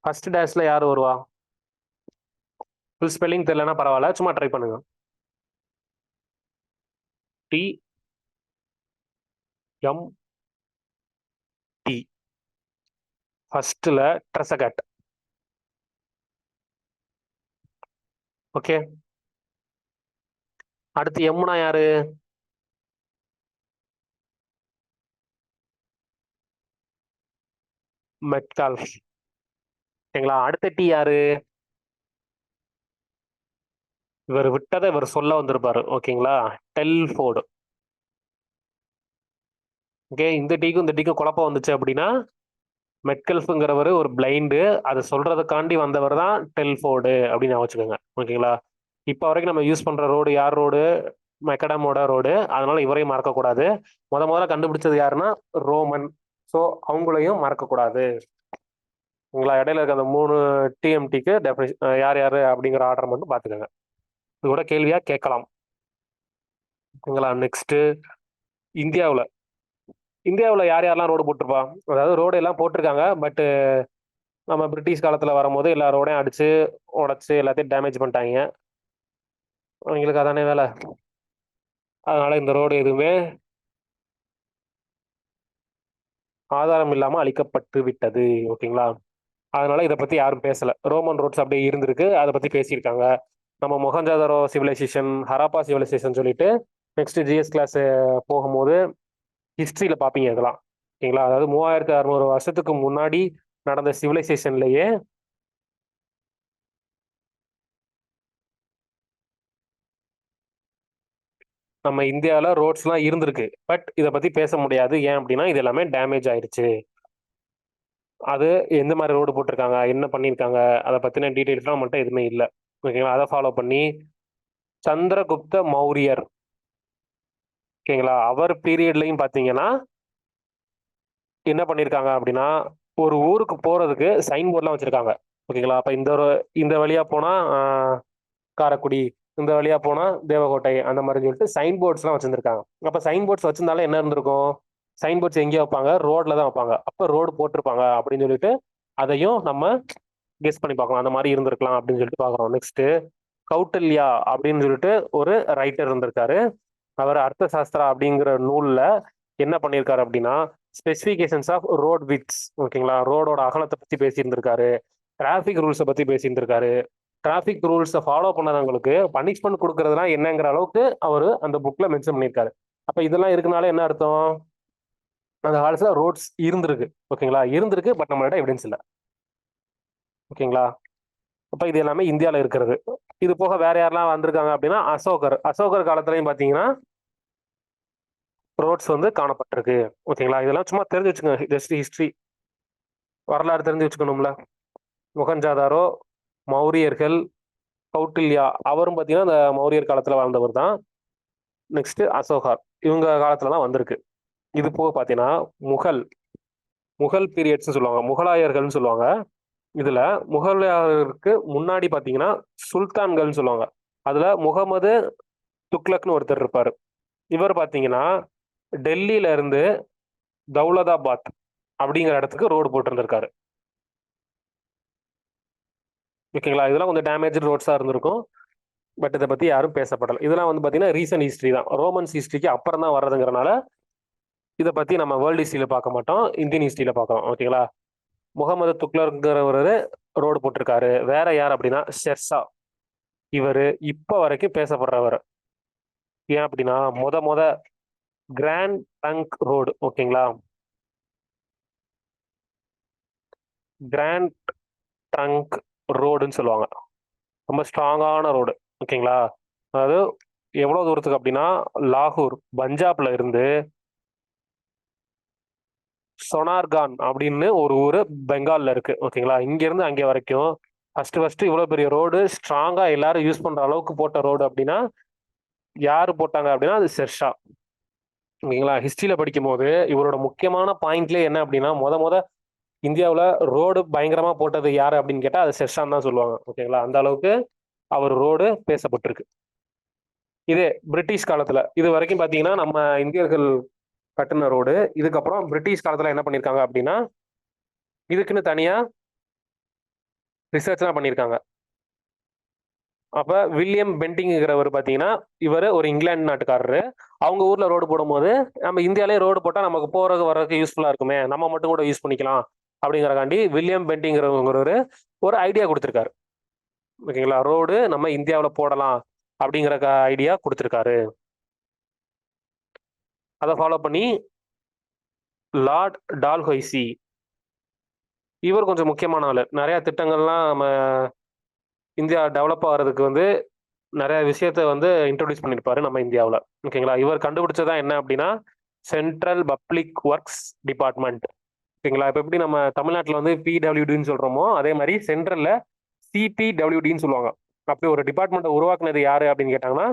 ஃபர்ஸ்ட் டேஷ்ல யார் வருவா? ஃபுல் ஸ்பெல்லிங் தெரியலன்னா பரவாயில்ல, சும்மா ட்ரை பண்ணுங்க. T M T. ஃபர்ஸ்ட்ல ட்ரெசகட். ஓகே. அடுத்து எம்னா யாரு? மெட்கால். ஓகேங்களா. அடுத்த டி யாரு? இவர் விட்டதை இவர் சொல்ல வந்திருப்பாரு. ஓகேங்களா? டெல்ஃபோர்டு. ஓகே, இந்த டீக்கும் இந்த டீக்கும் குழப்பம் வந்துச்சு அப்படின்னா மெட்கல்ஃப்ங்கிறவர் ஒரு பிளைண்டு, அதை சொல்றதுக்காண்டி வந்தவர் தான் டெல்ஃபோர்டு அப்படின்னு வச்சுக்கோங்க. ஓகேங்களா? இப்போ வரைக்கும் நம்ம யூஸ் பண்ற ரோடு யார் ரோடு? மெக்கடமோட ரோடு. அதனால இவரையும் மறக்கக்கூடாது. முதல்ல கண்டுபிடிச்சது யாருன்னா ரோமன். ஸோ அவங்களையும் மறக்கக்கூடாது. உங்களா இடையில இருக்க அந்த 3 டிஎம்டிக்கு டெஃபினிஷன் யார் யார் அப்படிங்கிற ஆர்டர் மட்டும் பார்த்துக்கோங்க. இது கூட கேள்வியா கேட்கலாம். ஓகேங்களா? நெக்ஸ்ட், இந்தியாவில் இந்தியாவில் யார் யாரெல்லாம் ரோடு போட்டிருப்பா? அதாவது ரோடு எல்லாம் போட்டிருக்காங்க. பட் நம்ம பிரிட்டிஷ் காலத்தில் வரும்போது எல்லா ரோடையும் அடிச்சு உடைச்சு எல்லாத்தையும் டேமேஜ் பண்ணிட்டாங்க. அவங்களுக்கு அதானே வேலை. அதனால இந்த ரோடு எதுவுமே ஆதாரம் இல்லாமல் அழிக்கப்பட்டு விட்டது. ஓகேங்களா? அதனால இதை பத்தி யாரும் பேசல. ரோமன் ரோட்ஸ் அப்படியே இருந்திருக்கு, அதை பத்தி பேசியிருக்காங்க. நம்ம மொஹஞ்சதாரோ சிவிலைசேஷன், ஹராப்பா சிவிலைசேஷன் சொல்லிட்டு நெக்ஸ்ட் ஜிஎஸ் கிளாஸ் போகும்போது ஹிஸ்டரியில பார்ப்பீங்க இதெல்லாம். ஓகேங்களா? அதாவது 3600 வருஷத்துக்கு முன்னாடி நடந்த சிவிலைசேஷன்லயே நம்ம இந்தியாவில் ரோட்ஸ்லாம் இருந்திருக்கு. பட் இதை பத்தி பேச முடியாது. ஏன் அப்படின்னா இது எல்லாமே டேமேஜ் ஆயிடுச்சு. அது எந்த மாதிரி ரோடு போட்டிருக்காங்க, என்ன பண்ணியிருக்காங்க, அதை பத்தின டீட்டெயில்ஸ்லாம் மட்டும் எதுவுமே இல்லை. ஓகேங்களா? அதை ஃபாலோ பண்ணி சந்திரகுப்த மௌரியர், ஓகேங்களா, அவர் பீரியட்லையும் பார்த்தீங்கன்னா என்ன பண்ணியிருக்காங்க அப்படின்னா ஒரு ஊருக்கு போறதுக்கு சைன் போர்ட்லாம் வச்சிருக்காங்க. ஓகேங்களா? அப்ப இந்த வழியா போனா காரைக்குடி, இந்த வழியா போனா தேவகோட்டை, அந்த மாதிரி சொல்லிட்டு சைன் போர்ட்ஸ்லாம் வச்சிருந்திருக்காங்க. அப்ப சைன் போர்ட்ஸ் வச்சிருந்தாலும் என்ன இருந்திருக்கும்? சைன் போர்ட்ஸ் எங்கேயோ வைப்பாங்க? ரோட்ல தான் வைப்பாங்க. அப்ப ரோடு போட்டிருப்பாங்க அப்படின்னு சொல்லிட்டு அதையும் நம்ம கெஸ் பண்ணி பார்க்கலாம். அந்த மாதிரி இருந்திருக்கலாம் அப்படின்னு சொல்லிட்டு பார்க்குறோம். நெக்ஸ்ட், கௌட்டில்யா அப்படின்னு சொல்லிட்டு ஒரு ரைட்டர் இருந்திருக்காரு. அவர் அர்த்த சாஸ்திரா அப்படிங்கிற நூல்ல என்ன பண்ணியிருக்காரு அப்படின்னா ஸ்பெசிஃபிகேஷன்ஸ் ஆஃப் ரோட் விட்ஸ், ஓகேங்களா, ரோடோட அகலத்தை பத்தி பேசியிருந்திருக்காரு. டிராஃபிக் ரூல்ஸை பத்தி பேசியிருந்திருக்காரு. டிராஃபிக் ரூல்ஸை ஃபாலோ பண்ணாதவங்களுக்கு பனிஷ்மெண்ட் கொடுக்கறதுலாம் என்னங்கிற அளவுக்கு அவர் அந்த புக்ல மென்ஷன் பண்ணியிருக்காரு. அப்ப இதெல்லாம் இருக்கனால என்ன அர்த்தம்? அந்த காலத்துல ரோட்ஸ் இருந்திருக்கு. ஓகேங்களா? இருந்திருக்கு, பட் நம்மளோட எவிடன்ஸ் இல்லை. ஓகேங்களா? அப்ப இது எல்லாமே இந்தியாவில் இருக்கிறது. இது போக வேற யாரெல்லாம் வந்திருக்காங்க அப்படின்னா அசோகர் காலத்துலயும் பாத்தீங்கன்னா ரோட்ஸ் வந்து காணப்பட்டிருக்கு. ஓகேங்களா? இதெல்லாம் சும்மா தெரிஞ்சு வச்சுக்கோங்க. ஜஸ்ட் ஹிஸ்டரி, வரலாறு தெரிஞ்சு வச்சுக்கணும்ல. மொகஞ்சாதாரோ, மௌரியர்கள், கௌட்டில்யா அவரும் பார்த்தீங்கன்னா இந்த மௌரியர் காலத்தில் வாழ்ந்தவர் தான். நெக்ஸ்ட் அசோகர், இவங்க காலத்துல தான் வந்திருக்கு. இது போக பார்த்தீங்கன்னா முகல் முகல் பீரியட்ஸ் சொல்லுவாங்க, முகலாயர்கள்னு சொல்லுவாங்க. இதுல முகலாயருக்கு முன்னாடி பார்த்தீங்கன்னா சுல்தான்கள்னு சொல்லுவாங்க. அதுல முகமது துக்ளக்னு ஒருத்தர் இருப்பாரு. இவர் பார்த்தீங்கன்னா டெல்லியில இருந்து தௌலதாபாத் அப்படிங்கிற இடத்துக்கு ரோடு போட்டிருந்திருக்காரு. ஓகேங்களா? இதெல்லாம் கொஞ்சம் டேமேஜ் ரோட்ஸா இருந்திருக்கும். பட் இதை பத்தி யாரும் பேசப்படல. இதெல்லாம் வந்து பாத்தீங்கன்னா ரீசன்ட் ஹிஸ்டரி தான். ரோமன்ஸ் ஹிஸ்டரிக்கு அப்புறம் தான் வர்றதுங்கிறனால இதை பத்தி நம்ம வேர்ல்டு ஹிஸ்டரியில பார்க்க மாட்டோம், இந்தியன் ஹிஸ்டரியில பார்க்கறோம். ஓகேங்களா? முகமது துக்ளர்ங்கிறவர் ரோடு போட்டிருக்காரு. வேற யார் அப்படின்னா ஷெர்ஷா. இவர் இப்ப வரைக்கும் பேசப்படுறவர். ஏன் அப்படின்னா முத கிராண்ட் ட்ரங்க் ரோடு, ஓகேங்களா, கிராண்ட் ட்ரங்க் ரோடுன்னு சொல்லுவாங்க. ரொம்ப ஸ்ட்ராங்கான ரோடு. ஓகேங்களா? அதாவது எவ்வளவு தூரத்துக்கு அப்படின்னா லாகூர் பஞ்சாப்ல இருந்து சொனார்கான் அப்படின்னு ஒரு ஊர் பெங்கால்ல இருக்கு. ஓகேங்களா? இங்க இருந்து அங்கே வரைக்கும் ஃபர்ஸ்ட் இவ்வளவு பெரிய ரோடு ஸ்ட்ராங்கா எல்லாரும் யூஸ் பண்ற அளவுக்கு போட்ட ரோடு அப்படின்னா யாரு போட்டாங்க அப்படின்னா அது ஷெர்ஷா. ஓகேங்களா? ஹிஸ்டரியில படிக்கும் போது இவரோட முக்கியமான பாயிண்ட்லேயே என்ன அப்படின்னா முத இந்தியாவில் ரோடு பயங்கரமா போட்டது யாரு அப்படின்னு கேட்டா அது ஷெர்ஷான் தான் சொல்லுவாங்க. ஓகேங்களா? அந்த அளவுக்கு அவர் ரோடு பேசப்பட்டிருக்கு. இதே பிரிட்டிஷ் காலத்துல இது வரைக்கும் பாத்தீங்கன்னா நம்ம இந்தியர்கள் கட்டின ரோடு. இதுக்கப்புறம் பிரிட்டிஷ் காலத்துல என்ன பண்ணிருக்காங்க அப்படின்னா இதுக்குன்னு தனியா ரிசர்ச்லாம் பண்ணியிருக்காங்க. அப்ப வில்லியம் பெண்டிங்கிறவர் பாத்தீங்கன்னா இவர் ஒரு இங்கிலாந்து நாட்டுக்காரரு. அவங்க ஊர்ல ரோடு போடும்போது நம்ம இந்தியாலே ரோடு போட்டா நமக்கு போறதுக்கு வர்றதுக்கு யூஸ்ஃபுல்லா இருக்குமே, நம்ம மட்டும் கூட யூஸ் பண்ணிக்கலாம் அப்படிங்கிறக்காண்டி வில்லியம் பெண்டிங்கிறவங்க ஒரு ஐடியா கொடுத்திருக்காரு. ஓகேங்களா? ரோடு நம்ம இந்தியாவில் போடலாம் அப்படிங்கிற ஐடியா கொடுத்திருக்காரு. அதை ஃபாலோ பண்ணி லார்ட் டால்ஹொய்சி, இவர் கொஞ்சம் முக்கியமான ஆளு. நிறைய திட்டங்கள்லாம் நம்ம இந்தியா டெவலப் ஆகிறதுக்கு வந்து நிறைய விஷயத்த வந்து இன்ட்ரோடியூஸ் பண்ணியிருப்பாரு நம்ம இந்தியாவில். ஓகேங்களா, இவர் கண்டுபிடிச்சதா என்ன அப்படின்னா சென்ட்ரல் பப்ளிக் ஒர்க்ஸ் டிபார்ட்மெண்ட். ஓகேங்களா, இப்போ எப்படி நம்ம தமிழ்நாட்டில் வந்து பிடபிள்யூடின்னு சொல்றோமோ அதே மாதிரி சென்ட்ரல்ல சிபிடபிள்யூடின்னு சொல்லுவாங்க. அப்படி ஒரு டிபார்ட்மெண்ட்டை உருவாக்குனது யாரு அப்படின்னு கேட்டாங்கன்னா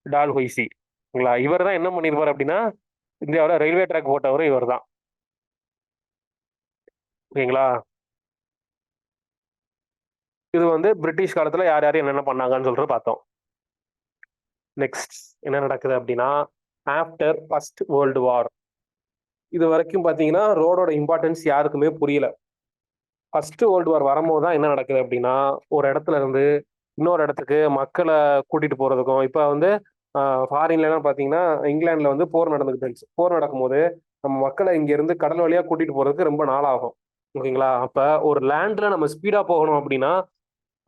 டால் ஹொய்சி. ஓகேங்களா, இவர் தான் என்ன பண்ணியிருப்பார் அப்படின்னா இந்தியாவில் ரயில்வே ட்ராக் போட்டவர் இவர் தான். ஓகேங்களா, இது வந்து பிரிட்டிஷ் காலத்துல யார் யார் என்னென்ன பண்ணாங்கன்னு சொல்லிட்டு பார்த்தோம். நெக்ஸ்ட் என்ன நடக்குது அப்படின்னா ஆஃப்டர் ஃபர்ஸ்ட் வேர்ல்டு வார் இது வரைக்கும் பார்த்தீங்கன்னா ரோடோட இம்பார்ட்டன்ஸ் யாருக்குமே புரியல. ஃபர்ஸ்ட் வேர்ல்டு வார் வரும்போது தான் என்ன நடக்குது அப்படின்னா ஒரு இடத்துல இருந்து இன்னொரு இடத்துக்கு மக்களை கூட்டிட்டு போறதுக்கும் இப்போ வந்து ஃபாரின்லாம் பார்த்தீங்கன்னா இங்கிலாந்துல வந்து போர் நடந்துகிட்டு இருந்துச்சு. போர் நடக்கும்போது நம்ம மக்களை இங்க இருந்து கடல் வழியா கூட்டிட்டு போறதுக்கு ரொம்ப நாள் ஆகும். ஓகேங்களா, அப்ப ஒரு லேண்ட்ல நம்ம ஸ்பீடா போகணும் அப்படின்னா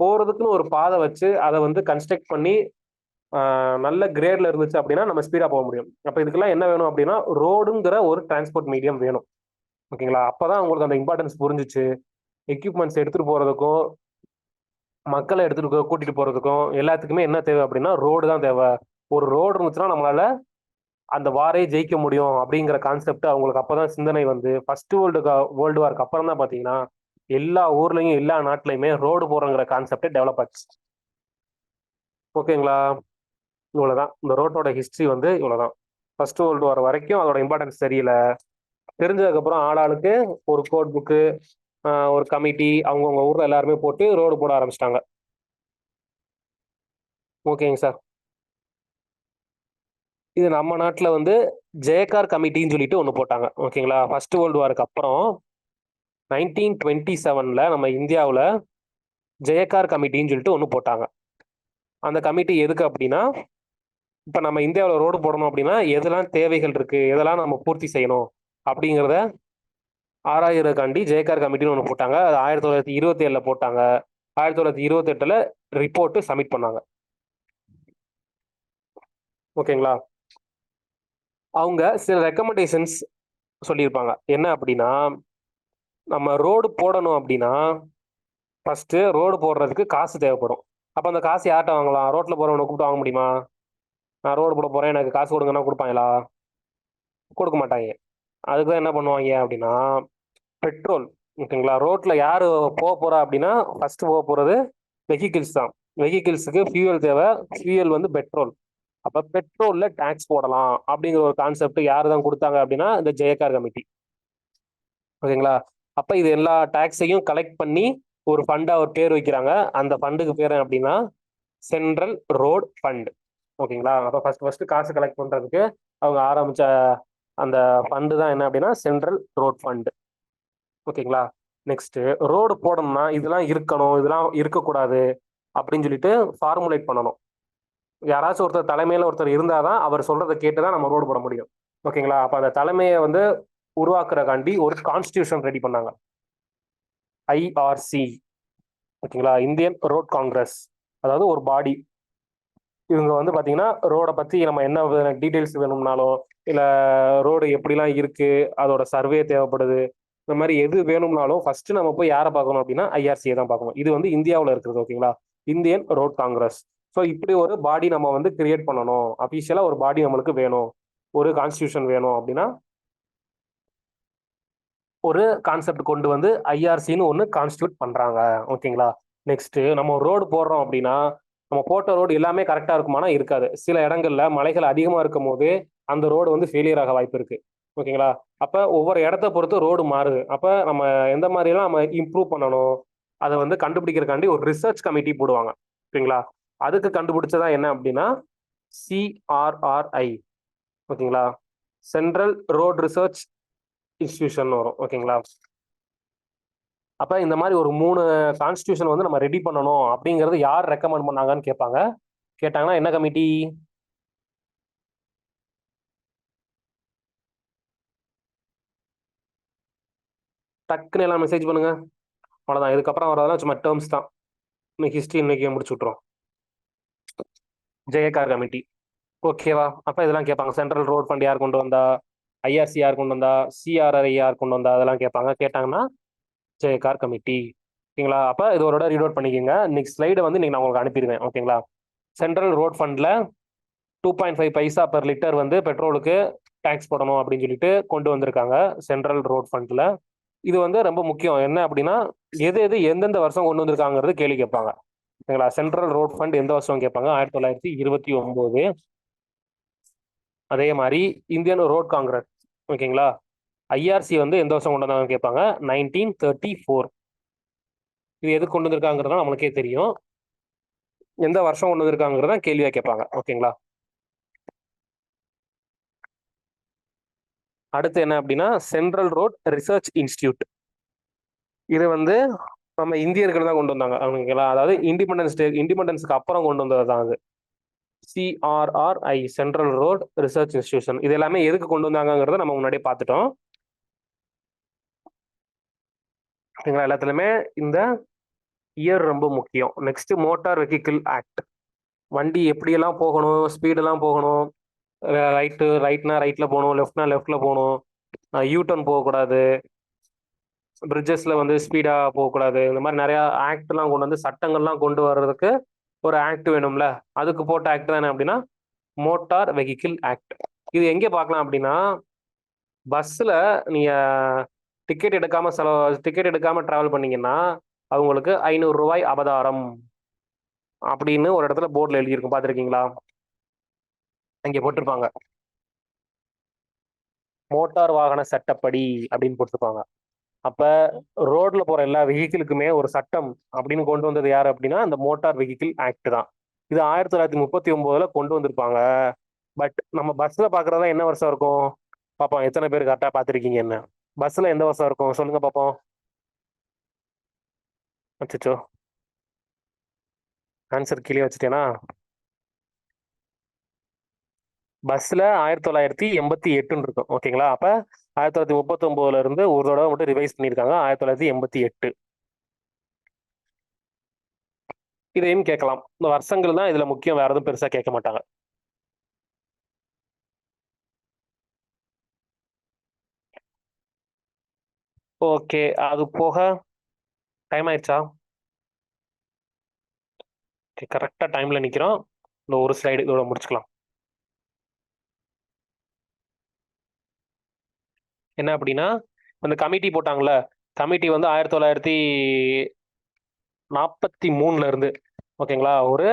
போறதுக்குன்னு ஒரு பாதை வச்சு அதை வந்து கன்ஸ்ட்ரக்ட் பண்ணி நல்ல கிரேட்ல இருந்துச்சு அப்படின்னா நம்ம ஸ்பீடா போக முடியும். அப்ப இதுக்கெல்லாம் என்ன வேணும் அப்படின்னா ரோடுங்கிற ஒரு டிரான்ஸ்போர்ட் மீடியம் வேணும். ஓகேங்களா, அப்பதான் உங்களுக்கு அந்த இம்பார்ட்டன்ஸ் புரிஞ்சிச்சு. எக்யூப்மெண்ட்ஸ் எடுத்துட்டு போறதுக்கும் மக்களை எடுத்துட்டு கூட்டிட்டு போறதுக்கும் எல்லாத்துக்குமே என்ன தேவை அப்படின்னா ரோடு தான் தேவை. ஒரு ரோடு இருந்துச்சுன்னா நம்மளால அந்த வாரே ஜெயிக்க முடியும் அப்படிங்கிற கான்செப்ட் அவங்களுக்கு அப்பதான் சிந்தனை வந்து ஃபர்ஸ்ட் வேர்ல்டு வார்க்கு அப்புறம் தான் பாத்தீங்கன்னா எல்லா ஊர்லயும் எல்லா நாட்டிலையுமே ரோடு போறங்கிற கான்செப்ட் டெவலப் ஆச்சு. ஓகேங்களா, இவ்வளவுதான் இந்த ரோட்டோட ஹிஸ்டரி வந்து இவ்வளவுதான். ஃபர்ஸ்ட் வேர்ல்டு வார் வரைக்கும் அதோட இம்பார்ட்டன்ஸ் தெரியல. தெரிஞ்சதுக்கு அப்புறம் ஆளாளுக்கு ஒரு கோட் புக்கு ஒரு கமிட்டி அவங்கவுங்க ஊர்ல எல்லாருமே போட்டு ரோடு போட ஆரம்பிச்சிட்டாங்க. ஓகேங்க சார், இது நம்ம நாட்டில் வந்து ஜெயக்கார் கமிட்டின்னு சொல்லிட்டு ஒன்று போட்டாங்க. ஓகேங்களா, ஃபர்ஸ்ட் வேர்ல்டு வாருக்கு அப்புறம் 1927 நம்ம இந்தியாவில் ஜெயக்கார் கமிட்டின்னு சொல்லிட்டு ஒன்று போட்டாங்க. அந்த கமிட்டி எதுக்கு அப்படின்னா இப்போ நம்ம இந்தியாவில் ரோடு போடணும் அப்படின்னா எதெல்லாம் தேவைகள் இருக்கு எதெல்லாம் நம்ம பூர்த்தி செய்யணும் அப்படிங்கிறத ஆராயிரக்காண்டி ஜெயக்கார் கமிட்டின்னு ஒன்று போட்டாங்க. அது 1927 போட்டாங்க. 1928 ரிப்போர்ட் சப்மிட் பண்ணாங்க. ஓகேங்களா, அவங்க சில ரெக்கமெண்டேஷன்ஸ் சொல்லியிருப்பாங்க. என்ன அப்படின்னா நம்ம ரோடு போடணும் அப்படின்னா ஃபர்ஸ்ட் ரோடு போடுறதுக்கு காசு தேவைப்படும். அப்போ அந்த காசு யார்கிட்ட வாங்கலாம்? ரோட்ல போறவனை கூப்பிட்டு வாங்க முடியுமா? நான் ரோடு போட போறேன் எனக்கு காசு கொடுங்கன்னா கொடுப்பாங்களா? கொடுக்க மாட்டாங்க. அதுக்கு தான் என்ன பண்ணுவாங்க அப்படின்னா பெட்ரோல். ஓகேங்களா, ரோட்ல யாரு போக போறா அப்படின்னா ஃபர்ஸ்ட் போக போறது வெஹிக்கிள்ஸ் தான். வெஹிக்கிள்ஸுக்கு ஃபியூயல் தேவை. ஃபியூயல் வந்து பெட்ரோல். அப்ப பெட்ரோல்ல டாக்ஸ் போடலாம் அப்படிங்கிற ஒரு கான்செப்ட் யாரு தான் கொடுத்தாங்க அப்படின்னா இந்த ஜெயக்கார் கமிட்டி. ஓகேங்களா, அப்ப இது எல்லா டாக்ஸையும் கலெக்ட் பண்ணி ஒரு ஃபண்டா ஒரு பேர் வைக்கிறாங்க. அந்த ஃபண்டுக்கு பேர் அப்படின்னா சென்ட்ரல் ரோட் ஃபண்ட். ஓகேங்களா, அப்ப ஃபர்ஸ்ட் காசு கலெக்ட் பண்றதுக்கு அவங்க ஆரம்பிச்ச அந்த ஃபண்டு தான் என்ன அப்படின்னா சென்ட்ரல் ரோட் ஃபண்ட். ஓகேங்களா, நெக்ஸ்ட் ரோடு போடணும்னா இதெல்லாம் இருக்கணும் இதெல்லாம் இருக்கக்கூடாது அப்படின்னு சொல்லிட்டு ஃபார்முலேட் பண்ணணும். யாராச்சும் ஒருத்தர் தலைமையில ஒருத்தர் இருந்தாதான் அவர் சொல்றதை கேட்டுதான் நம்ம ரோடு போட முடியும். ஓகேங்களா, அப்ப அந்த தலைமையை வந்து உருவாக்குறக்காண்டி ஒரு கான்ஸ்டியூஷன் ரெடி பண்ணாங்க, ஐஆர்சி. ஓகேங்களா, இந்தியன் ரோட் காங்கிரஸ். அதாவது ஒரு பாடி. இவங்க வந்து பாத்தீங்கன்னா ரோட பத்தி நம்ம என்ன டீடைல்ஸ் வேணும்னாலும் இல்ல ரோடு எப்படிலாம் இருக்கு அதோட சர்வே தேவைப்படுது இந்த மாதிரி எது வேணும்னாலும் ஃபர்ஸ்ட் நம்ம போய் யாரை பார்க்கணும் அப்படின்னா ஐஆர்சியை தான் பார்க்கணும். இது வந்து இந்தியாவில் இருக்கிறது. ஓகேங்களா, இந்தியன் ரோட் காங்கிரஸ். ஸோ இப்படி ஒரு பாடி நம்ம வந்து கிரியேட் பண்ணணும். அபிஷியலா ஒரு பாடி நம்மளுக்கு வேணும், ஒரு கான்ஸ்டியூஷன் வேணும் அப்படின்னா ஒரு கான்செப்ட் கொண்டு வந்து ஐஆர்சின்னு ஒன்று கான்ஸ்டியூட் பண்றாங்க. ஓகேங்களா, நெக்ஸ்ட் நம்ம ரோடு போடுறோம் அப்படின்னா நம்ம போட்ட ரோடு எல்லாமே கரெக்டா இருக்குமானா இருக்காது. சில இடங்கள்ல மலைகள் அதிகமா இருக்கும் போது அந்த ரோடு வந்து ஃபெயிலியர் ஆக வாய்ப்பு இருக்கு. ஓகேங்களா, அப்ப ஒவ்வொரு இடத்த பொறுத்து ரோடு மாறுது. அப்ப நம்ம எந்த மாதிரி எல்லாம் நம்ம இம்ப்ரூவ் பண்ணணும் அதை வந்து கண்டுபிடிக்கிறதுக்காண்டி ஒரு ரிசர்ச் கமிட்டி போடுவாங்க. ஓகேங்களா, அதுக்கு கண்டுபிடிச்சதா என்ன அப்படின்னா சிஆர்ஆர்ஐ. ஓகேங்களா, சென்ட்ரல் ரோட் ரிசர்ச் இன்ஸ்டிடியூஷன் வரும். ஓகேங்களா, அப்ப இந்த மாதிரி ஒரு 3 கான்ஸ்டியூஷன் வந்து நம்ம ரெடி பண்ணணும் அப்படிங்கறது யார் ரெக்கமெண்ட் பண்ணாங்கன்னு கேட்பாங்க. கேட்டாங்கன்னா என்ன கமிட்டி? டக்குன்னு எல்லாம் மெசேஜ் பண்ணுங்க. அவ்வளவுதான், இதுக்கப்புறம் வரதெல்லாம் சும்மா டேர்ம்ஸ் தான். இன்னைக்கு ஹிஸ்டரி இன்னைக்கு முடிச்சு விட்டுரும். ஜெயக்கார் கமிட்டி. ஓகேவா, அப்ப இதெல்லாம் கேட்பாங்க. சென்ட்ரல் ரோட் ஃபண்ட் யார் கொண்டு வந்தா, ஐஆர்சி யார் கொண்டு வந்தா, சிஆர்ஆர்ஐ யார் கொண்டு வந்தா, அதெல்லாம் கேட்பாங்க. கேட்டாங்கன்னா ஜெயக்கார் கமிட்டி. ஓகேங்களா, அப்ப இது ஒரு ரீட் அவுட் பண்ணிக்கோங்க. நெக்ஸ்ட் ஸ்லைடு வந்து இன்னைக்கு நான் உங்களுக்கு அனுப்பிடுவேன். ஓகேங்களா, சென்ட்ரல் ரோட் ஃபண்ட்ல 2.5 பைசா பெர் லிட்டர் வந்து பெட்ரோலுக்கு டேக்ஸ் போடணும் அப்படின்னு சொல்லிட்டு கொண்டு வந்திருக்காங்க சென்ட்ரல் ரோட் ஃபண்ட்ல. இது வந்து ரொம்ப முக்கியம். என்ன அப்படின்னா எது எது எந்தெந்த வருஷம் கொண்டு வந்திருக்காங்கிறது கேள்வி கேட்பாங்க. சரிங்களா? சென்ட்ரல் ரோட் ஃபண்ட் எந்த வருஷம் கேட்பாங்க? 1929. அதே மாதிரி இந்தியன் ரோட் காங்கிரஸ், ஓகேங்களா, ஐஆர்சி வந்து எந்த வருஷம் கொண்டு வந்தாங்க கேட்பாங்க? 1934. இது எது கொண்டு வந்திருக்காங்கிறதா நம்மளுக்கே தெரியும். எந்த வருஷம் கொண்டு வந்திருக்காங்கிறத கேள்வியா கேட்பாங்க. ஓகேங்களா? அடுத்து என்ன அப்படின்னா சென்ட்ரல் ரோட் ரிசர்ச் இன்ஸ்டிடியூட். இது வந்து நம்ம இந்தியர்கள் தான் கொண்டு வந்தாங்க. ஓகேங்களா? அதாவது இண்டிபெண்டன்ஸ்க்கு அப்புறம் கொண்டு வந்தது தான் அது. CRRI, central road research institution. இது எல்லாமே எதுக்கு கொண்டு வந்தாங்கிறத நம்ம முன்னாடியே பார்த்துட்டோம். ஓகேங்களா? எல்லாத்துலயுமே இந்த இயர் ரொம்ப முக்கியம். Next motor vehicle act. வண்டி எப்படியெல்லாம் போகணும், ஸ்பீடெல்லாம் போகணும், ரைட்னா ரைட்ல போகணும், லெஃப்ட்னா லெஃப்ட்ல போகணும், யூட்டர்ன் போகக்கூடாது, பிரிட்ஜஸ்ல வந்து ஸ்பீடா போகக்கூடாது, இந்த மாதிரி நிறைய ஆக்ட்லாம் கொண்டு வந்து சட்டங்கள்லாம் கொண்டு வர்றதுக்கு ஒரு ஆக்ட் வேணும்ல. அதுக்கு போட்ட ஆக்ட் தான் என்ன அப்படின்னா மோட்டார் வெஹிக்கிள் ஆக்ட். இது எங்கே பார்க்கலாம் அப்படின்னா பஸ்ஸில் நீங்கள் டிக்கெட் எடுக்காம டிராவல் பண்ணீங்கன்னா அவங்களுக்கு 500 ரூபாய் அபதாரம் அப்படின்னு ஒரு இடத்துல போர்டில் எழுதியிருக்கும். பார்த்துருக்கீங்களா? அங்கே போட்டிருப்பாங்க மோட்டார் வாகன சட்டப்படி அப்படின்னு போட்டிருப்பாங்க. அப்ப ரோட்ல போற எல்லா வெஹிக்கிளுக்குமே ஒரு சட்டம் அப்படின்னு கொண்டு வந்தது யாரு அப்படின்னா அந்த மோட்டார் வெஹிக்கிள் ஆக்ட் தான். இது 1939 கொண்டு வந்திருப்பாங்க. பட் நம்ம பஸ்ல பாக்குறதா என்ன வருஷம் இருக்கும் பாப்போம். எத்தனை பேர் கரெக்டா பாத்திருக்கீங்க? என்ன பஸ்ல எந்த வருஷம் இருக்கும் சொல்லுங்க பாப்போம். அச்சோ, ஆன்சர் கீழே வச்சுட்டேனா? பஸ்ல 1988 இருக்கும். ஓகேங்களா? அப்ப 1939 இருந்து ஒரு தடவை மட்டும் ரிவைஸ் பண்ணியிருக்காங்க, 1988. இதையும் கேட்கலாம். இந்த வருஷங்கள் தான் இதுல முக்கியம், வேற எதுவும் பெருசா கேட்க மாட்டாங்க. ஓகே, அது போக டைம் ஆயிடுச்சா? கரெக்டா டைம்ல நிக்கிறோம். இந்த ஒரு ஸ்லைடு இதோட முடிச்சுக்கலாம். என்ன அப்படின்னா அந்த கமிட்டி போட்டாங்கல்ல, கமிட்டி வந்து 1943 இருந்து ஓகேங்களா ஒரு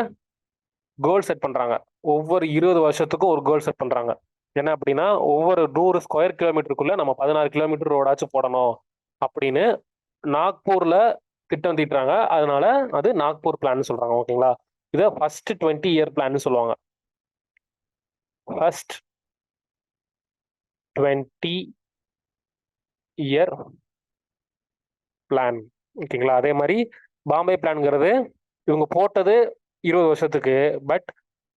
கோல் செட் பண்றாங்க. ஒவ்வொரு 20 வருஷத்துக்கும் ஒரு கோல் செட் பண்றாங்க. என்ன அப்படின்னா ஒவ்வொரு 100 ஸ்கொயர் கிலோமீட்டருக்குள்ள நம்ம 16 கிலோமீட்டர் ரோடாச்சும் போடணும் அப்படின்னு நாக்பூர்ல திட்டம் தீட்டுறாங்க. அதனால அது நாக்பூர் பிளான் சொல்றாங்க. ஓகேங்களா? இதை ஃபர்ஸ்ட் 20 இயர் பிளான் சொல்லுவாங்க. First 20 year plan. ஓகேங்களா? அதே மாதிரி பாம்பே பிளான்ங்கிறது இவங்க போட்டது 20 வருஷத்துக்கு, பட்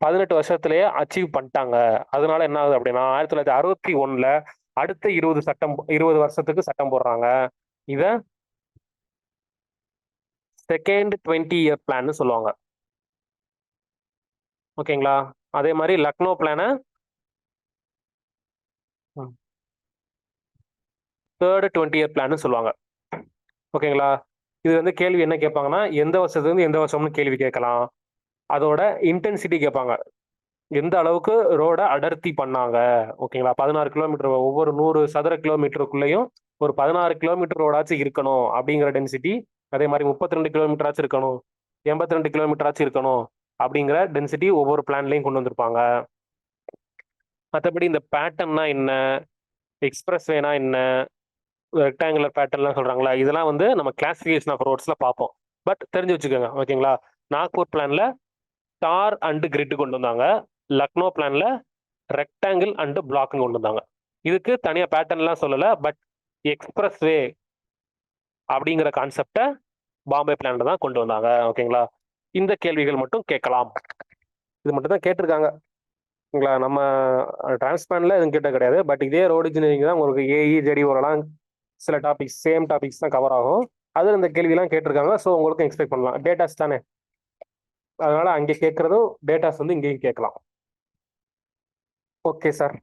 18 வருஷத்துலயே அச்சீவ் பண்ணிட்டாங்க. அதனால என்ன ஆகுது அப்படின்னா 1961 அடுத்த 20 வருஷத்துக்கு சட்டம் போடுறாங்க. இத செகண்ட் 20 இயர் பிளான் சொல்லுவாங்க. ஓகேங்களா? அதே மாதிரி லக்னோ பிளான தேர்ட் 20 இயர் பிளான் சொல்லுவாங்க. ஓகேங்களா? இது வந்து கேள்வி என்ன கேட்பாங்கன்னா எந்த வருஷத்துல இருந்து எந்த வருஷம்னு கேள்வி கேட்கலாம். அதோட இன்டென்சிட்டி கேட்பாங்க. எந்த அளவுக்கு ரோட அடர்த்தி பண்ணாங்க. ஓகேங்களா? 16 கிலோமீட்டர், ஒவ்வொரு 100 சதுர கிலோமீட்டருக்குள்ளேயும் ஒரு 16 கிலோமீட்டர் ரோடாச்சும் இருக்கணும் அப்படிங்கிற டென்சிட்டி. அதே மாதிரி 32 கிலோமீட்டர் ஆச்சும் இருக்கணும், 82 கிலோமீட்டர் ஆச்சும் இருக்கணும் அப்படிங்கிற டென்சிட்டி ஒவ்வொரு பிளான்லையும் கொண்டு வந்திருப்பாங்க. மற்றபடி இந்த பேட்டர்ன்னா என்ன, எக்ஸ்பிரஸ் வேனா என்ன, ரெக்டாங்குலர் பேட்டர்ன்லாம் சொல்றாங்களா, இதெல்லாம் வந்து நம்ம கிளாசிஃபிகேஷன் ஆஃப் ரோட்ஸ்ல பார்ப்போம். பட் தெரிஞ்சு வச்சுக்கோங்க. ஓகேங்களா? நாக்பூர் பிளான்ல ஸ்டார் அண்ட் கிரிட் கொண்டு வந்தாங்க. லக்னோ பிளான்ல ரெக்டாங்கிள் அண்ட் பிளாக் கொண்டு வந்தாங்க. இதுக்கு தனியா பேட்டர்ன்லாம் சொல்லல, பட் எக்ஸ்பிரஸ் வே அப்படிங்கிற கான்செப்டை பாம்பே பிளான்ல தான் கொண்டு வந்தாங்க. ஓகேங்களா? இந்த கேள்விகள் மட்டும் கேட்கலாம். இது மட்டும் தான் கேட்டிருக்காங்க. ஓகேங்களா? நம்ம டிரான்ஸ்பிளான்ல எதுவும் கேட்ட கிடையாது. பட் இதே ரோடு இன்ஜினியரிங் தான் உங்களுக்கு ஏஇ ஜெடி வரலாம், சில டாபிக்ஸ் சேம் டாபிக்ஸ் தான் கவர் ஆகும். அது இந்த கேள்விலாம் கேட்டிருக்காங்க. ஸோ உங்களுக்கும் எக்ஸ்பெக்ட் பண்ணலாம். டேட்டாஸ் தானே, அதனால அங்கே கேட்கறதும் டேட்டாஸ் வந்து இங்கேயும் கேட்கலாம். ஓகே சார்,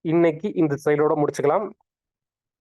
இன்னைக்கு இந்த ஸ்லைடோட முடிச்சுக்கலாம்.